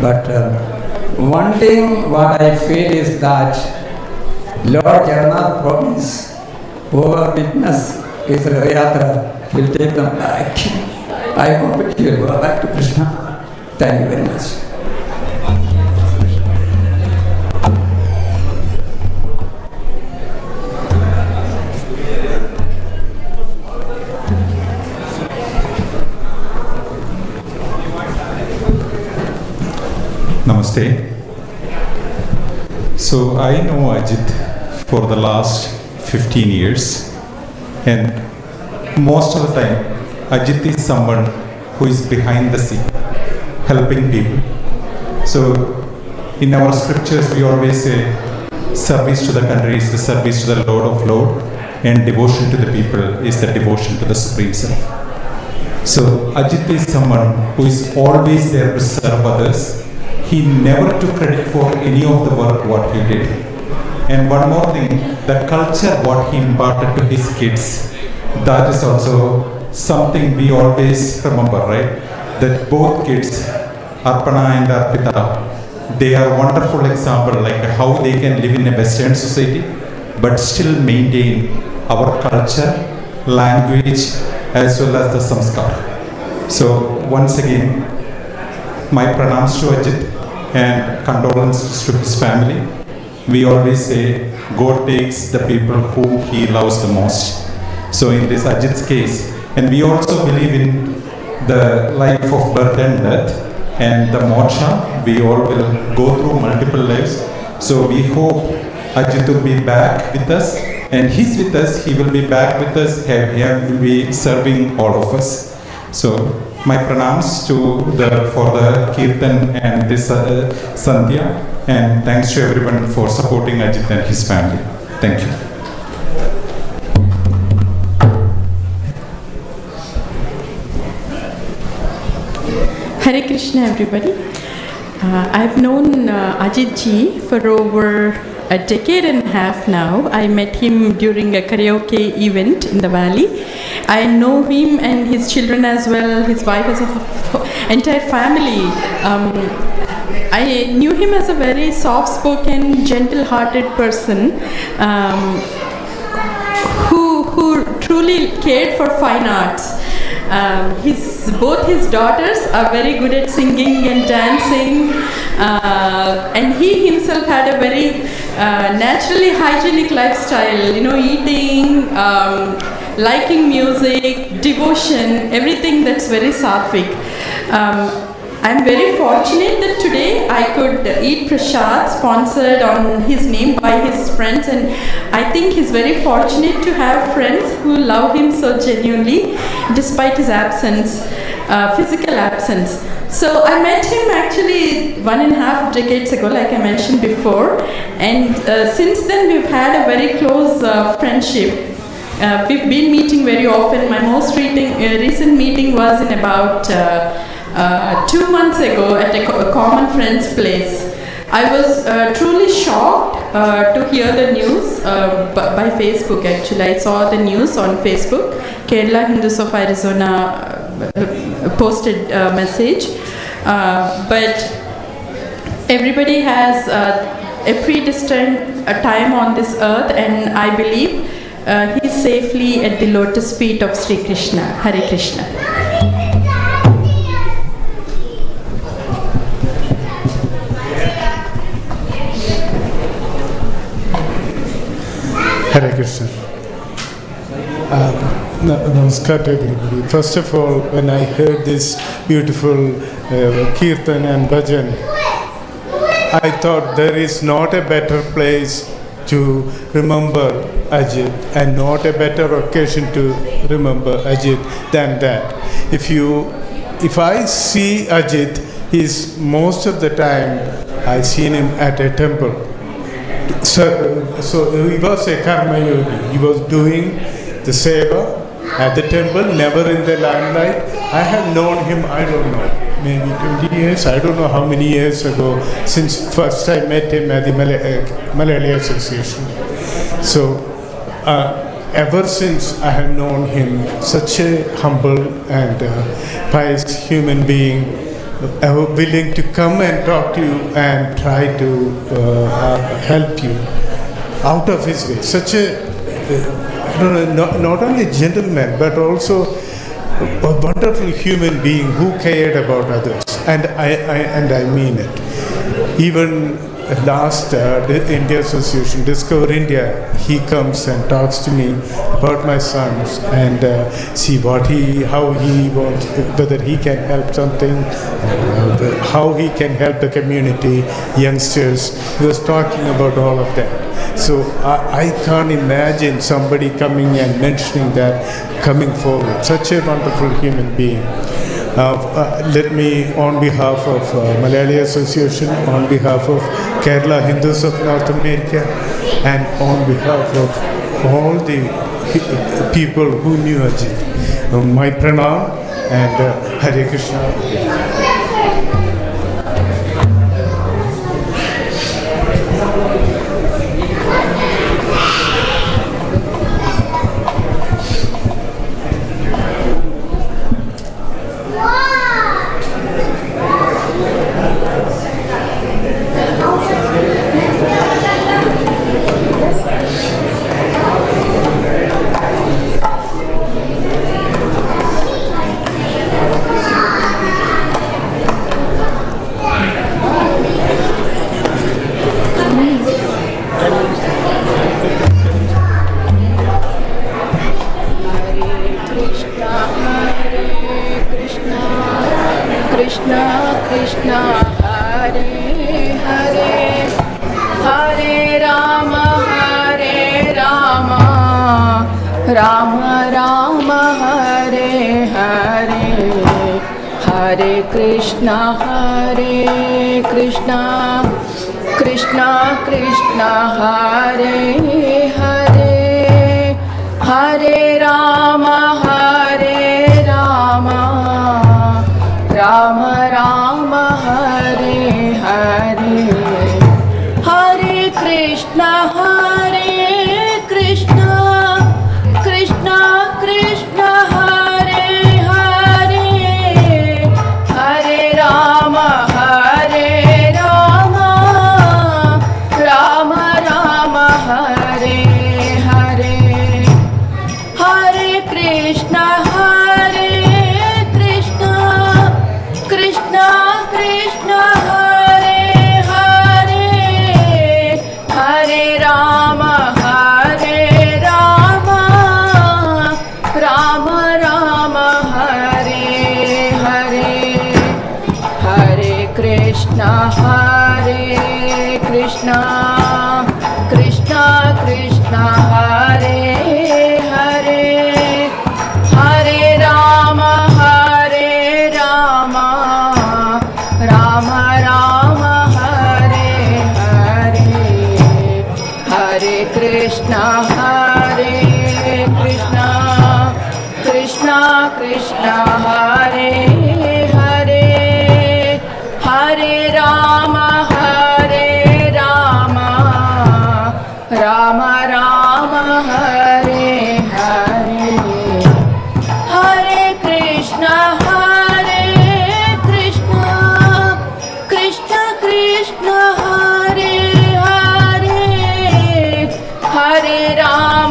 But one thing what I feel is that Lord Jagannath promised, whoever witness his Rathayatra will take them back. I hope he will go back to Krishna. Thank you very much. Namaste. So I know Ajit for the last 15 years, and most of the time Ajit is someone who is behind the scene, helping people. So in our scriptures we always say service to the country is the service to the Lord of Lords, and devotion to the people is the devotion to the Supreme Self. So Ajit is someone who is always there to serve others. He never took credit for any of the work what he did. And one more thing, the culture what he imparted to his kids, that is also something we always remember, right? That both kids, Arpana and Arpita, they are wonderful example like how they can live in a Western society but still maintain our culture, language as well as the samskar. So once again, my pranams to Ajit and condolences to his family. we always say God takes the people whom He loves the most. So in this Ajit's case, and we also believe in the life of birth and death and the moksha, we all will go through multiple lives. So we hope Ajit will be back with us, and he's with us, he will be back with us, he will be serving all of us. So my pranams for the Kirtan and this Sandhya, and thanks to everyone for supporting Ajit and his family. Thank you. Hare Krishna, everybody. I've known Ajit ji for over a decade and a half now. I met him during a karaoke event in the valley. I know him and his children as well, his wife as a entire family. I knew him as a very soft-spoken, gentle-hearted person who truly cared for fine arts. Both his daughters are very good at singing and dancing, and he himself had a very naturally hygienic lifestyle, eating, liking music, devotion, everything that's very sattvic. I'm very fortunate that today I could eat prasad sponsored on his name by his friends, and I think he's very fortunate to have friends who love him so genuinely despite his absence, physical absence. So I met him actually 1.5 decades ago, like I mentioned before, and since then we've had a very close friendship. We've been meeting very often. My most recent meeting was in about 2 months ago at a common friend's place. I was truly shocked to hear the news by Facebook actually. I saw the news on Facebook. Kerala Hindus of Arizona posted a message. But everybody has a predestined time on this earth, and I believe he's safely at the lotus feet of Sri Krishna. Hare Krishna. Hare Krishna. Namaskar to everybody. First of all, when I heard this beautiful Kirtan and Bhajan, I thought there is not a better place to remember Ajit and not a better occasion to remember Ajit than that. If I see Ajit, he's most of the time I seen him at a temple. So he was a karma yogi. He was doing the seva at the temple, never in the limelight. I have known him, I don't know, maybe 20 years, I don't know how many years ago, since first I met him at the Malayali Association. So ever since I have known him, such a humble and pious human being, willing to come and talk to you and try to help you out of his way. Such a, not only gentleman, but also a wonderful human being who cared about others. And I mean it. Even last India Association, Discover India, he comes and talks to me about my sons and see how he wants, whether he can help something, how he can help the community, youngsters. He was talking about all of that. So I can't imagine somebody coming and mentioning that, coming forward. Such a wonderful human being. Let me, on behalf of Malayali Association, on behalf of Kerala Hindus of North America, and on behalf of all the people who knew Ajit, my pranam and Hare Krishna. Ram Ram Hare Hare Hare Krishna Krishna Krishna Hare Hare Hare Ram Ram Ram Hare Hare Hare Krishna Krishna Krishna Hare Hare Hare Ram Ram Ram Hare Hare Hare Krishna Krishna Krishna Hare Hare Hare Ram Ram Ram Hare Hare Hare Krishna Krishna Krishna Hare Hare Hare Ram Ram Ram Hare Hare Hare Krishna Krishna Krishna Hare Hare Hare Ram Ram Ram Hare Hare Hare Krishna Krishna Krishna Hare Hare Hare Ram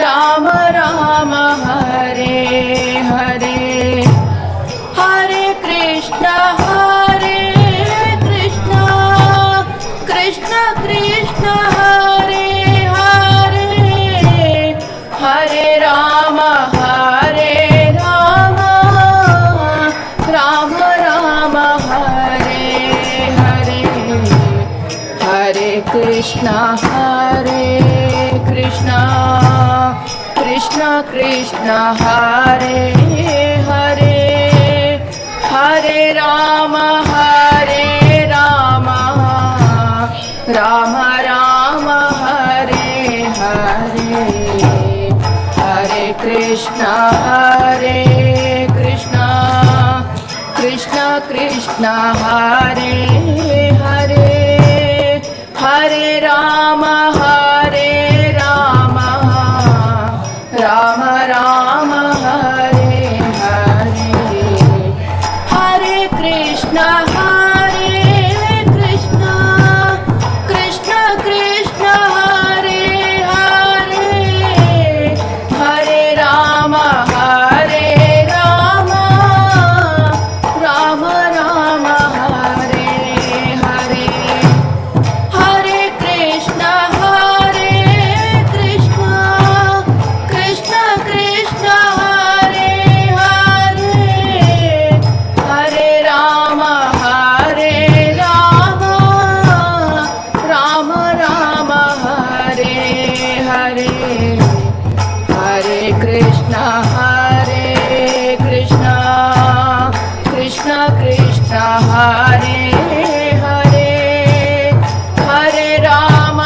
Ram Ram Hare Hare Hare Krishna Krishna Krishna Hare Hare Hare Ram Ram Ram Hare Hare Hare Krishna Krishna Krishna Hare Hare Hare Ram Ram Ram Hare Hare Hare Krishna Krishna Hare Hare Hare Ram Ram Ram Hare Hare Hare Krishna Krishna Hare Hare Hare Ram Ram Ram Hare Hare Hare Krishna Krishna Hare Hare Hare Ram Ram Ram Hare Hare Hare Krishna Krishna Hare Hare Hare Ram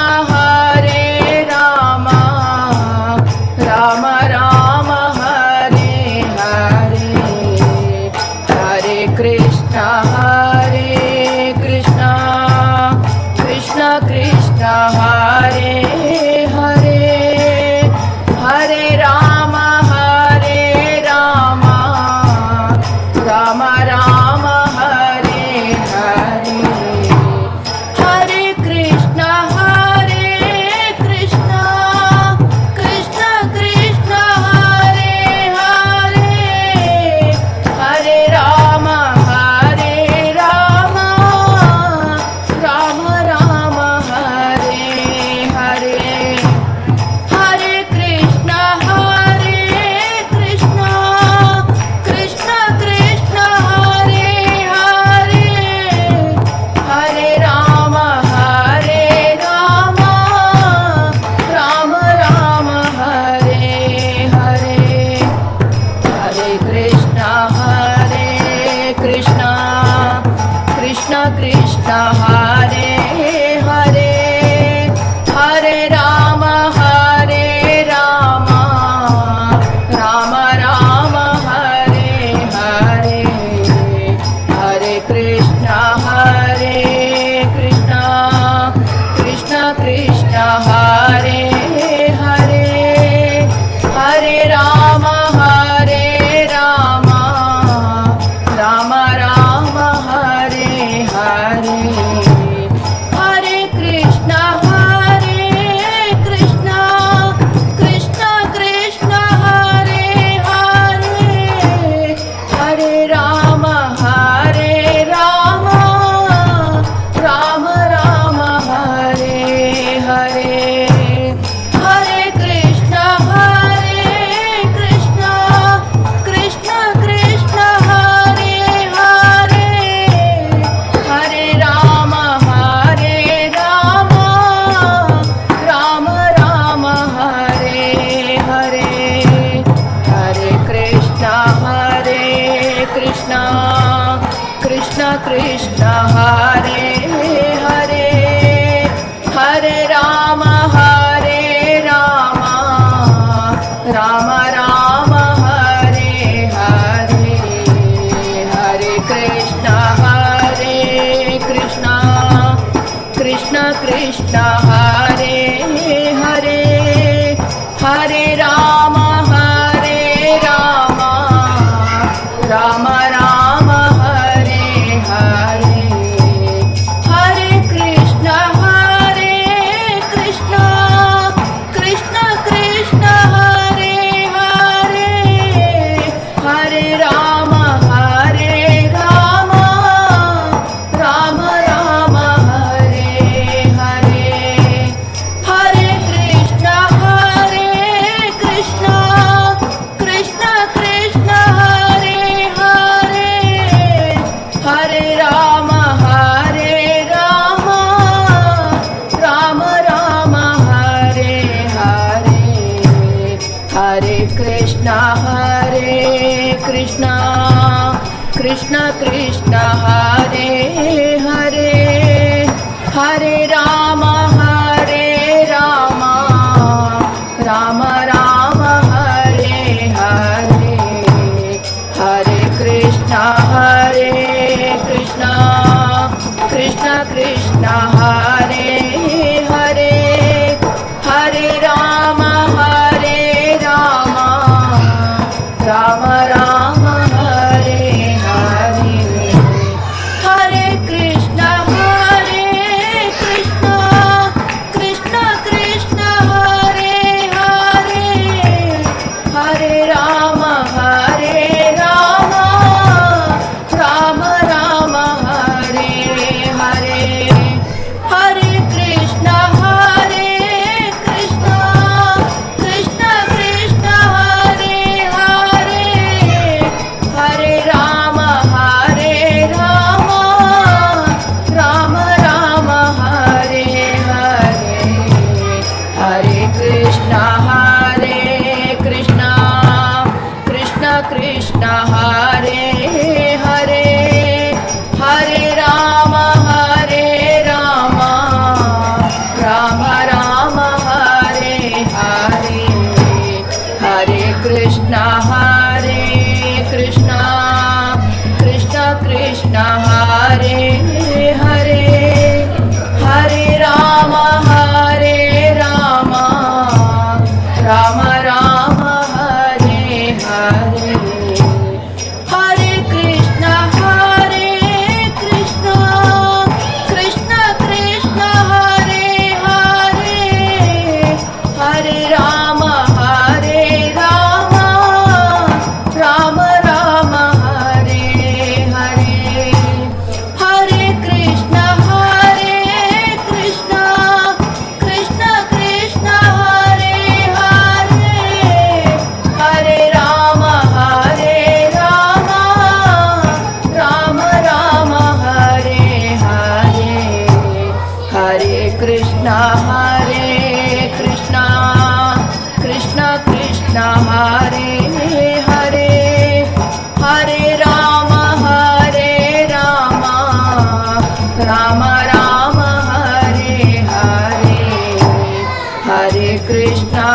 Ram Ram Hare Hare Hare Krishna Krishna Hare Hare Hare Ram Ram Ram Hare Hare Krishna Hare Hare Hare Rama Rama Rama Hare Hare Hare Krishna Krishna Krishna Hare Hare Hare Rama Rama Rama Hare Hare Hare Krishna Krishna Krishna Hare Hare Hare Rama Rama Rama Hare Hare Hare Krishna Krishna Krishna Hare Hare Hare Rama Rama Rama Hare Hare Hare Krishna Krishna Krishna Hare Hare Hare Rama Rama Rama Hare Hare Hare Krishna Krishna Krishna Hare Hare Hare Rama Rama Rama Hare Hare Hare Krishna Krishna Krishna Hare Hare Hare Rama Rama Rama Hare Hare Hare Krishna Krishna Hare Hare Hare Rama Rama Hare Hare Hare Krishna Krishna Hare Hare Hare Rama Rama Rama Hare Hare Hare Krishna Krishna Hare Hare Hare Rama Rama Rama Hare Hare Hare Krishna Krishna Hare Hare Hare Rama Rama Rama Hare Hare Hare Krishna Krishna Hare Hare Hare Rama Rama Hare Hare Hare Krishna Krishna Hare Hare Hare Rama Rama Rama Hare Hare Hare Krishna Krishna Hare Hare Hare Rama Rama Rama Hare Hare Hare Krishna Krishna Hare Hare Hare Rama Rama Rama Hare Hare Hare Krishna Krishna Hare Hare Hare Rama Rama Rama Hare Hare Hare Krishna Krishna Hare Hare Hare Rama Rama Rama Hare Hare, Hare Krishna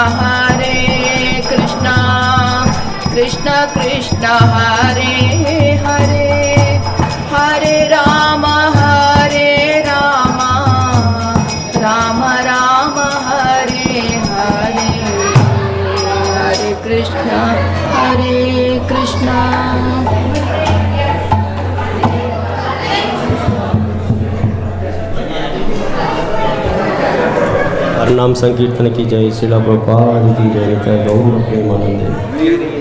Krishna Krishna Hare Hare, Hare Rama Rama Rama Hare Hare, Hare Krishna हर नाम संकीर्तन की जय, श्रील प्रभुपाद की जय, निताय गौर प्रेमानंदे।